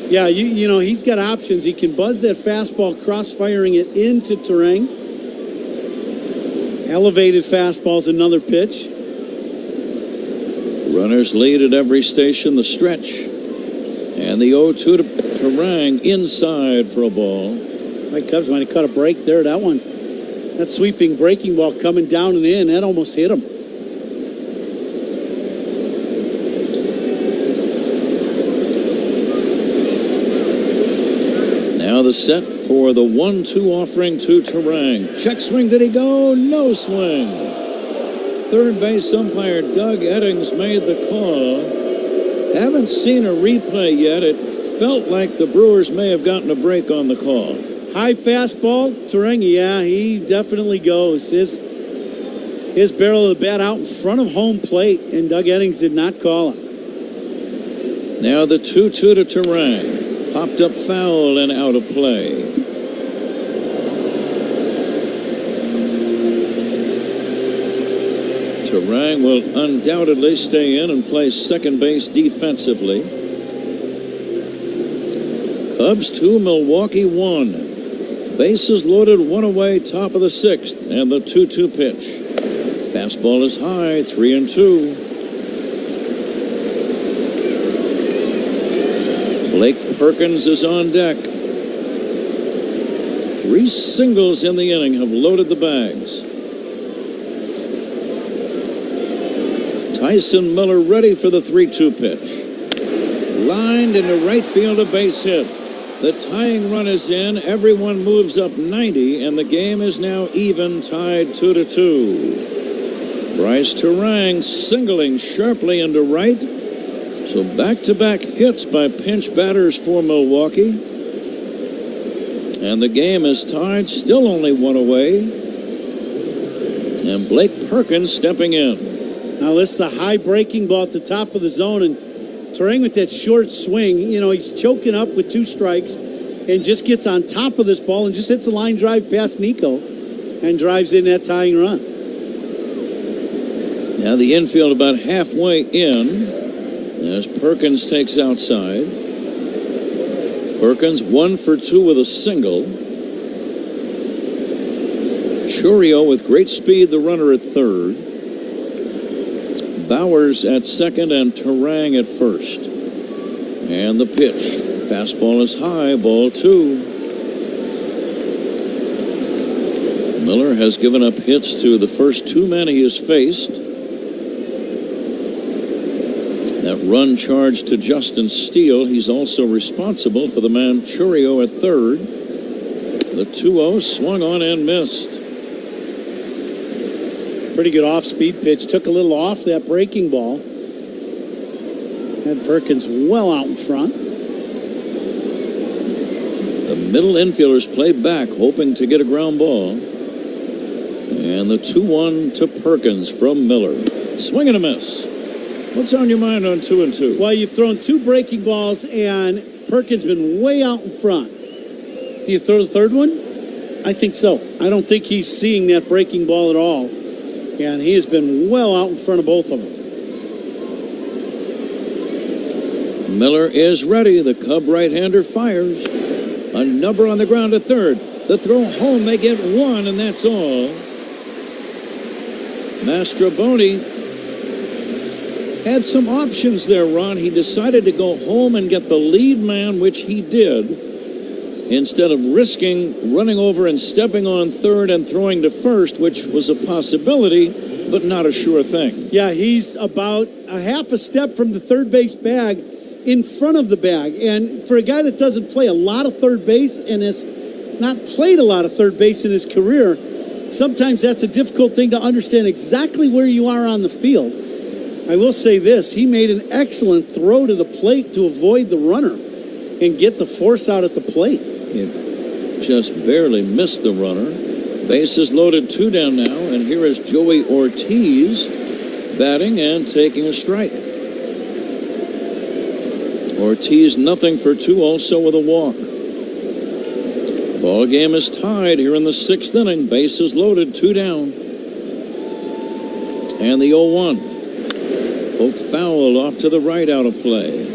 [SPEAKER 1] Yeah, you know, he's got options. He can buzz that fastball, cross-firing it into Terang. Elevated fastball's another pitch.
[SPEAKER 18] Runners lead at every station. The stretch. And the 0-2 to Terang inside for a ball.
[SPEAKER 1] Right, Cubs might have cut a break there. That one That sweeping breaking ball coming down and in, that almost hit him.
[SPEAKER 18] Now the set for the 1-2 offering to Terang. Check swing, did he go? No swing. Third base umpire Doug Eddings made the call. Haven't seen a replay yet. It felt like the Brewers may have gotten a break on the call.
[SPEAKER 1] High fastball, Terang, yeah, he definitely goes. His barrel of the bat out in front of home plate, and Doug Eddings did not call him.
[SPEAKER 18] Now the 2-2 to Terang. Popped up foul and out of play. Terang will undoubtedly stay in and play second base defensively. Cubs 2, Milwaukee 1. Bases loaded, one away, top of the sixth, and the 2-2 pitch. Fastball is high, 3-2. Blake Perkins is on deck. 3 singles in the inning have loaded the bags. Tyson Miller ready for the 3-2 pitch. Lined into right field, a base hit. The tying run is in. Everyone moves up 90, and the game is now even, tied 2-2. Bryce Terang singling sharply into right. So back-to-back hits by pinch batters for Milwaukee. And the game is tied, still only one away. And Blake Perkins stepping in.
[SPEAKER 1] Now this is a high breaking ball at the top of the zone, and Terang with that short swing, you know, he's choking up with 2 strikes and just gets on top of this ball and just hits a line drive past Nico and drives in that tying run.
[SPEAKER 18] Now the infield about halfway in. As Perkins takes outside. Perkins 1 for 2 with a single. Churio with great speed, the runner at third. Bowers at second and Terang at first. And the pitch. Fastball is high, ball 2. Miller has given up hits to the first 2 men he has faced. That run charged to Justin Steele. He's also responsible for the man Churio at third. The 2-0 swung on and missed.
[SPEAKER 1] Pretty good off-speed pitch. Took a little off that breaking ball. Had Perkins well out in front.
[SPEAKER 18] The middle infielders play back, hoping to get a ground ball. And the 2-1 to Perkins from Miller. Swing and a miss. What's on your mind on 2-2?
[SPEAKER 1] Well, you've thrown 2 breaking balls, and Perkins been way out in front. Do you throw the third one? I think so. I don't think he's seeing that breaking ball at all. And he has been well out in front of both of them.
[SPEAKER 18] Miller is ready. The Cub right-hander fires. A number on the ground to third. The throw home, they get 1, and that's all. Mastroboni had some options there, Ron. He decided to go home and get the lead man, which he did, instead of risking running over and stepping on third and throwing to first, which was a possibility, but not a sure thing.
[SPEAKER 1] Yeah, he's about a half a step from the third base bag in front of the bag. And for a guy that doesn't play a lot of third base and has not played a lot of third base in his career, sometimes that's a difficult thing to understand exactly where you are on the field. I will say this, he made an excellent throw to the plate to avoid the runner and get the force out at the plate.
[SPEAKER 18] It just barely missed the runner. Bases loaded, 2 down now, and here is Joey Ortiz batting and taking a strike. Ortiz nothing for 2, also with a walk. Ball game is tied here in the 6th inning. Bases loaded, 2 down. And the 0-1. Poked foul off to the right, out of play.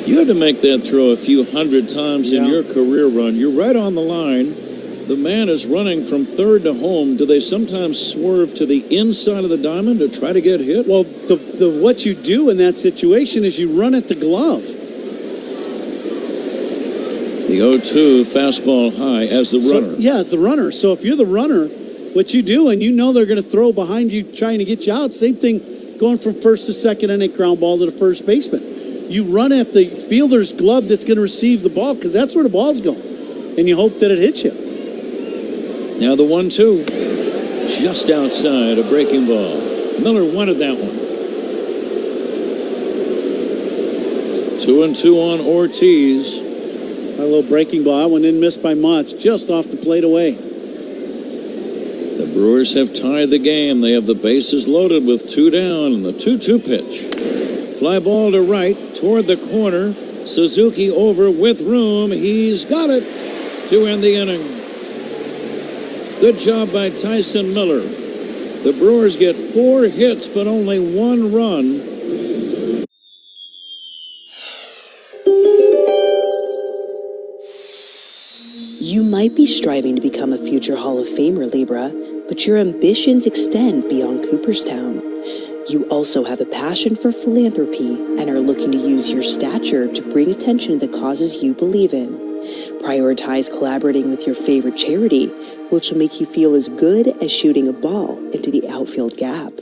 [SPEAKER 18] You had to make that throw a few hundred times in your career run. You're right on the line. The man is running from third to home. Do they sometimes swerve to the inside of the diamond to try to get hit?
[SPEAKER 1] Well, what you do in that situation is you run at the glove.
[SPEAKER 18] The 0-2 fastball high as the runner.
[SPEAKER 1] As the runner. So if you're the runner, what you do, and you know they're going to throw behind you trying to get you out, same thing going from first to second and a ground ball to the first baseman. You run at the fielder's glove that's going to receive the ball because that's where the ball's going. And you hope that it hits you.
[SPEAKER 18] Now the 1-2. Just outside, a breaking ball. Miller wanted that one. 2-2 on Ortiz.
[SPEAKER 1] A little breaking ball. That one didn't miss by much. Just off the plate away.
[SPEAKER 18] The Brewers have tied the game. They have the bases loaded with 2 down and the 2-2 pitch. Fly ball to right toward the corner. Suzuki over with room. He's got it to end the inning. Good job by Tyson Miller. The Brewers get 4 hits but only 1 run.
[SPEAKER 2] You might be striving to become a future Hall of Famer, Libra, but your ambitions extend beyond Cooperstown. You also have a passion for philanthropy and are looking to use your stature to bring attention to the causes you believe in. Prioritize collaborating with your favorite charity, which will make you feel as good as shooting a ball into the outfield gap.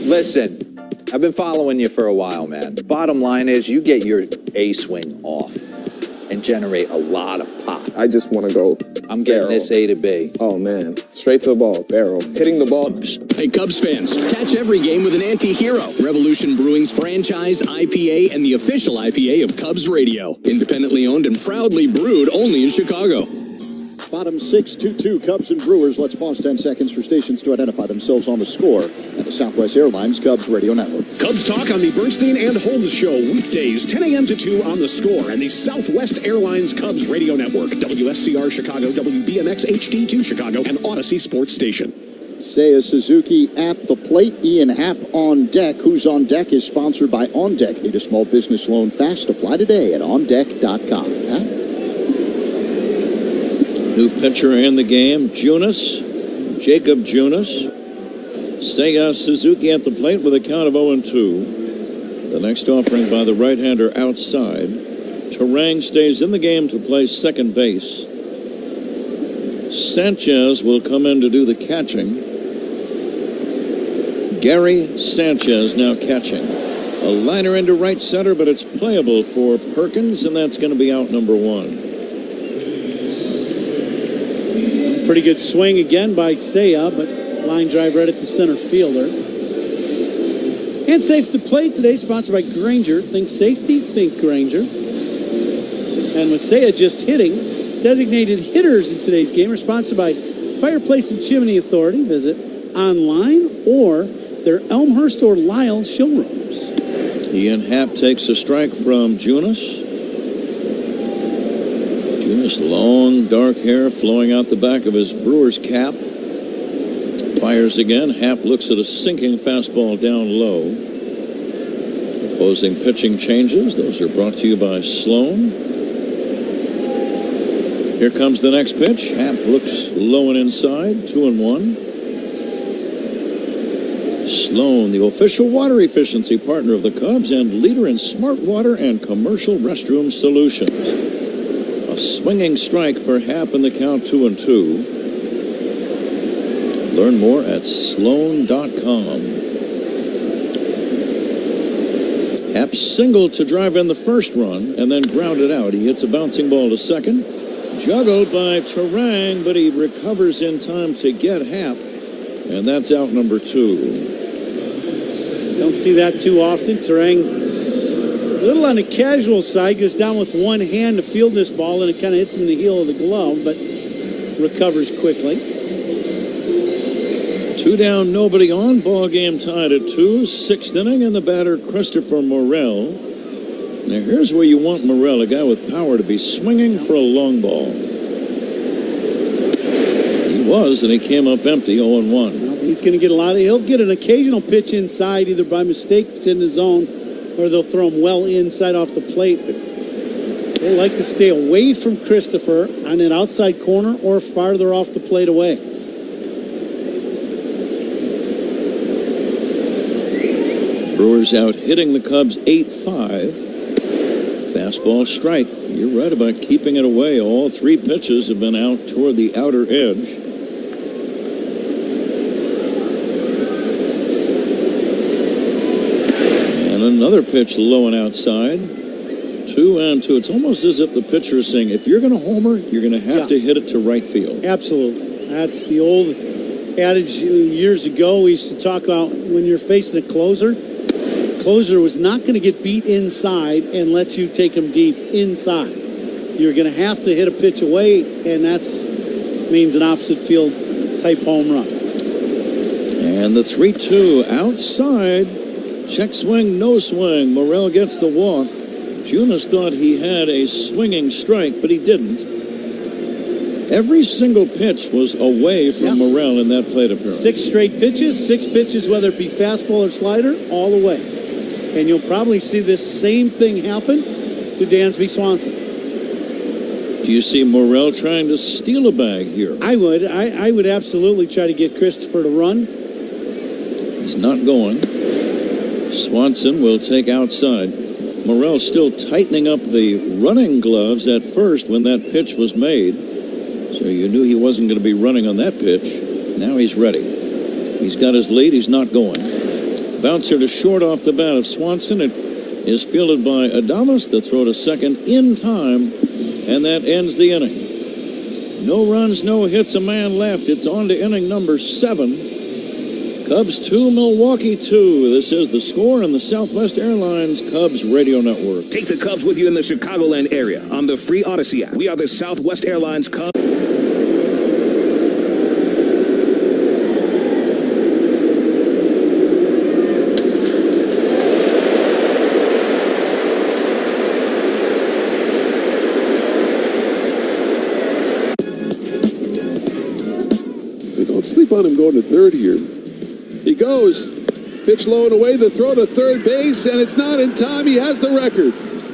[SPEAKER 6] Listen, I've been following you for a while, man. Bottom line is you get your A swing off and generate a lot of pop.
[SPEAKER 15] I just want to go.
[SPEAKER 6] I'm getting this A to B.
[SPEAKER 15] Oh, man. Straight to the ball. Barrel. Hitting the ball.
[SPEAKER 7] Hey, Cubs fans, catch every game with an anti-hero. Revolution Brewing's franchise IPA and the official IPA of Cubs Radio. Independently owned and proudly brewed only in Chicago.
[SPEAKER 3] Bottom 6, 2-2, Cubs and Brewers. Let's pause 10 seconds for stations to identify themselves on the score at the Southwest Airlines Cubs Radio Network.
[SPEAKER 9] Cubs talk on the Bernstein and Holmes Show, weekdays 10 a.m. to 2 on the Score and the Southwest Airlines Cubs Radio Network, WSCR Chicago, WBMX HD2 Chicago, and Odyssey Sports Station.
[SPEAKER 3] Seiya Suzuki at the plate. Ian Happ on deck. Who's on Deck is sponsored by On Deck. Need a small business loan fast? Apply today at ondeck.com. Huh?
[SPEAKER 18] New pitcher in the game, Junis, Jacob Junis. Seiya Suzuki at the plate with a count of 0-2. The next offering by the right-hander outside. Terang stays in the game to play second base. Sanchez will come in to do the catching. Gary Sanchez now catching. A liner into right center, but it's playable for Perkins, and that's going to be out number 1.
[SPEAKER 1] Pretty good swing again by Seiya, but line drive right at the center fielder. And safe to play today, sponsored by Granger. Think safety, think Granger. And with Seiya just hitting, designated hitters in today's game are sponsored by Fireplace and Chimney Authority. Visit online or their Elmhurst or Lisle showrooms.
[SPEAKER 18] Ian Happ takes a strike from Junis. Junis, long dark hair flowing out the back of his Brewers cap. Fires again. Happ looks at a sinking fastball down low. Opposing pitching changes. Those are brought to you by Sloan. Here comes the next pitch. Happ looks low and inside. 2-1. Sloan, the official water efficiency partner of the Cubs and leader in smart water and commercial restroom solutions. A swinging strike for Happ in the count, 2-2. Learn more at Sloan.com. Happ singled to drive in the first run and then grounded out. He hits a bouncing ball to second. Juggled by Terang, but he recovers in time to get Happ. And that's out number 2.
[SPEAKER 1] Don't see that too often. Terang, a little on the casual side, goes down with one hand to field this ball, and it kind of hits him in the heel of the glove, but recovers quickly.
[SPEAKER 18] 2 down, nobody on. Ball game tied at 2. 6th inning, and the batter, Christopher Morel. Now, here's where you want Morel, a guy with power, to be swinging for a long ball. He was, and he came up empty, 0-1.
[SPEAKER 1] Well, he's going to get he'll get an occasional pitch inside, either by mistake if it's in the zone, or they'll throw him well inside off the plate. But they like to stay away from Christopher on an outside corner or farther off the plate away.
[SPEAKER 18] Brewers out hitting the Cubs 8-5. Fastball strike. You're right about keeping it away. All 3 pitches have been out toward the outer edge. And another pitch low and outside. 2-2. It's almost as if the pitcher is saying, if you're going to homer, you're going to have to hit it to right field.
[SPEAKER 1] Absolutely. That's the old adage years ago. We used to talk about when you're facing a closer was not going to get beat inside and let you take him deep inside. You're going to have to hit a pitch away, and that means an opposite field type home run.
[SPEAKER 18] And the 3-2 outside. Check swing, no swing. Morel gets the walk. Junis thought he had a swinging strike, but he didn't. Every single pitch was away from Morel in that plate appearance.
[SPEAKER 1] 6 straight pitches, 6 pitches, whether it be fastball or slider, all the way. And you'll probably see this same thing happen to Dansby Swanson.
[SPEAKER 18] Do you see Morel trying to steal a bag here?
[SPEAKER 1] I would. I would absolutely try to get Christopher to run.
[SPEAKER 18] He's not going. Swanson will take outside. Morel still tightening up the running gloves at first when that pitch was made. So you knew he wasn't going to be running on that pitch. Now he's ready. He's got his lead. He's not going. Bouncer to short off the bat of Swanson. It is fielded by Adames. The throw to second in time, and that ends the inning. No runs, no hits, a man left. It's on to inning number 7. Cubs 2, Milwaukee 2. This is the score on the Southwest Airlines Cubs radio network.
[SPEAKER 26] Take the Cubs with you in the Chicagoland area on the free Odyssey app. We are the Southwest Airlines Cubs.
[SPEAKER 11] Sleep on him going to third here. He goes. Pitch low and away. The throw to third base, and it's not in time. He has the record.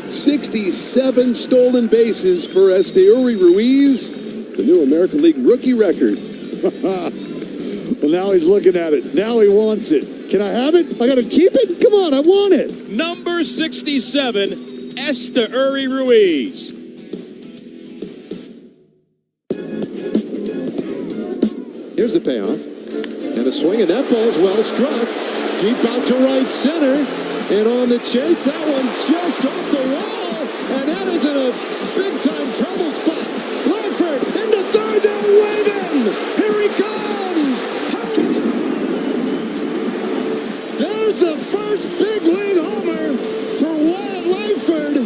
[SPEAKER 11] 67 stolen bases for Esteury Ruiz. The new American League rookie record.
[SPEAKER 13] Well, now he's looking at it. Now he wants it. Can I have it? I got to keep it? Come on, I want it.
[SPEAKER 17] Number 67, Esteury Ruiz.
[SPEAKER 13] Here's the payoff. And a swing, and that ball's well struck. Deep out to right center. And on the chase, that one just off the wall. And that is in a big-time trouble spot. Langford into third, they're waving. Here he comes. There's the first big league homer for Wyatt Langford.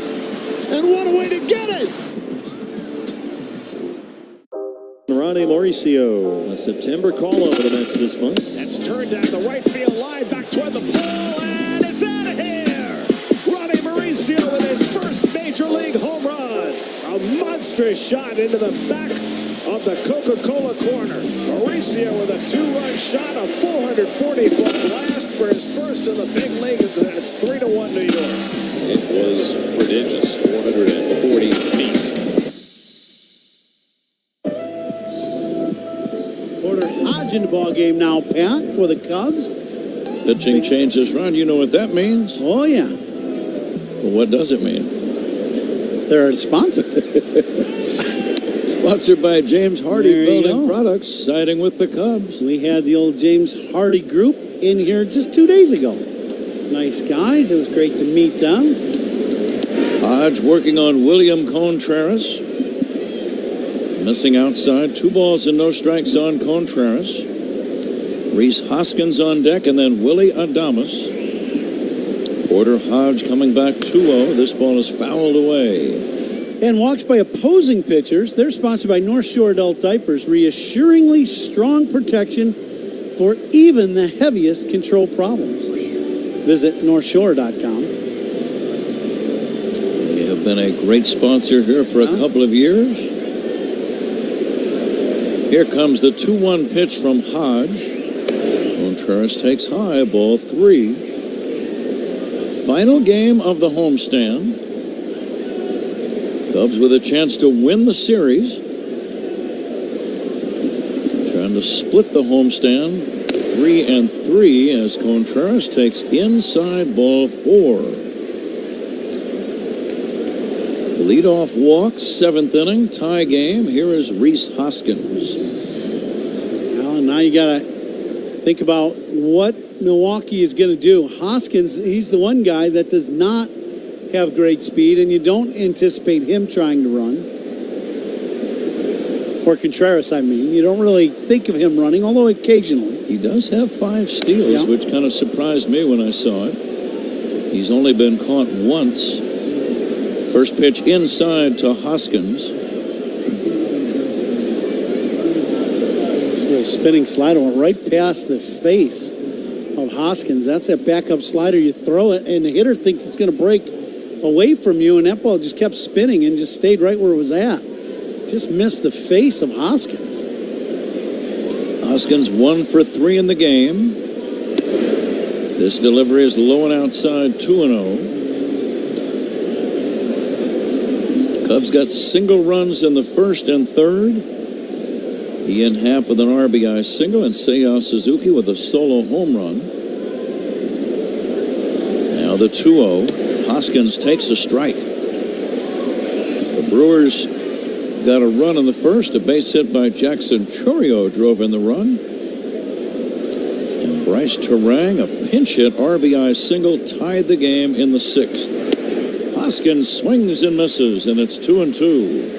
[SPEAKER 13] And what a way to get it.
[SPEAKER 20] Ronnie Mauricio, a September call-up for the Mets this month.
[SPEAKER 9] That's turned down the right field line, back toward the pole, and it's out of here! Ronnie Mauricio with his first Major League home run. A monstrous shot into the back of the Coca-Cola corner. Mauricio with a 2-run shot, a 440-foot blast for his first in the big league. It's 3-1 New York.
[SPEAKER 12] It was prodigious, 440 feet.
[SPEAKER 1] In the ball game now, Pat, for the Cubs.
[SPEAKER 18] Pitching changes run. You know what that means?
[SPEAKER 1] Oh, yeah.
[SPEAKER 18] Well, what does it mean?
[SPEAKER 1] They're a sponsor.
[SPEAKER 18] Sponsored by James Hardy Building Products, siding with the Cubs.
[SPEAKER 1] We had the old James Hardy group in here just 2 days ago. Nice guys. It was great to meet them.
[SPEAKER 18] Hodge working on William Contreras. Missing outside. 2 balls and no strikes on Contreras. Rhys Hoskins on deck, and then Willie Adames. Porter Hodge coming back 2-0. This ball is fouled away.
[SPEAKER 1] And walks by opposing pitchers. They're sponsored by North Shore Adult Diapers, reassuringly strong protection for even the heaviest control problems. Visit NorthShore.com.
[SPEAKER 18] They have been a great sponsor here for a couple of years. Here comes the 2-1 pitch from Hodge. Contreras takes high, ball 3. Final game of the homestand. Cubs with a chance to win the series. Trying to split the homestand. 3-3 as Contreras takes inside, ball 4. Leadoff walk, 7th inning, tie game. Here is Rhys Hoskins.
[SPEAKER 1] Now you got to think about what Milwaukee is going to do. Hoskins, he's the one guy that does not have great speed, and you don't anticipate him trying to run. Or Contreras, I mean. You don't really think of him running, although occasionally.
[SPEAKER 18] He does have 5 steals, which kind of surprised me when I saw it. He's only been caught once. First pitch inside to Hoskins.
[SPEAKER 1] This little spinning slider went right past the face of Hoskins. That's that backup slider. You throw it, and the hitter thinks it's going to break away from you, and that ball just kept spinning and just stayed right where it was at. Just missed the face of Hoskins.
[SPEAKER 18] Hoskins 1 for 3 in the game. This delivery is low and outside, 2-0. Cubs got single runs in the first and third. Ian Happ with an RBI single and Seiya Suzuki with a solo home run. Now the 2-0. Hoskins takes a strike. The Brewers got a run in the first. A base hit by Jackson Chourio drove in the run. And Bryce Terang, a pinch hit RBI single, tied the game in the 6th. Hoskins swings and misses, and it's 2-2.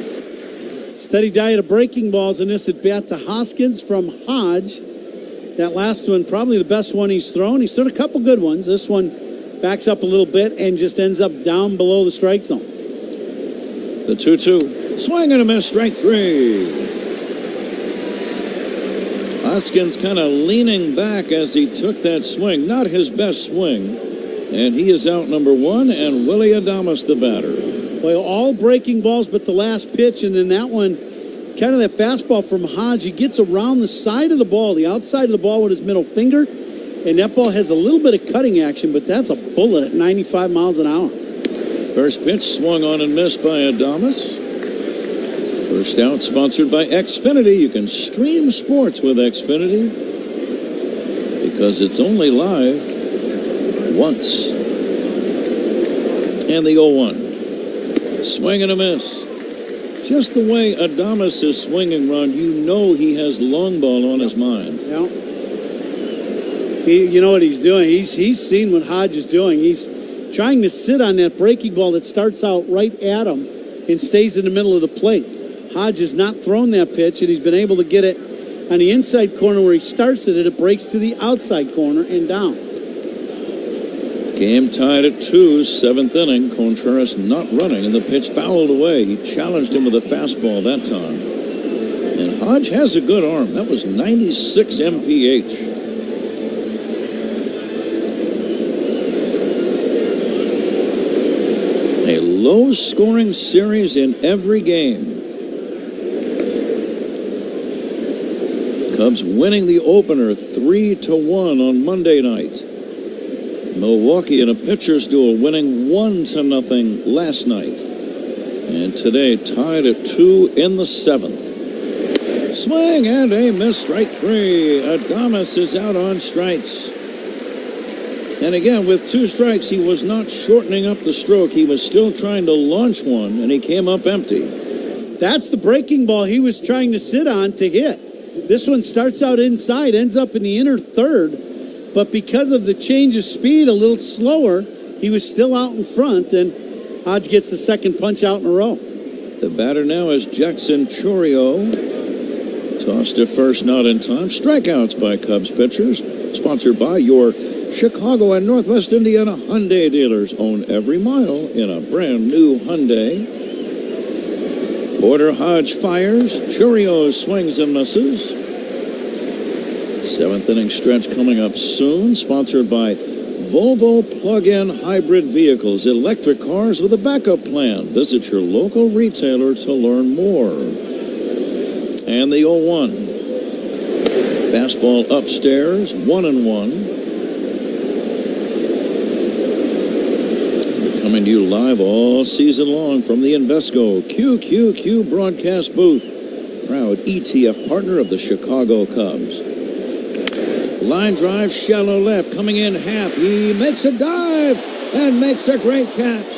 [SPEAKER 1] Steady diet of breaking balls in this at bat to Hoskins from Hodge. That last one, probably the best one he's thrown. He's thrown a couple good ones. This one backs up a little bit and just ends up down below the strike zone.
[SPEAKER 18] The 2-2. Swing and a miss, strike 3. Hoskins kind of leaning back as he took that swing. Not his best swing. And he is out number 1, and Willie Adames the batter.
[SPEAKER 1] Well, all breaking balls but the last pitch, and then that one, kind of that fastball from Hodge. He gets around the side of the ball, the outside of the ball with his middle finger, and that ball has a little bit of cutting action, but that's a bullet at 95 miles an hour.
[SPEAKER 18] First pitch swung on and missed by Adames. First out, sponsored by Xfinity. You can stream sports with Xfinity because it's only live once. And the 0-1. Swing and a miss. Just the way Adames is swinging, Ron, you know he has long ball on his mind.
[SPEAKER 1] Yeah. You know what he's doing? He's seen what Hodge is doing. He's trying to sit on that breaking ball that starts out right at him and stays in the middle of the plate. Hodge has not thrown that pitch, and he's been able to get it on the inside corner where he starts it, and it breaks to the outside corner and down.
[SPEAKER 18] Game tied at 2, 7th inning. Contreras not running, and the pitch fouled away. He challenged him with a fastball that time. And Hodge has a good arm. That was 96 mph. A low-scoring series in every game. Cubs winning the opener 3-1 on Monday night. Milwaukee in a pitcher's duel winning 1-0 last night. And today tied at 2 in the 7th. Swing and a miss, strike 3. Adames is out on strikes. And again, with 2 strikes, he was not shortening up the stroke. He was still trying to launch one, and he came up empty.
[SPEAKER 1] That's the breaking ball he was trying to sit on to hit. This one starts out inside, ends up in the inner third. but because of the change of speed, a little slower, he was still out in front, and Hodge gets the second punch out in a row.
[SPEAKER 18] The batter now is Jackson Chourio. Tossed to first, not in time. Strikeouts by Cubs pitchers. Sponsored by your Chicago and Northwest Indiana Hyundai dealers. Own every mile in a brand new Hyundai. Porter Hodge fires. Chourio swings and misses. Seventh inning stretch coming up soon. Sponsored by Volvo plug-in hybrid vehicles. Electric cars with a backup plan. Visit your local retailer to learn more. And the 0-1. Fastball upstairs, 1-1. We're coming to you live all season long from the Invesco QQQ broadcast booth. Proud ETF partner of the Chicago Cubs. Line drive, shallow left, coming in Happ. He makes a dive and makes a great catch.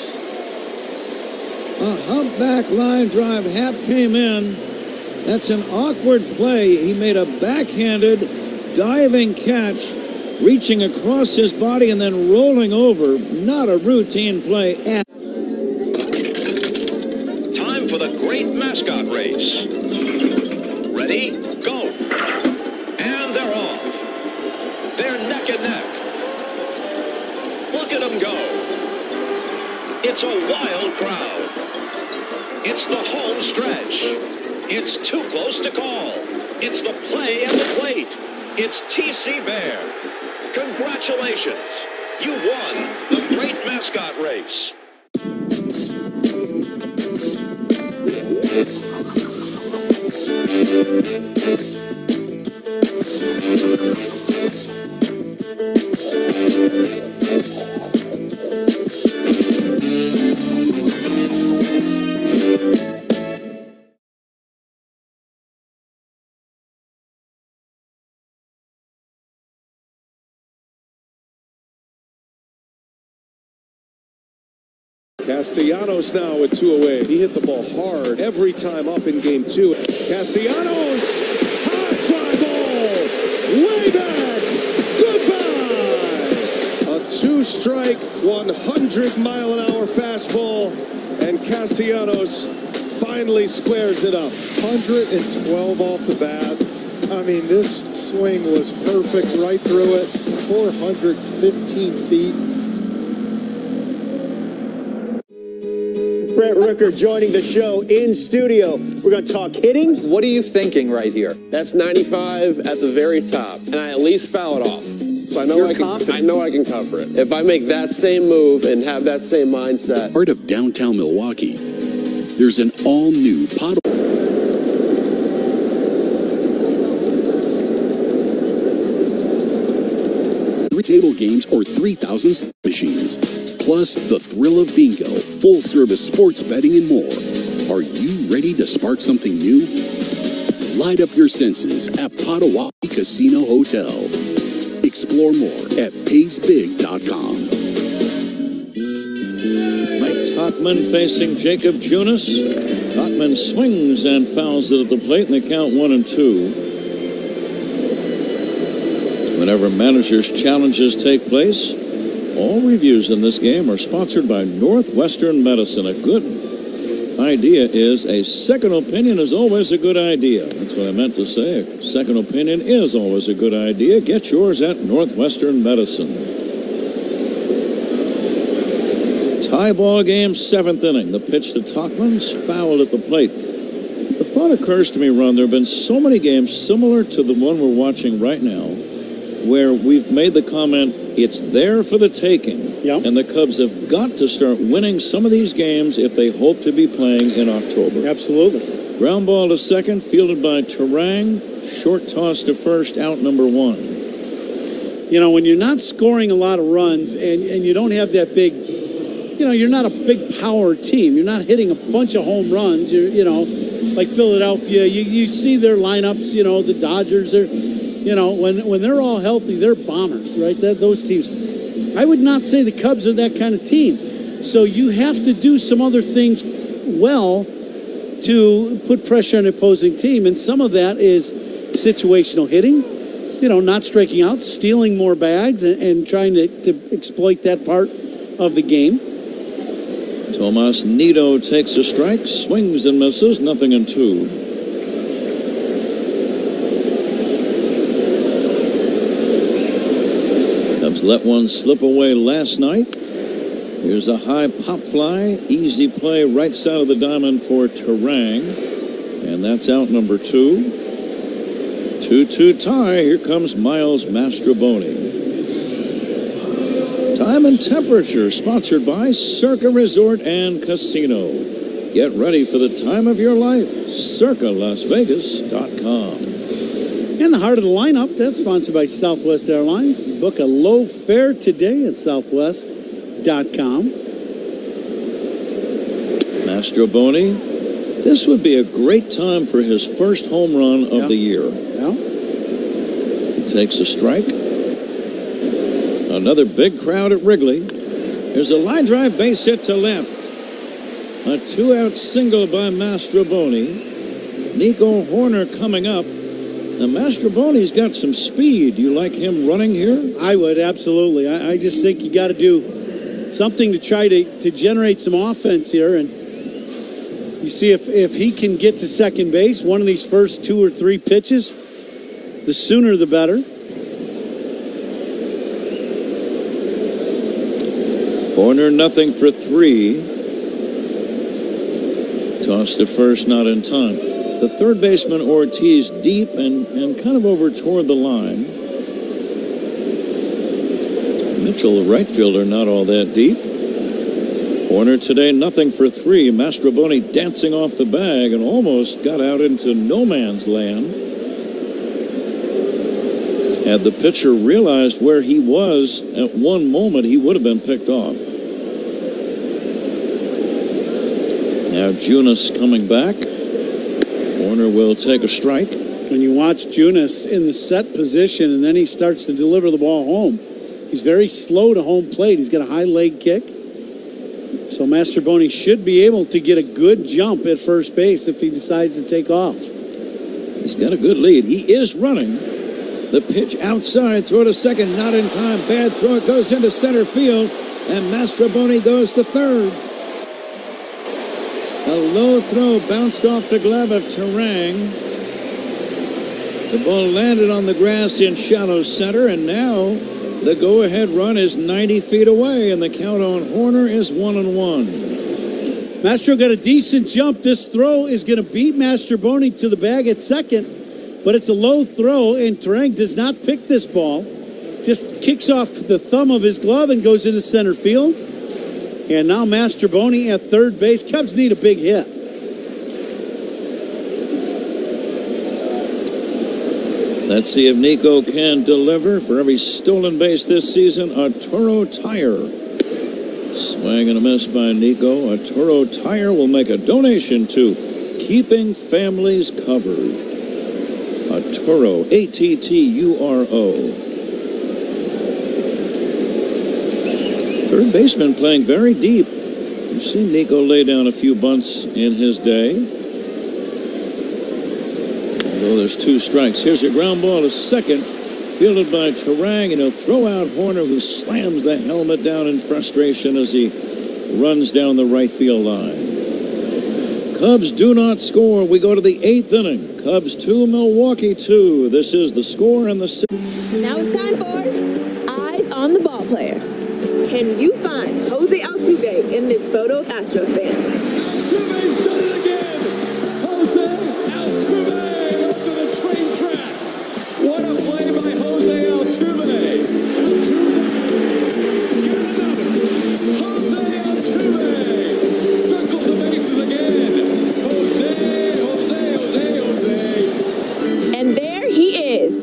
[SPEAKER 18] A humpback line drive. Happ came in. That's an awkward play. He made a backhanded diving catch, reaching across his body and then rolling over. Not a routine play.
[SPEAKER 8] Time for the great mascot race. Ready? Go. And they're off. They're neck and neck. Look at them go. It's a wild crowd. It's the home stretch. It's too close to call. It's the play at the plate. It's T.C. Bear. Congratulations. You won the great mascot race.
[SPEAKER 9] Castellanos now with 2 away. He hit the ball hard every time up in game 2. Castellanos, high fly ball, way back, goodbye. A 2-strike, 100-mile-an-hour fastball, and Castellanos finally squares it up.
[SPEAKER 13] 112 off the bat. I mean, this swing was perfect right through it. 415 feet.
[SPEAKER 21] Brett Rooker joining the show in studio. We're going to talk hitting.
[SPEAKER 6] What are you thinking right here?
[SPEAKER 22] That's 95 at the very top, and I at least foul it off. So I know I can cover it. If I make that same move and have that same mindset.
[SPEAKER 23] Part of downtown Milwaukee, there's an all-new pot. Table games or 3,000 machines. Plus the thrill of bingo, full-service sports betting, and more. Are you ready to spark something new? Light up your senses at Potawatomi Casino Hotel. Explore more at paysbig.com.
[SPEAKER 18] Mike Tauchman facing Jacob Junis. Tauchman swings and fouls it at the plate, and they count 1-2. Whenever managers' challenges take place, all reviews in this game are sponsored by Northwestern Medicine. A good idea is a second opinion is always a good idea. That's what I meant to say. A second opinion is always a good idea. Get yours at Northwestern Medicine. Tie ball game, 7th inning. The pitch to Tauchman's fouled at the plate. The thought occurs to me, Ron, there have been so many games similar to the one we're watching right now, where we've made the comment, it's there for the taking. Yep. And the Cubs have got to start winning some of these games if they hope to be playing in October.
[SPEAKER 1] Absolutely.
[SPEAKER 18] Ground ball to second, fielded by Terang. Short toss to first, out number 1.
[SPEAKER 1] You know, when you're not scoring a lot of runs and you don't have that big, you're not a big power team. You're not hitting a bunch of home runs. Like Philadelphia, you see their lineups, the Dodgers are... when they're all healthy, they're bombers, right? Those teams. I would not say the Cubs are that kind of team. So you have to do some other things well to put pressure on the opposing team. And some of that is situational hitting. not striking out, stealing more bags, and trying to exploit that part of the game.
[SPEAKER 18] Tomas Nido takes a strike, swings and misses, 0-2. Cubs let one slip away last night. Here's a high pop fly, easy play right side of the diamond for Terang, and that's out number 2. 2-2 tie. Here comes Miles Mastroboni. Time and temperature sponsored by Circa Resort and Casino. Get ready for the time of your life. CircaLasVegas.com.
[SPEAKER 1] In the heart of the lineup, that's sponsored by Southwest Airlines. Book a low fare today at Southwest.com.
[SPEAKER 18] Mastroboni, this would be a great time for his first home run of the year. Takes a strike. Another big crowd at Wrigley. There's a line drive base hit to left. A 2-out single by Mastroboni. Nico Horner coming up. Now Mastroboni's got some speed. You like him running here?
[SPEAKER 1] I would, absolutely. I just think you got to do something to try to generate some offense here. And you see if he can get to second base, one of these first 2 or 3 pitches, the sooner the better.
[SPEAKER 18] Horner 0 for 3. Toss to first, not in time. The third baseman Ortiz deep and kind of over toward the line. Mitchell, the right fielder, not all that deep. Horner today 0 for 3. Mastroboni dancing off the bag and almost got out into no man's land. Had the pitcher realized where he was at one moment, he would have been picked off. Now Junis coming back. Horner will take a strike.
[SPEAKER 1] When you watch Junis in the set position and then he starts to deliver the ball home, he's very slow to home plate. He's got a high leg kick. So Mastroboni should be able to get a good jump at first base if he decides to take off.
[SPEAKER 18] He's got a good lead. He is running. The pitch outside, throw to second, not in time. Bad throw, it goes into center field, and Mastroboni goes to third. A low throw bounced off the glove of Terang. The ball landed on the grass in shallow center, and now the go-ahead run is 90 feet away, and the count on Horner is 1-1.
[SPEAKER 1] Mastro got a decent jump. This throw is going to beat Mastroboni to the bag at second. But it's a low throw, and Terang does not pick this ball. Just kicks off the thumb of his glove and goes into center field. And now Mastroboni at third base. Cubs need a big hit.
[SPEAKER 18] Let's see if Nico can deliver. For every stolen base this season, a Toro tire. Swing and a miss by Nico. A Toro tire will make a donation to Keeping Families Covered. A Toro, A-T-T-U-R-O. Third baseman playing very deep. You've seen Nico lay down a few bunts in his day. Although there's 2 strikes. Here's a ground ball to second, fielded by Terang, and he'll throw out Horner, who slams the helmet down in frustration as he runs down the right field line. Cubs do not score. We go to the 8th inning. Cubs 2, Milwaukee 2. This is the score and the...
[SPEAKER 4] Now it's time for Eyes on the Ball Player. Can you find Jose Altuve in this photo of Astros fans?
[SPEAKER 9] Altuve's done it again! Jose Altuve onto the train track! What a play by Jose Altuve! Jose Altuve circles the bases again! Jose!
[SPEAKER 4] And there he is.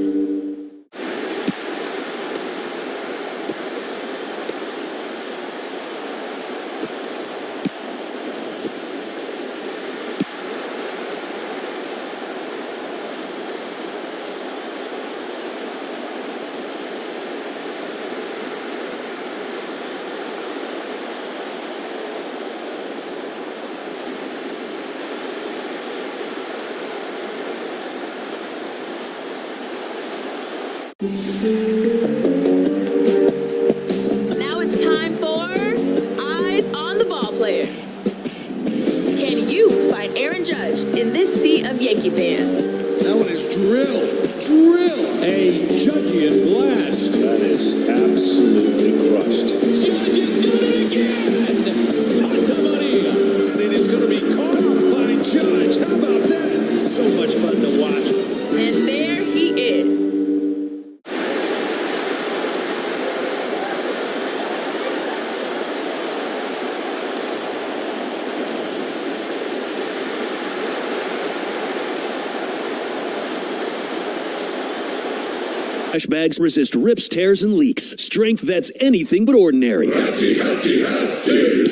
[SPEAKER 26] Trash bags resist rips, tears, and leaks. Strength that's anything but ordinary.
[SPEAKER 5] Hefty, hefty, hefty.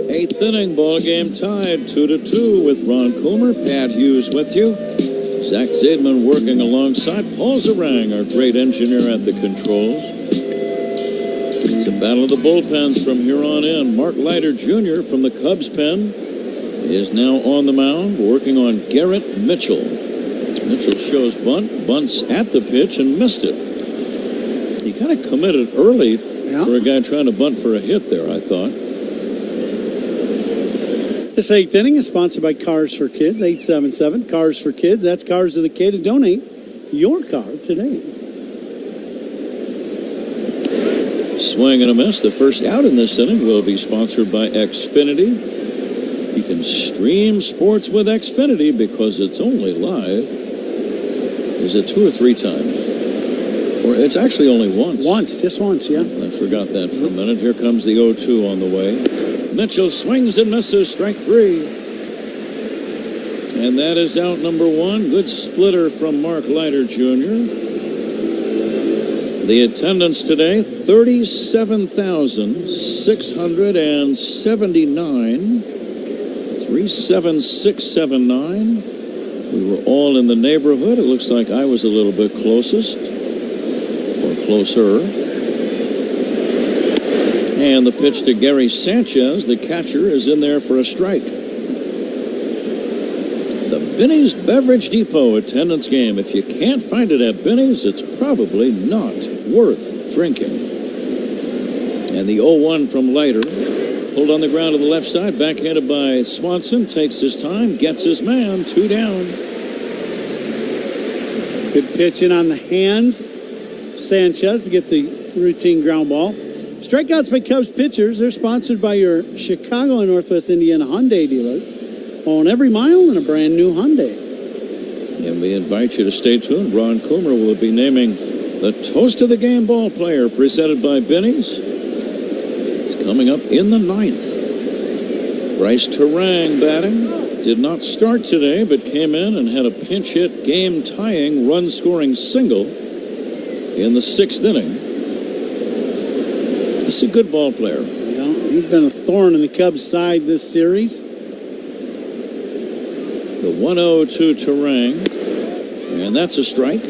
[SPEAKER 18] Eighth inning, ball game tied 2-2 with Ron Coomer. Pat Hughes with you. Zach Zaidman working alongside Paul Zarang, our great engineer at the controls. It's a battle of the bullpens from here on in. Mark Leiter Jr. from the Cubs pen is now on the mound working on Garrett Mitchell. Mitchell shows bunt, bunts at the pitch and missed it. He kind of committed early for a guy trying to bunt for a hit there, I thought.
[SPEAKER 1] This eighth inning is sponsored by Cars for Kids, 877 Cars for Kids. That's Cars of the K to donate your car today.
[SPEAKER 18] Swing and a miss. The first out in this inning will be sponsored by Xfinity. You can stream sports with Xfinity because it's only live. Is it 2 or 3 times? Or it's actually only once.
[SPEAKER 1] Once, just once, yeah.
[SPEAKER 18] I forgot that for a minute. Here comes the 0-2 on the way. Mitchell swings and misses, strike 3. And that is out number 1. Good splitter from Mark Leiter Jr. The attendance today, 37,679. 37679. We were all in the neighborhood. It looks like I was a little bit closest. Or closer. And the pitch to Gary Sanchez, the catcher, is in there for a strike. The Binny's Beverage Depot attendance game. If you can't find it at Binny's, it's probably not worth drinking. And the 0-1 from Leiter. Pulled on the ground to the left side, backhanded by Swanson. Takes his time, gets his man, 2 down.
[SPEAKER 1] Good pitch in on the hands. Sanchez to get the routine ground ball. Strikeouts by Cubs pitchers. They're sponsored by your Chicago and Northwest Indiana Hyundai dealer. Own every mile in a brand new Hyundai.
[SPEAKER 18] And we invite you to stay tuned. Ron Coomer will be naming the Toast of the Game ball player presented by Binny's. It's coming up in the 9th. Bryce Terang batting. Did not start today, but came in and had a pinch hit, game-tying, run-scoring single in the 6th inning. He's a good ball player.
[SPEAKER 1] Yeah, he's been a thorn in the Cubs' side this series.
[SPEAKER 18] The 1-0 to Terang, and that's a strike.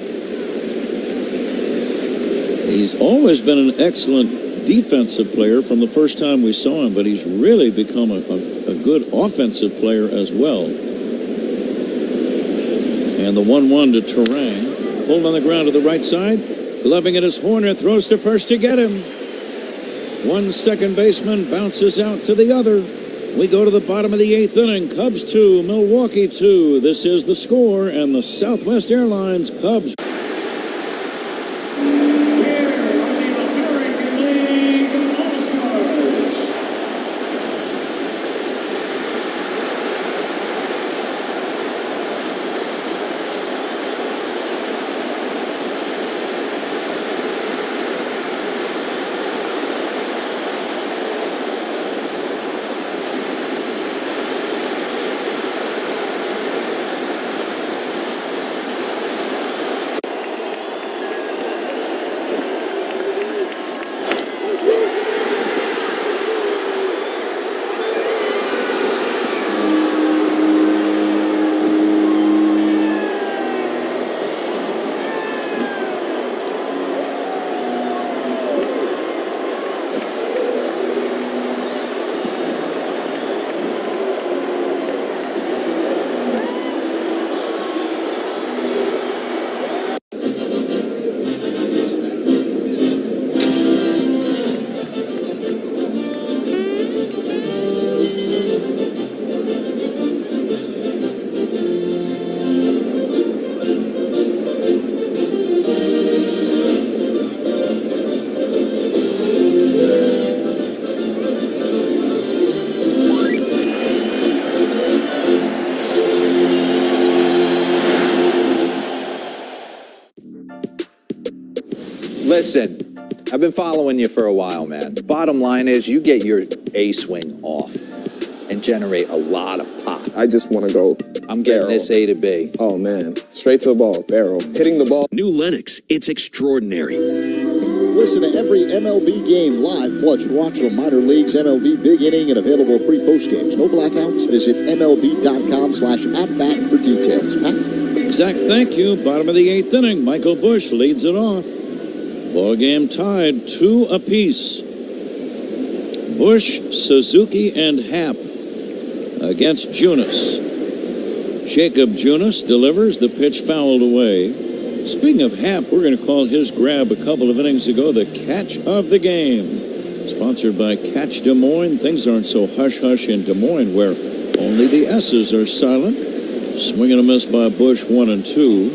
[SPEAKER 18] He's always been an excellent defensive player from the first time we saw him, but he's really become a good offensive player as well. And the 1-1 to Terang. Pulled on the ground to the right side. Gloving it as Horner throws to first to get him. One second baseman bounces out to the other. We go to the bottom of the 8th inning. Cubs 2, Milwaukee 2. This is the score, and the Southwest Airlines Cubs.
[SPEAKER 6] Listen, I've been following you for a while, man. Bottom line is you get your A swing off and generate a lot of pop.
[SPEAKER 15] I just want to go.
[SPEAKER 6] I'm getting this A to B.
[SPEAKER 15] Oh, man. Straight to the ball. Barrel. Hitting the ball.
[SPEAKER 26] New Lennox, it's extraordinary.
[SPEAKER 3] Listen to every MLB game live, plus watch the minor leagues, MLB Big Inning, and available pre-post games. No blackouts. Visit MLB.com/@bat for details. Pat?
[SPEAKER 18] Zach, thank you. Bottom of the 8th inning. Michael Busch leads it off. Ball game tied 2 apiece. Busch, Suzuki, and Happ against Junis. Jacob Junis delivers the pitch fouled away. Speaking of Happ, we're going to call his grab a couple of innings ago the catch of the game. Sponsored by Catch Des Moines. Things aren't so hush-hush in Des Moines where only the S's are silent. Swing and a miss by Busch, 1-2.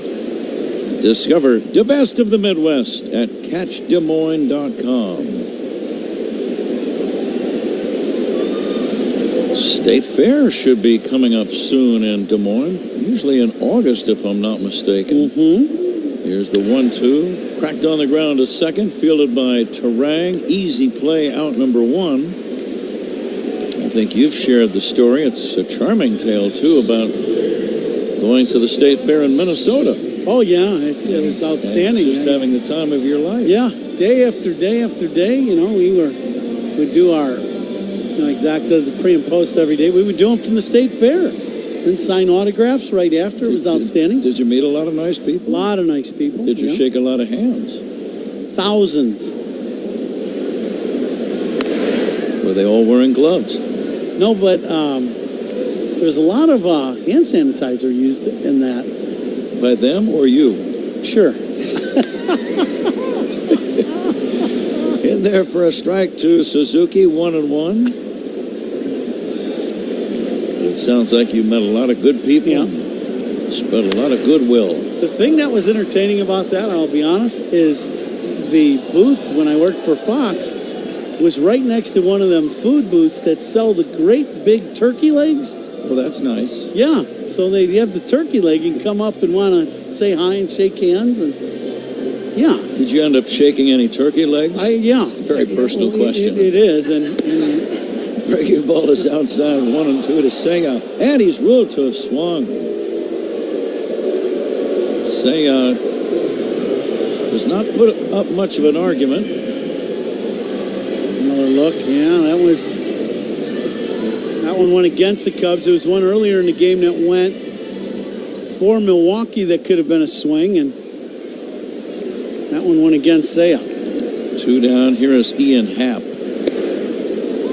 [SPEAKER 18] Discover the best of the Midwest at CatchDesMoines.com. State Fair should be coming up soon in Des Moines, usually in August if I'm not mistaken. Here's the 1-2, cracked on the ground to second, fielded by Terang. Easy play out number 1. I think you've shared the story. It's a charming tale too about going to the State Fair in Minnesota.
[SPEAKER 1] Oh yeah, it was outstanding.
[SPEAKER 18] And just having the time of your life.
[SPEAKER 1] Yeah, day after day after day. You know, we'd do our, Zach does the pre and post every day. We would do them from the State Fair and sign autographs right after. It was outstanding.
[SPEAKER 18] Did you meet a lot of nice people?
[SPEAKER 1] A lot of nice people.
[SPEAKER 18] Did you shake a lot of hands?
[SPEAKER 1] Thousands.
[SPEAKER 18] Were they all wearing gloves?
[SPEAKER 1] No, but there's a lot of hand sanitizer used in that.
[SPEAKER 18] By them or you?
[SPEAKER 1] Sure.
[SPEAKER 18] In there for a strike to Suzuki, 1-1. It sounds like you met a lot of good people.
[SPEAKER 1] Yeah.
[SPEAKER 18] Spread a lot of goodwill.
[SPEAKER 1] The thing that was entertaining about that, I'll be honest, is the booth when I worked for Fox was right next to one of them food booths that sell the great big turkey legs.
[SPEAKER 18] Well, that's nice.
[SPEAKER 1] Yeah, so they have the turkey leg and come up and want to say hi and shake hands, and yeah.
[SPEAKER 18] Did you end up shaking any turkey legs?
[SPEAKER 1] Yeah.
[SPEAKER 18] It's a very personal question.
[SPEAKER 1] It is, and
[SPEAKER 18] breaking ball is outside, 1-2 to Seiya, and he's ruled to have swung. Seiya does not put up much of an argument.
[SPEAKER 1] Another look, yeah, that one went against the Cubs. There was one earlier in the game that went for Milwaukee that could have been a swing, and that one went against Seiya.
[SPEAKER 18] 2 down. Here is Ian Happ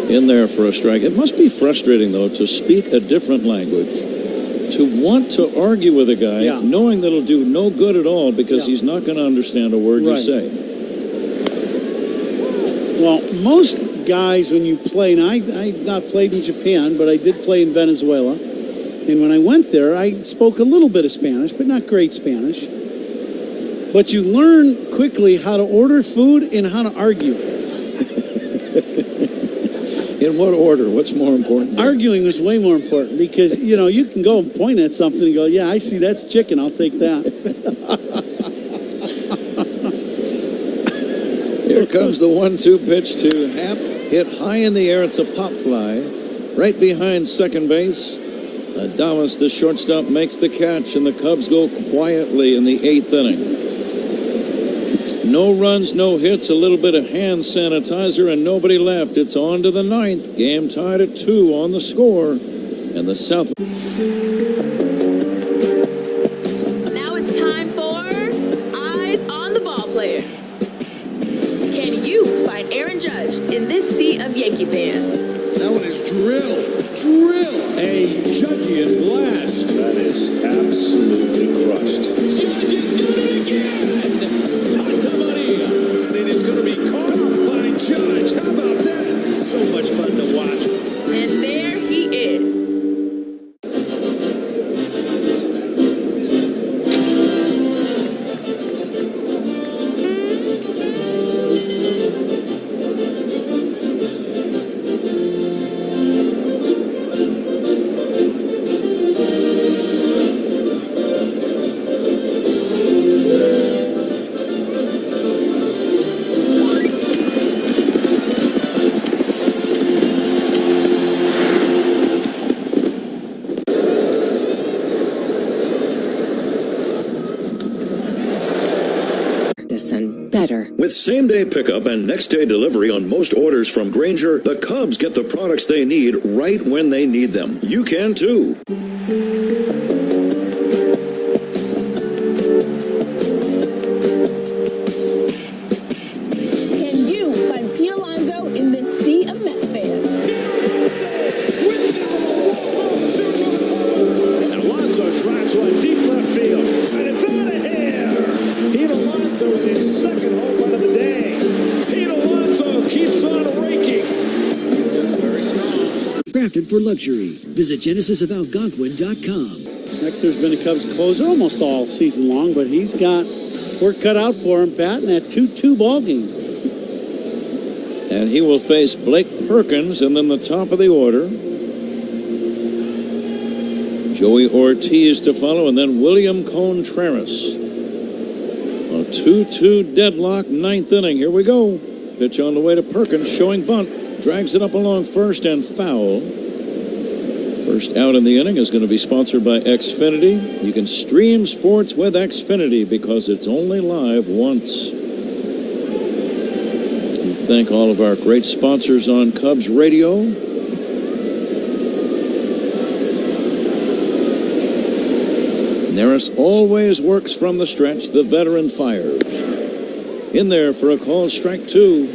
[SPEAKER 18] in there for a strike. It must be frustrating, though, to speak a different language, to want to argue with a guy, knowing that it'll do no good at all because he's not going to understand a word you say.
[SPEAKER 1] Well, most guys, when you play, and I've not played in Japan, but I did play in Venezuela. And when I went there, I spoke a little bit of Spanish, but not great Spanish. But you learn quickly how to order food and how to argue.
[SPEAKER 18] In what order? What's more important?
[SPEAKER 1] Arguing was way more important because, you can go and point at something and go, yeah, I see that's chicken. I'll take that.
[SPEAKER 18] Here comes the 1-2 pitch to Happ. Hit high in the air. It's a pop fly. Right behind second base. Adames, the shortstop, makes the catch, and the Cubs go quietly in the 8th inning. No runs, no hits, a little bit of hand sanitizer, and nobody left. It's on to the 9th. Game tied at 2 on the score. And the South...
[SPEAKER 4] Now it's time for Eyes on the Ball Player. Can you find Aaron Judge in this sea of Yankee fans?
[SPEAKER 13] That one is drill.
[SPEAKER 9] A Judgian blast. That is absolutely crushed. Judge is doing it again. Santa Maria. It is going to be caught by Judge. How about that? So much fun to watch.
[SPEAKER 4] And there he is.
[SPEAKER 2] better.
[SPEAKER 26] With same-day pickup and next-day delivery on most orders from Grainger, the Cubs get the products they need right when they need them. You can too.
[SPEAKER 4] Can you find Pete Alonso in this sea of Mets fans?
[SPEAKER 9] And Alonso drives one deep left field, and it's out of here. Pete Alonso with his second home run of the day. Pete Alonso keeps on raking.
[SPEAKER 10] Just very strong. Crafted for luxury. Visit GenesisofAlgonquin.com.
[SPEAKER 1] Hector's been a Cubs closer almost all season long, but he's got work cut out for him, Pat, in that 2-2 ball game.
[SPEAKER 18] And he will face Blake Perkins, and then the top of the order, Joey Ortiz to follow, and then William Contreras. A 2-2 deadlock, ninth inning. Here we go. Pitch on the way to Perkins, showing bunt. Drags it up along first and foul. First out in the inning is going to be sponsored by Xfinity. You can stream sports with Xfinity because it's only live once. We thank all of our great sponsors on Cubs Radio. Neris always works from the stretch. The veteran fires. In there for a call, strike two.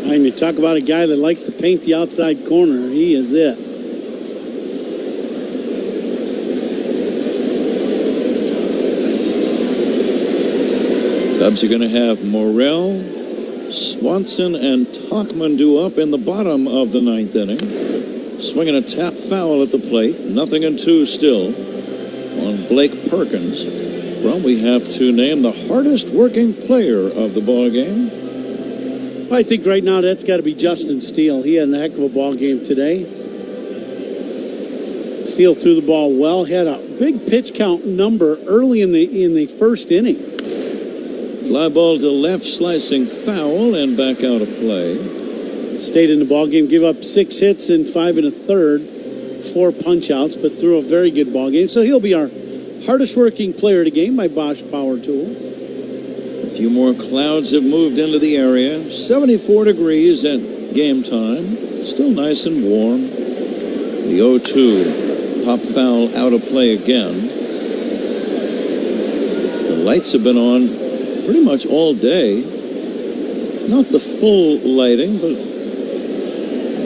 [SPEAKER 1] And you talk about a guy that likes to paint the outside corner. He is it.
[SPEAKER 18] Cubs are going to have Morrell, Swanson, and Tauchman due up in the bottom of the ninth inning. Swinging a tap foul at the plate. 0-2 still on Blake Perkins. Well, we have to name the hardest working player of the ball game.
[SPEAKER 1] I think right now that's got to be Justin Steele. He had a heck of a ball game today. Steele threw the ball well. Had a big pitch count number early in the first inning.
[SPEAKER 18] Fly ball to left, slicing foul, and back out of play.
[SPEAKER 1] Stayed in the ball game. Give up 6 hits and 5 1/3, 4 punch outs, but threw a very good ball game. So he'll be our hardest working player of the game by Bosch Power Tools.
[SPEAKER 18] A few more clouds have moved into the area. 74 degrees at game time. Still nice and warm. The 0-2 pop foul out of play again. The lights have been on pretty much all day. Not the full lighting, but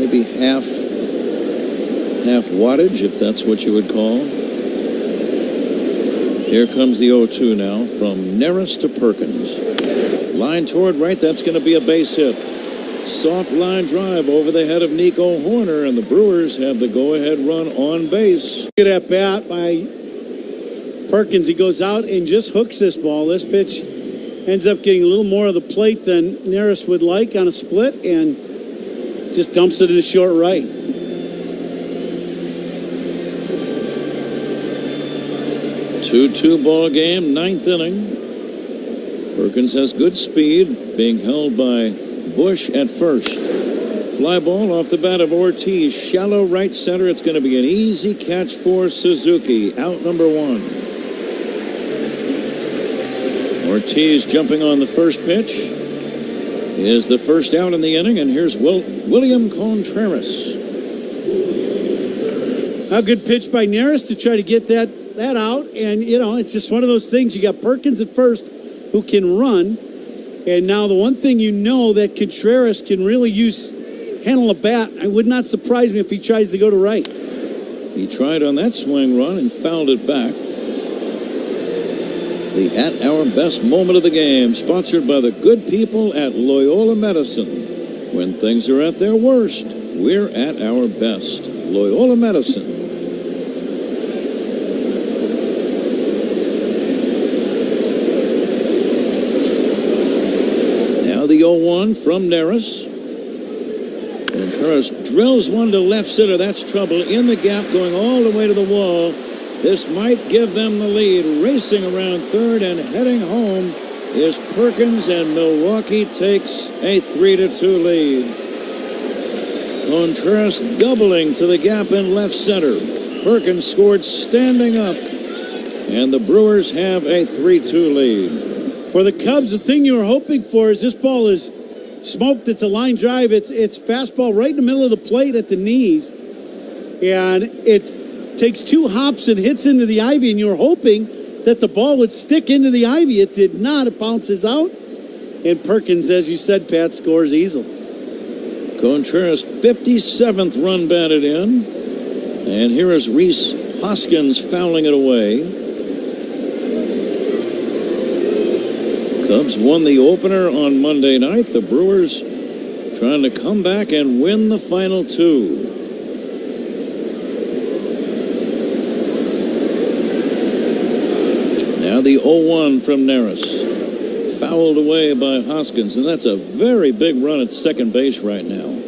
[SPEAKER 18] maybe half wattage, if that's what you would call. Here comes the 0-2 now from Neris to Perkins. Line toward right, that's going to be a base hit. Soft line drive over the head of Nico Horner, and the Brewers have the go-ahead run on base.
[SPEAKER 1] Good at bat by Perkins. He goes out and just hooks this ball. This pitch ends up getting a little more of the plate than Neris would like on a split, and just dumps it in the short right.
[SPEAKER 18] Two ball game, ninth inning. Perkins has good speed, being held by Bush at first. Fly ball off the bat of Ortiz, shallow right center. It's going to be an easy catch for Suzuki. Out number 1. Ortiz jumping on the first pitch. Is the first out in the inning, and here's William Contreras.
[SPEAKER 1] A good pitch by Neris to try to get that out, and it's just one of those things. You got Perkins at first, who can run, and now the one thing that Contreras can really handle a bat. It would not surprise me if he tries to go to right.
[SPEAKER 18] He tried on that swing run and fouled it back. The At Our Best moment of the game, sponsored by the good people at Loyola Medicine. When things are at their worst, we're at our best. Loyola Medicine. Now the 0-1 from Neris. Contreras drills one to left center. That's trouble. In the gap, going all the way to the wall. This might give them the lead. Racing around third and heading home is Perkins, and Milwaukee takes a 3-2 lead. Contreras doubling to the gap in left center. Perkins scored standing up, and the Brewers have a 3-2 lead.
[SPEAKER 1] For the Cubs, the thing you were hoping for is this ball is smoked. It's a line drive. It's fastball right in the middle of the plate at the knees. And it takes 2 hops and hits into the ivy, and you were hoping that the ball would stick into the ivy. It did not. It bounces out. And Perkins, as you said, Pat, scores easily.
[SPEAKER 18] Contreras' 57th run batted in. And here is Rhys Hoskins fouling it away. Cubs won the opener on Monday night. The Brewers trying to come back and win the final 2. Now the 0-1 from Neris. Fouled away by Hoskins, and that's a very big run at second base right now.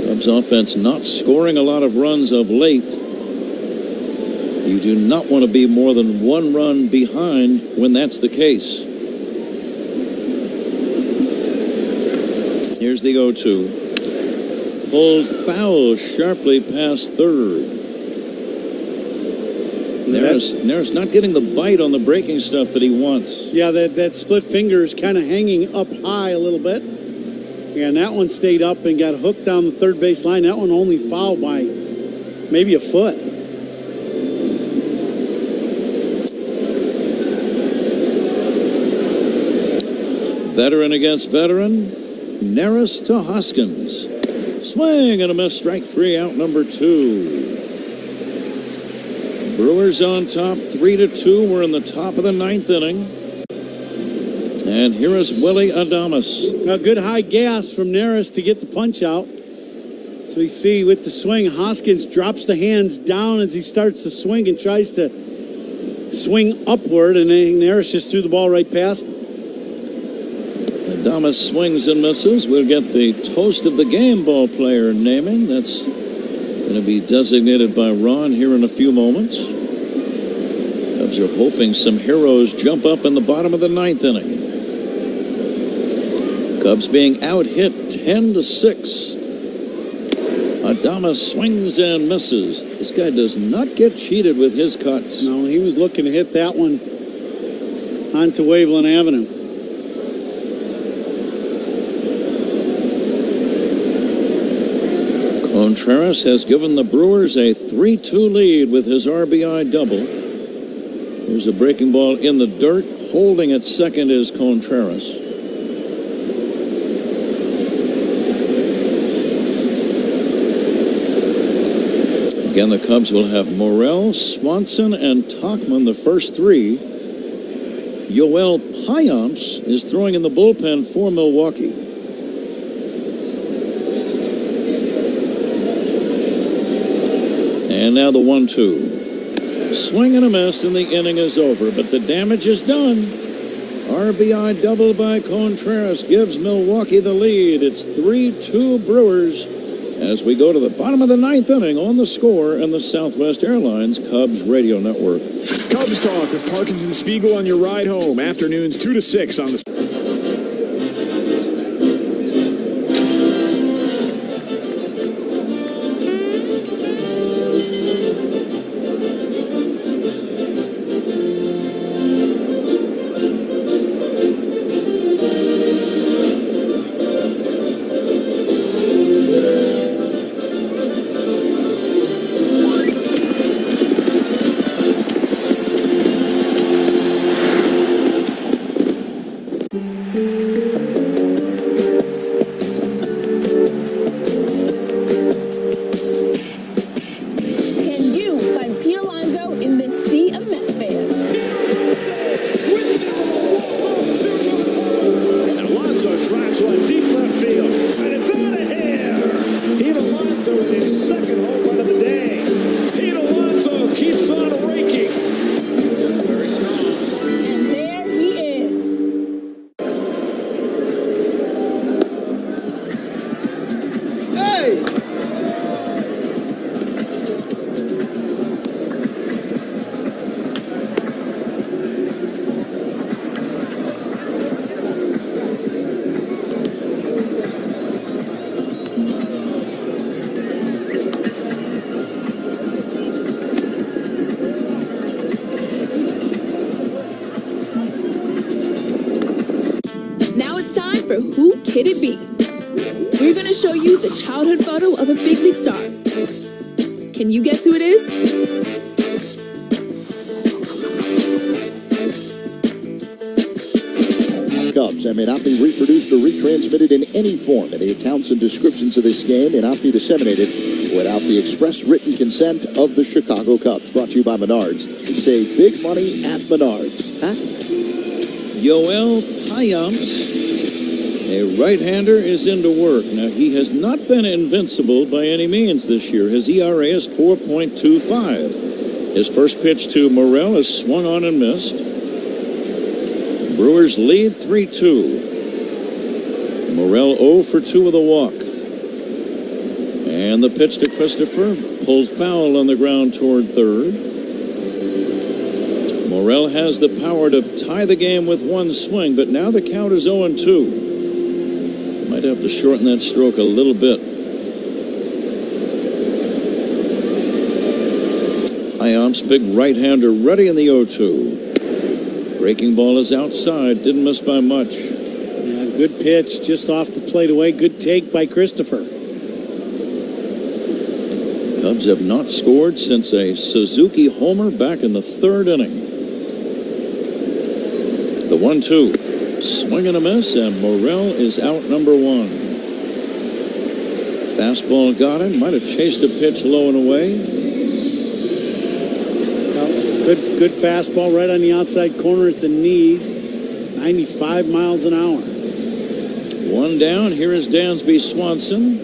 [SPEAKER 18] Cubs offense not scoring a lot of runs of late. You do not want to be more than 1 run behind when that's the case. Here's the 0-2. Pulled foul sharply past third. Neris not getting the bite on the breaking stuff that he wants.
[SPEAKER 1] Yeah, that split finger is kind of hanging up high a little bit. And that one stayed up and got hooked down the third base line. That one only fouled by maybe a foot.
[SPEAKER 18] Veteran against veteran. Neris to Hoskins. Swing and a miss. Strike 3 out number 2. Brewers on top 3-2. We're in the top of the 9th inning. And here is Willie Adames.
[SPEAKER 1] A good high gas from Neris to get the punch out. So you see with the swing, Hoskins drops the hands down as he starts to swing and tries to swing upward, and then Neris just threw the ball right past him.
[SPEAKER 18] Adames swings and misses. We'll get the toast of the game ball player naming. That's going to be designated by Ron here in a few moments. Cubs are hoping some heroes jump up in the bottom of the 9th inning. Cubs being out-hit 10-6. Adames swings and misses. This guy does not get cheated with his cuts.
[SPEAKER 1] No, he was looking to hit that one onto Waveland Avenue.
[SPEAKER 18] Contreras has given the Brewers a 3-2 lead with his RBI double. There's a breaking ball in the dirt. Holding at second is Contreras. Again, the Cubs will have Morel, Swanson, and Tauchman, the first 3. Yoel Payamps is throwing in the bullpen for Milwaukee. And now the 1-2. Swing and a miss, and the inning is over. But the damage is done. RBI double by Contreras gives Milwaukee the lead. It's 3-2 Brewers as we go to the bottom of the 9th inning on The Score and the Southwest Airlines Cubs Radio Network.
[SPEAKER 7] Cubs talk with Parkins and Spiegel on your ride home. Afternoons 2 to 6 on the...
[SPEAKER 4] for Who Could It Be? We're going to show you the childhood photo of a big league star. Can you guess who it is?
[SPEAKER 3] Cubs and may not be reproduced or retransmitted in any form. Any accounts and descriptions of this game may not be disseminated without the express written consent of the Chicago Cubs. Brought to you by Menards. Save big money at Menards. Huh?
[SPEAKER 18] Yoel Payamps, a right-hander, is into work. Now, he has not been invincible by any means this year. His ERA is 4.25. His first pitch to Morel is swung on and missed. Brewers lead 3-2. Morel 0 for 2 with a walk. And the pitch to Christopher pulls foul on the ground toward third. Morel has the power to tie the game with one swing, but now the count is 0-2. Might have to shorten that stroke a little bit. Payamps, big right-hander, ready in the 0-2. Breaking ball is outside, didn't miss by much.
[SPEAKER 1] Yeah, good pitch, just off the plate away. Good take by Christopher.
[SPEAKER 18] Cubs have not scored since a Suzuki homer back in the third inning. The 1-2, swing and a miss, and Morel is out number 1. Fastball got him, might have chased a pitch low and away.
[SPEAKER 1] Good fastball right on the outside corner at the knees. 95 miles an hour.
[SPEAKER 18] One down. Here is Dansby Swanson.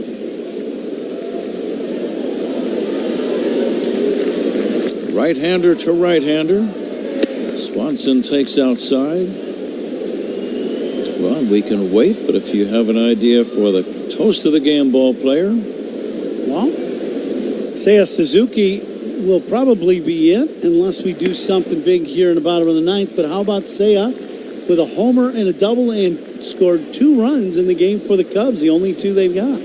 [SPEAKER 18] Right-hander to right-hander. Swanson takes outside. Well, we can wait, but if you have an idea for the toast of the game ball player.
[SPEAKER 1] Well, Seiya Suzuki will probably be it unless we do something big here in the bottom of the ninth. But how about Seiya with a homer and a double and scored 2 runs in the game for the Cubs, the only 2 they've got.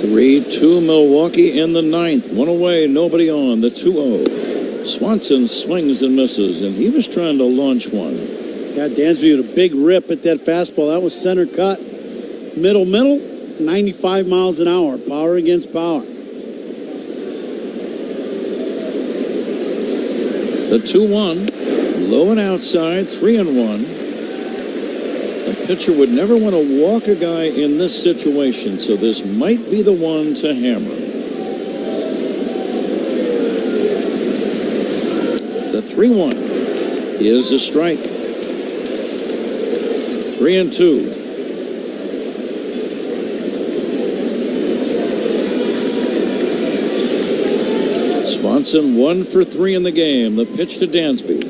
[SPEAKER 18] 3-2 Milwaukee in the ninth. 1 away, nobody on. The 2-0. Swanson swings and misses, and he was trying to launch one.
[SPEAKER 1] Got Dansby with a big rip at that fastball. That was center cut. Middle, 95 miles an hour. Power against power.
[SPEAKER 18] The 2-1, low and outside, 3-1. A pitcher would never want to walk a guy in this situation, so this might be the one to hammer. The 3-1 is a strike. 3-2. Swanson 1 for 3 in the game. The pitch to Dansby.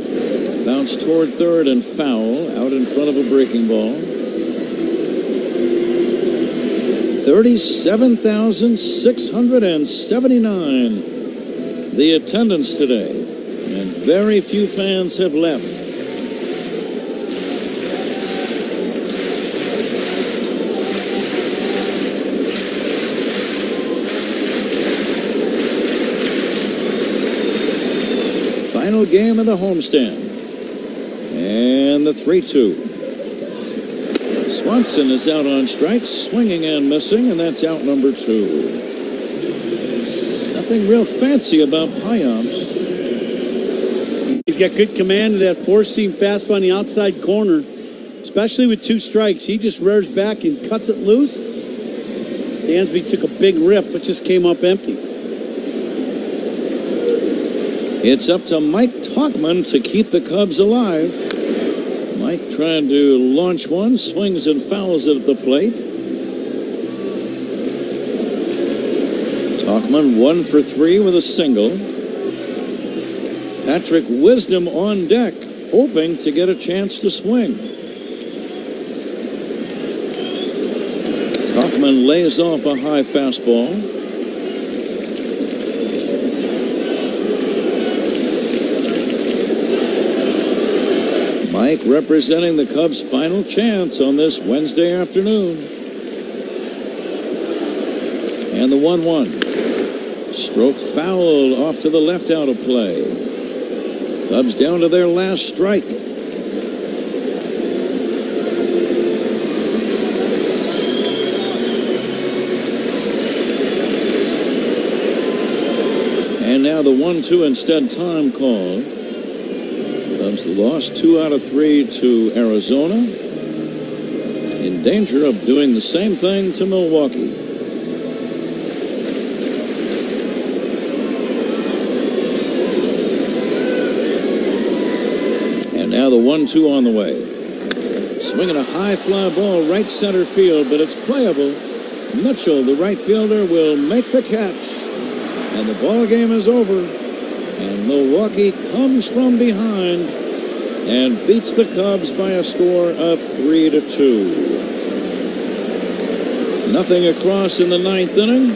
[SPEAKER 18] Bounce toward third and foul out in front of a breaking ball. 37,679 the attendance today, and very few fans have left. Final game of the homestand. And the 3-2. Swanson is out on strikes, swinging and missing, and that's out number 2. Nothing real fancy about Payamps.
[SPEAKER 1] He's got good command of that four-seam fastball on the outside corner, especially with 2 strikes. He just rears back and cuts it loose. Dansby took a big rip, but just came up empty.
[SPEAKER 18] It's up to Mike Tauchman to keep the Cubs alive. Mike trying to launch one, swings and fouls it at the plate. Tauchman 1 for 3 with a single. Patrick Wisdom on deck, hoping to get a chance to swing. Tauchman lays off a high fastball. Mike representing the Cubs' final chance on this Wednesday afternoon. And the 1-1. Stroked foul off to the left out of play. Cubs down to their last strike. now the 1-2 instead time called. Cubs lost 2 out of 3 to Arizona. In danger of doing the same thing to Milwaukee. And now the 1-2 on the way. Swinging a high fly ball right center field, but it's playable. Mitchell, the right fielder, will make the catch. And the ball game is over. And Milwaukee comes from behind and beats the Cubs by a score of 3-2. Nothing across in the 9th inning.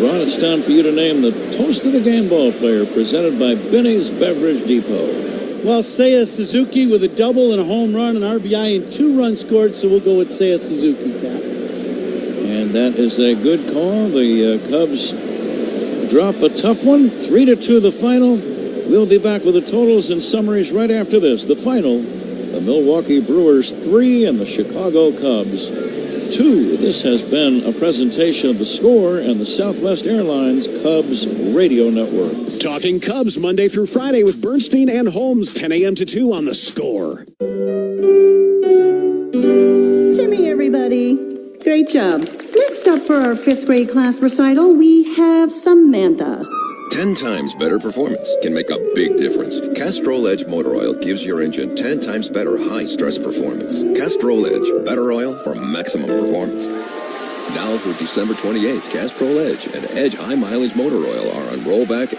[SPEAKER 18] Ron, it's time for you to name the Toast of the Game ball player presented by Benny's Beverage Depot.
[SPEAKER 1] Well, Seiya Suzuki with a double and a home run, an RBI, and 2 runs scored, so we'll go with Seiya Suzuki, Cap.
[SPEAKER 18] And that is a good call. The Cubs drop a tough one. 3-2 the final. We'll be back with the totals and summaries right after this. The final, the Milwaukee Brewers 3 and the Chicago Cubs 2. This has been a presentation of The Score and the Southwest Airlines Cubs Radio Network.
[SPEAKER 7] Talking Cubs Monday through Friday with Bernstein and Holmes, 10 a.m. to 2 on The Score.
[SPEAKER 11] Timmy, everybody. Great job. Next up for our 5th grade class recital, we have Samantha.
[SPEAKER 14] 10 times better performance can make a big difference. Castrol Edge Motor Oil gives your engine 10 times better high-stress performance. Castrol Edge, better oil for maximum performance. Now through December 28th, Castrol Edge and Edge High Mileage Motor Oil are on rollback